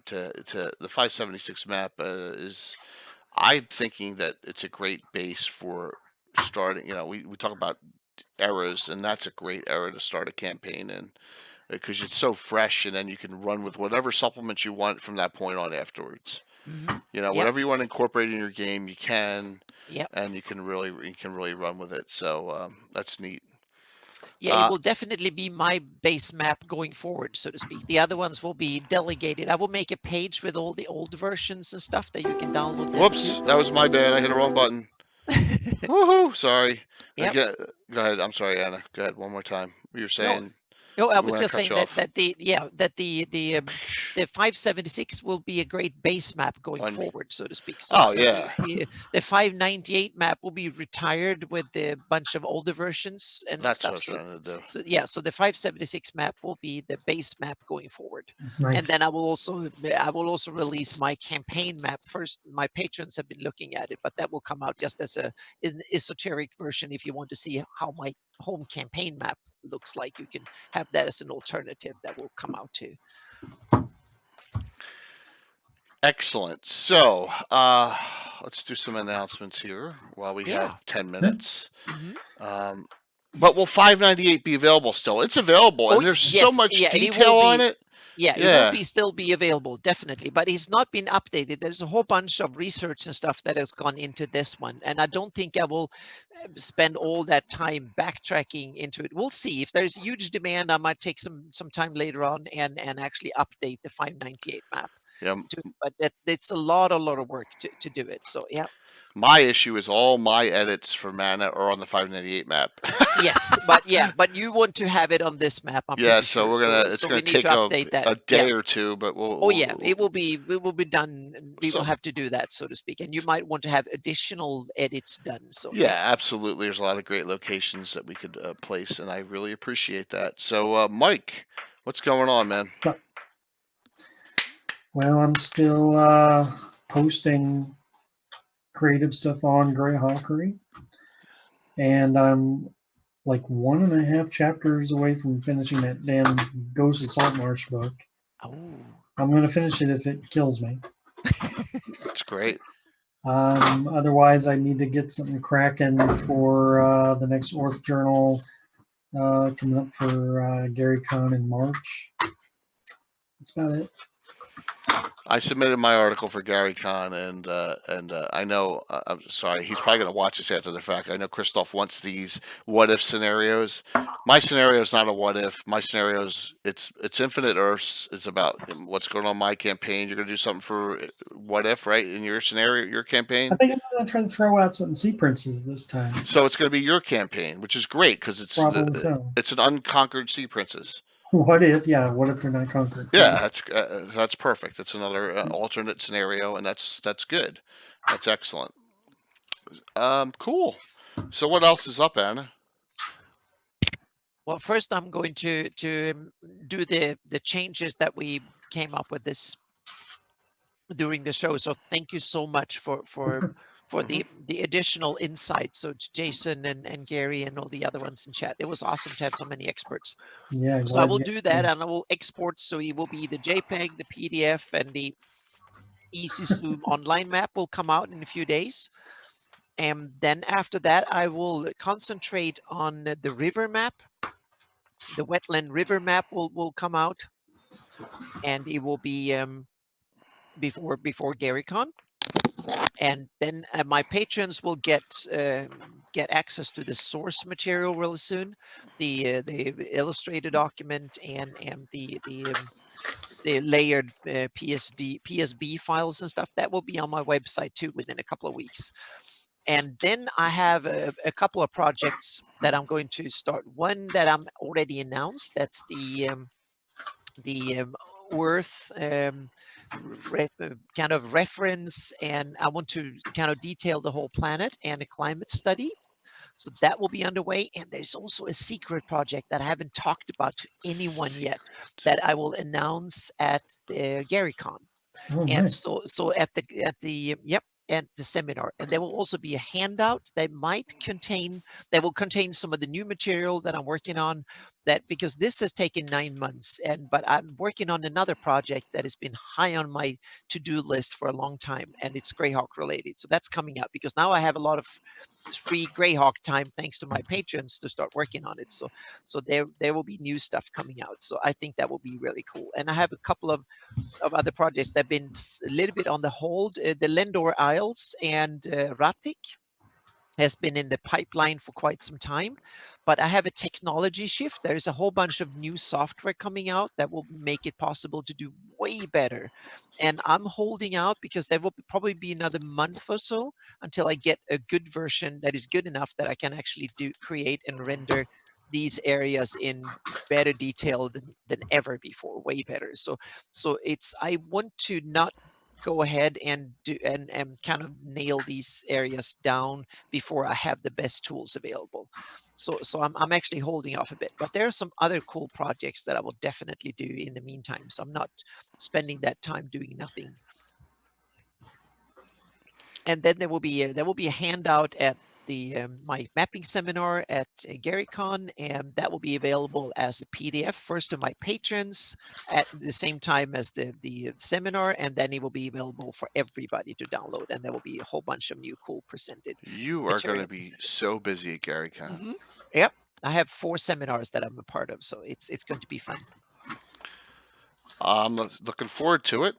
to the 576 map is. I'm thinking that it's a great base for starting. You know, we talk about eras, and that's a great era to start a campaign in because it's so fresh, and then you can run with whatever supplements you want from that point on afterwards. You know, whatever you want to incorporate in your game, you can. Yep. And you can really run with it. So that's neat. Yeah, it will definitely be my base map going forward, so to speak. The other ones will be delegated. I will make a page with all the old versions and stuff that you can download. Whoops, that was my bad. I hit the wrong button. Woohoo! Sorry. Yep. Go ahead. I'm sorry, Anna. Go ahead one more time. You were saying. No, I was just saying that the 576 will be a great base map going forward, so to speak. So the 598 map will be retired with a bunch of older versions and that's stuff. What I was trying to do. So so the 576 map will be the base map going forward. Nice. And then I will also release my campaign map first. My patrons have been looking at it, but that will come out just as an esoteric version. If you want to see how my home campaign map looks like, you can have that as an alternative that will come out too. Excellent. So let's do some announcements here while we have 10 minutes. But will 598 be available still? It's available, and there's so much detail on it. Yeah, it will still be available, definitely. But it's not been updated. There's a whole bunch of research and stuff that has gone into this one. And I don't think I will spend all that time backtracking into it. We'll see. If there's huge demand, I might take some time later on and actually update the 598 map. Yeah. But it's a lot of work to do it. So, yeah. My issue is all my edits for Mana are on the 598 map. Yes, but you want to have it on this map. So we're gonna. It's gonna take a day or two, but we'll. It will be done. And we will have to do that, so to speak. And you might want to have additional edits done. So absolutely. There's a lot of great locations that we could place, and I really appreciate that. So, Mike, what's going on, man? Well, I'm still posting creative stuff on Greyhawkery. and I'm like 1.5 chapters away from finishing that damn Ghost of Saltmarsh book. Oh, I'm gonna finish it if it kills me. That's great. Otherwise, I need to get something cracking for the next Orth Journal coming up for Gary Con in March. That's about it. I submitted my article for Gary Con, and I know I'm sorry, he's probably going to watch this after the fact. I know Christoph wants these what if scenarios. My scenario is not a what if. My scenario is it's Infinite Earths. It's about what's going on in my campaign. You're going to do something for what if, right? In your scenario, your campaign. I think I'm gonna try to throw out some Sea Princes this time. So it's going to be your campaign, which is great because Probably so. it's an unconquered sea princess. What if? Yeah. What if they're not conquered? Yeah, that's perfect. That's another alternate scenario, and that's good. That's excellent. Cool. So what else is up, Anna? well, first I'm going to do the changes that we came up with this during the show. So thank you so much for the additional insights. So it's Jason and Gary and all the other ones in chat. It was awesome to have so many experts. Yeah. So I will glad you- do that, and I will export. So it will be the JPEG, the PDF, and the Easy Zoom online map will come out in a few days. And then after that, I will concentrate on the river map. The wetland river map will come out, and it will be before GaryCon. And then my patrons will get access to the source material really soon, the illustrated document and the layered PSB files and stuff. That will be on my website too within a couple of weeks. And then I have a couple of projects that I'm going to start. One that I'm already announced. That's the Earth kind of reference, and I want to kind of detail the whole planet and a climate study. So that will be underway. And there's also a secret project that I haven't talked about to anyone yet that I will announce at the GaryCon. Oh, And nice. so at the seminar, and there will also be a handout that will contain some of the new material that I'm working on, that because this has taken 9 months, but I'm working on another project that has been high on my to-do list for a long time, and it's Greyhawk related. So that's coming up because now I have a lot of free Greyhawk time thanks to my patrons to start working on it. So there will be new stuff coming out. So I think that will be really cool. And I have a couple of other projects that have been a little bit on the hold. The Lendor Isles and Ratik has been in the pipeline for quite some time, but I have a technology shift. There's a whole bunch of new software coming out that will make it possible to do way better. And I'm holding out because there will probably be another month or so until I get a good version that is good enough that I can actually create and render these areas in better detail than ever before, way better. So I want to not go ahead and do and kind of nail these areas down before I have the best tools available. So I'm actually holding off a bit, but there are some other cool projects that I will definitely do in the meantime. So I'm not spending that time doing nothing. And then there will be a handout at the my mapping seminar at GaryCon, and that will be available as a PDF first to my patrons at the same time as the seminar, and then it will be available for everybody to download, and there will be a whole bunch of new cool presented. You are going to be so busy at GaryCon. Yep, I have 4 seminars that I'm a part of, so it's going to be fun. I'm looking forward to it.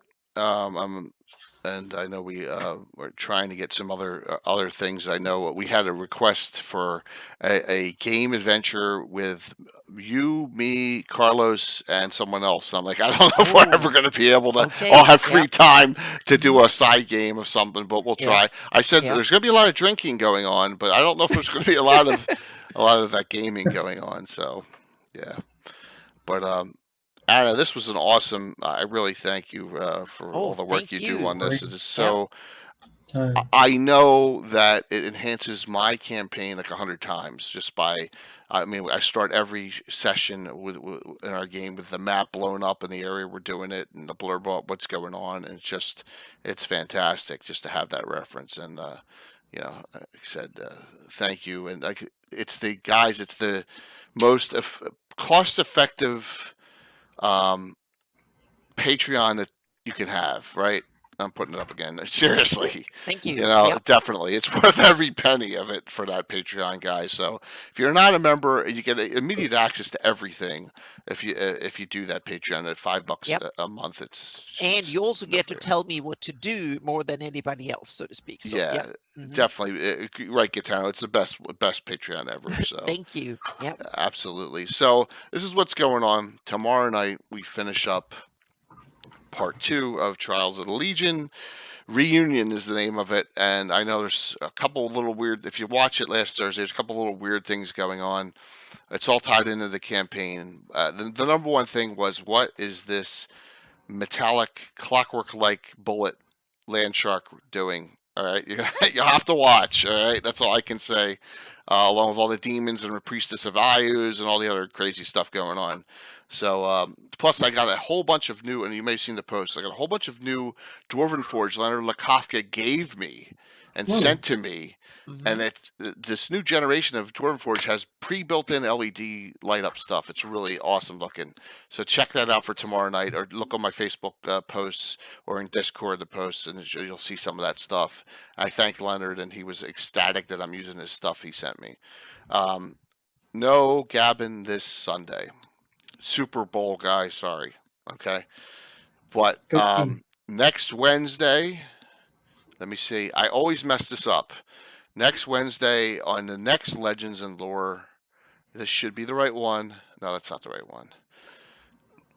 And I know we're trying to get some other things. I know we had a request for a game adventure with you, me, Carlos, and someone else. I'm like, I don't know if we're ever going to be able to all have free time to do a side game of something, but we'll try. I said there's going to be a lot of drinking going on, but I don't know if there's going to be a lot of that gaming going on. So, yeah, but Anna, this was an awesome. I really thank you for all the work you do on this. It is so. I know that it enhances my campaign like 100 times just by. I mean, I start every session in our game with the map blown up in the area we're doing it and the blurb about what's going on, and it's fantastic just to have that reference. And like I said, thank you. And like, it's the guys, it's the most cost-effective Patreon that you can have, right? I'm putting it up again. Seriously, Thank you. definitely, it's worth every penny of it for that Patreon, guys. So if you're not a member, you get immediate access to everything. If you do that Patreon at $5 Yep. a month, it's And you also get to no-brainer. tell me what to do more than anybody else, so to speak. So, Yeah, Mhm. definitely. Right, Gitano. It's the best Patreon ever. So Thank you. Yep. absolutely. So this is what's going on. Tomorrow night we finish up part 2 of Trials of the Legion. Reunion is the name of it, and I know there's a couple little weird. If you watch it last Thursday, there's a couple little weird things going on. It's all tied into the campaign. The number one thing was, what is this metallic clockwork-like bullet land shark doing? All right, you have to watch. All right, that's all I can say. Along with all the demons and the priestess of Ayus and all the other crazy stuff going on. So plus I got a whole bunch of new, and you may have seen the post, I got a whole bunch of new Dwarven Forge Leonard Lakofka gave me and Whoa. sent to me. Mhm. And it's this new generation of Dwarven Forge has pre-built-in LED light up stuff. It's really awesome looking. So check that out for tomorrow night, or look on my Facebook posts or in Discord the posts, and you'll see some of that stuff. I thanked Leonard, and he was ecstatic that I'm using his stuff he sent me. No Gabbin this Sunday. Super Bowl guy, sorry. Okay. But Go team. next Wednesday, let me see. I always mess this up. Next Wednesday on the next Legends and Lore, this should be the right one. No, that's not the right one.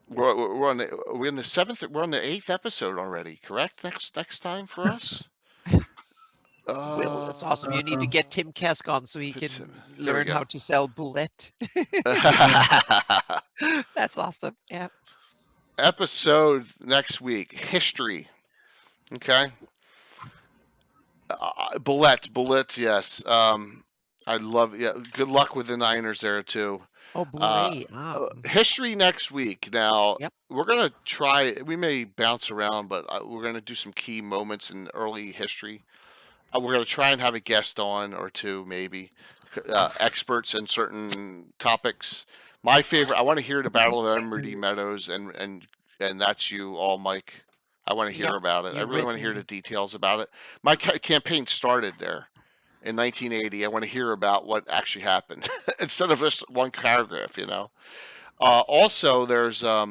We're on the 7th. We're on the 8th episode already. Correct? Next time for us. Well, that's awesome. You need to get Tim Kask on so he if it's- can here we learn go. how to sell bullet. That's awesome. Yeah. Episode next week, history. Okay. Bullets, yes. I love. Yeah, good luck with the Niners there too. Oh, boy. History next week. Now Yep. we're gonna try. We may bounce around, but we're gonna do some key moments in early history. We're gonna try and have a guest on or two, maybe experts in certain topics. My favorite. I want to hear the Battle of Emerald Meadows, and that's you all, Mike. I want to hear Yep, about it. I you really read want to hear me. the details about it. My campaign started there in 1980. I want to hear about what actually happened instead of just one paragraph. Also, there's a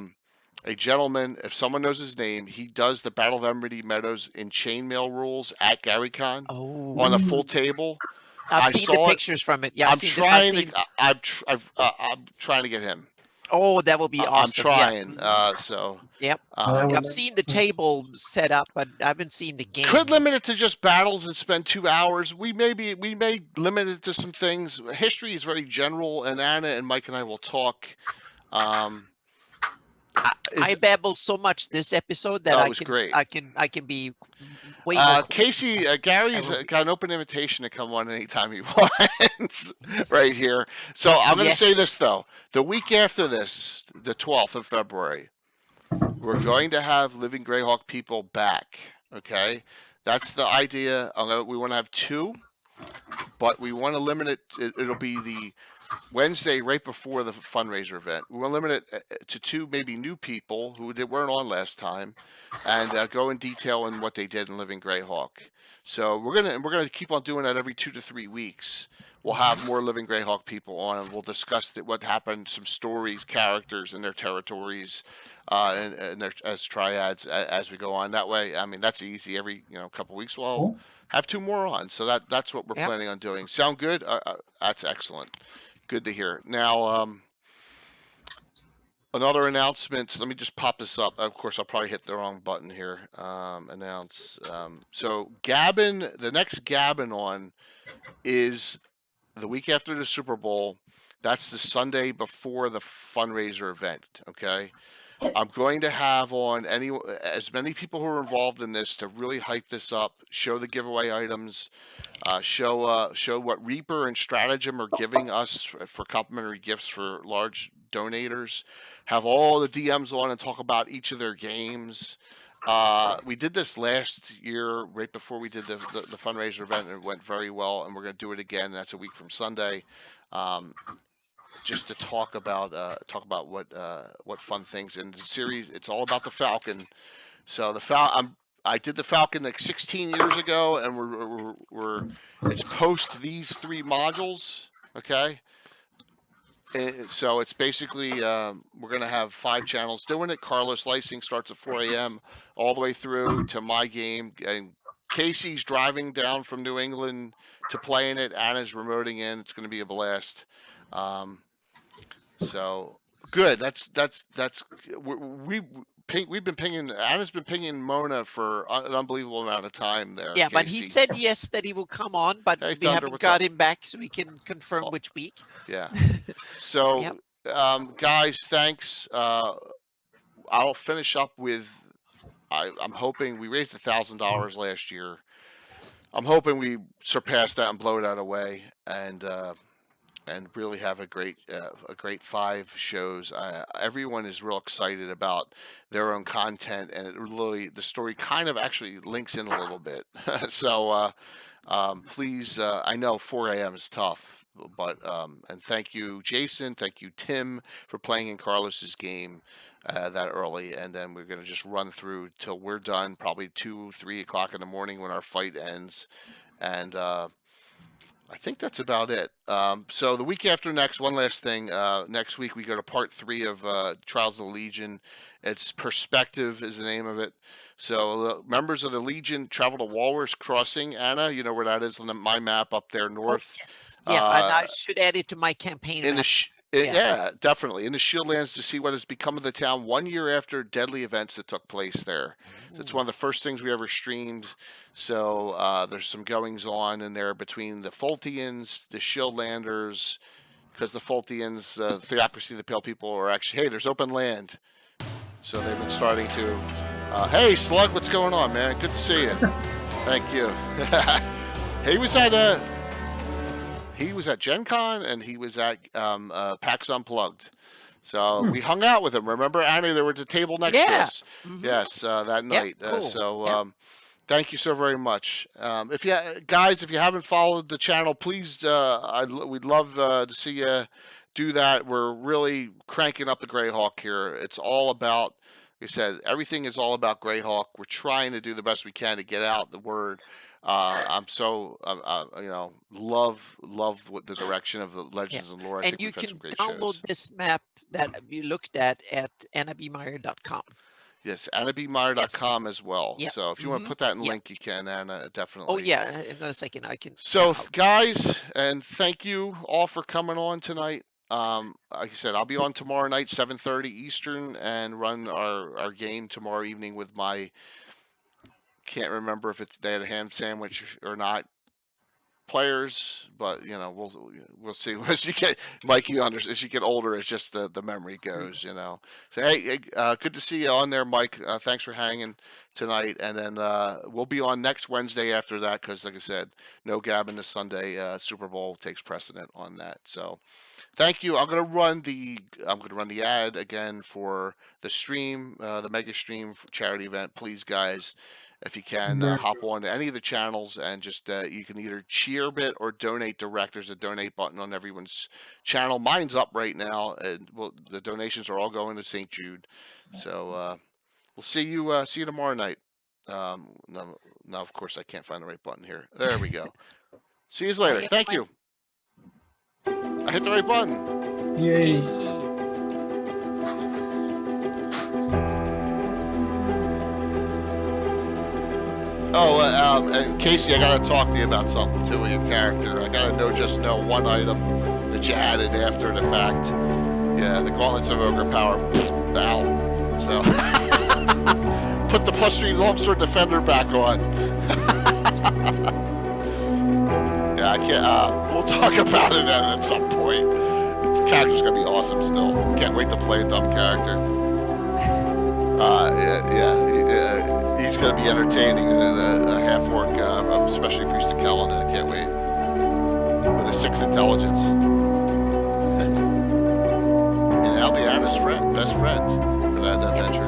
gentleman. If someone knows his name, he does the Battle of Emerald Meadows in chainmail rules at GaryCon Oh, on a full table. I I've seen the saw it. pictures from it. Yeah, I'm trying to. I'm trying to get him. Oh, that will be awesome. I'm trying. Yeah. So. Yep. That would- I've seen the table set up, but I haven't seen the game. Could limit it to just battles and spend 2 hours. We may limit it to some things. History is very general, and Anna and Mike and I will talk. I babbled so much this episode that Oh, it was great. I can be way more. Casey, Gary's I will be. got an open invitation to come on anytime he wants, right here. So I'm going to say this though: the week after this, the 12th of February, we're going to have Living Greyhawk people back. Okay, that's the idea. We want to have 2, but we want to limit it. It'll be the Wednesday right before the fundraiser event. We want to limit it to 2 maybe new people who weren't on last time, and go in detail on what they did in Living Greyhawk. So we're gonna keep on doing that every 2 to 3 weeks. We'll have more Living Greyhawk people on, and we'll discuss what happened, some stories, characters, and their territories, and their as triads as we go on. That way, I mean, that's easy. Every couple weeks we'll Cool. have 2 more on. So that's what we're Yep. planning on doing. Sound good? That's excellent. Good to hear. Now, another announcement. Let me just pop this up. Of course, I'll probably hit the wrong button here. Announce. So Gabbin, the next Gabbin on is the week after the Super Bowl. That's the Sunday before the fundraiser event. Okay. I'm going to have on as many people who are involved in this to really hype this up, show the giveaway items, show what Reaper and Stratagem are giving us for complimentary gifts for large donators, have all the DMs on and talk about each of their games, We did this last year, right before we did the fundraiser event, and it went very well. And we're going to do it again. That's a week from Sunday, just to talk about what fun things in the series. It's all about the Falcon. So I did the Falcon like 16 years ago, and it's post these 3 modules. Okay. So it's basically we're going to have 5 channels doing it. Carlos Licing starts at 4 a.m. all the way through to my game. And Casey's driving down from New England to play in it. Anna's remoting in. It's going to be a blast. So good. We've been pinging. Anna's been pinging Mona for an unbelievable amount of time there. Yeah, but Casey. he said yes that he will come on, but Hey, we Thunder, haven't what's got up? him back, so we can confirm which week. Yeah. So, Yep. guys, thanks. I'll finish up with. I'm hoping we raised $1,000 last year. I'm hoping we surpass that and blow it out of the way, and really have a great 5 shows. Everyone is real excited about their own content, and the story kind of actually links in a little bit. So please, I know 4 a.m. is tough, but and thank you, Jason. Thank you, Tim, for playing in Carlos's game that early, and then we're going to just run through till we're done, probably 2-3 o'clock in the morning when our fight ends, and I think that's about it. So the week after next, one last thing. Next week we go to part 3 of Trials of the Legion. It's Perspective is the name of it. So members of the Legion travel to Walrus Crossing. Anna, you know where that is on my map up there north. Yes. Yeah, and I should add it to my campaign. In map. yeah, definitely. In the Shieldlands to see what has become of the town 1 year after deadly events that took place there. So it's one of the first things we ever streamed. So there's some goings on in there between the Fultians, the Shieldlanders, because the Fultians, Theocracy of the Pale People, are actually, hey, there's open land. So they've been starting to, hey, Slug, what's going on, man? Good to see you. Thank you. He was at Gen Con, and he was at PAX Unplugged. So we hung out with him. Remember, Annie? There was a table next to us. Mhm. Yes, that night. Cool. Thank you so very much. If you haven't followed the channel, please, we'd love to see you do that. We're really cranking up the Greyhawk here. It's all about, like I said, everything is all about Greyhawk. We're trying to do the best we can to get out the word. I'm so love what the direction of the Legends and Lore. I And think you we've had can some great download shows. this map that you looked at annabmeyer.com. Yes, AnnaBmeyer.com as well. Yep. So if you want to put that in Yep. link, you can, Anna, definitely. Oh yeah, in a second I can. So guys, and thank you all for coming on tonight. Like I said, I'll be on tomorrow night, 7:30 Eastern, and run our game tomorrow evening with my. Can't remember if they had a ham sandwich or not. Players, but we'll see as you get Mikey as you get older. It's just the memory goes, So hey, good to see you on there, Mike. Thanks for hanging tonight, and then we'll be on next Wednesday after that because, like I said, no gabbing this Sunday. Super Bowl takes precedent on that. So thank you. I'm gonna run the ad again for the stream, the mega stream charity event. Please, guys. If you can, hop on to any of the channels and just you can either Cheerbit or donate direct. There's a donate button on everyone's channel. Mine's up right now, and the donations are all going to St. Jude. So we'll see you tomorrow night. Now, of course, I can't find the right button here. There we go. See you later. Thank you. I hit the right button. Yay. Oh, and Casey, I gotta talk to you about something too with your character. I gotta know one item that you added after the fact. Yeah, the Gauntlets of Ogre Power. Ow. So, put the +3 Longsword Defender back on. Yeah, I can't. We'll talk about it at some point. This character's gonna be awesome still. Can't wait to play a dumb character. He's going to be entertaining, a half-orc, especially Priest of Kellen. I can't wait. With a 6 intelligence. And I'll be Anna's best friend for that adventure.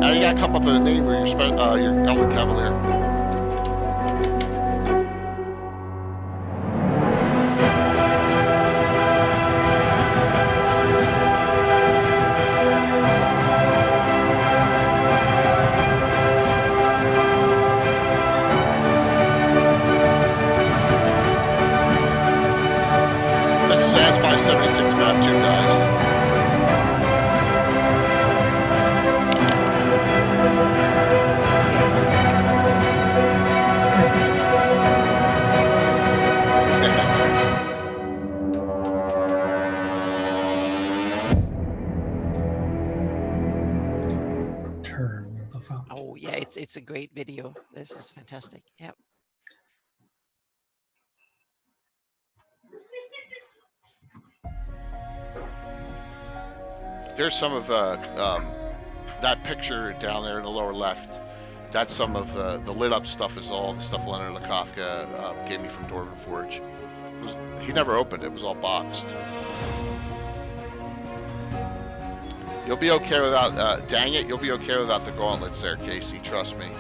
Now you gotta come up with a name for your Elven Cavalier. This is AS576 map 2, guys. Turn of the Falcon. Oh yeah, it's a great video. This is fantastic. Yep. There's some of that picture down there in the lower left. That's some of the lit up stuff. Is all the stuff Leonard Lakofka gave me from Dwarven Forge. He never opened it. It was all boxed. You'll be okay without. Dang it, you'll be okay without the gauntlets there, Casey. Trust me.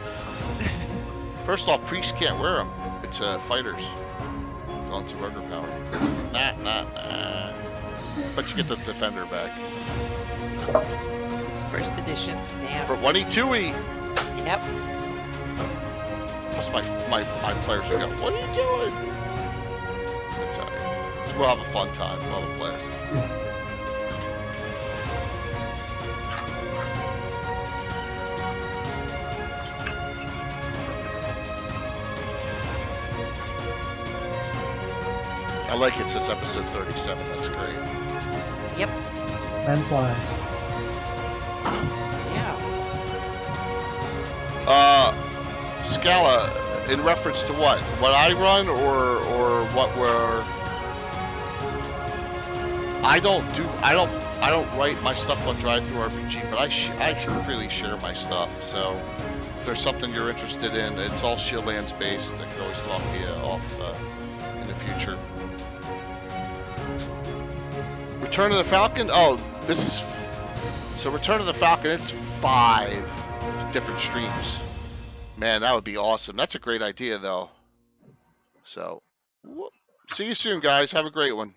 First off, priests can't wear them. It's fighters. Going to burger power. Nah. But you get the defender back. It's first edition. Damn. For 1E2E. Yep. Plus my players are going, what are you doing? It's alright. So we'll have a fun time. We'll have a blast. I like it since episode 37. That's great. Yep. And flies. Yeah. Scala, in reference to what? What I run or what we're... I don't write my stuff on DriveThruRPG, but I freely share my stuff. So if there's something you're interested in, it's all Shieldlands based. I can always talk to you off in the future. Return of the Falcon? Oh, this is... So Return of the Falcon, it's 5 different streams. Man, that would be awesome. That's a great idea, though. So, see you soon, guys. Have a great one.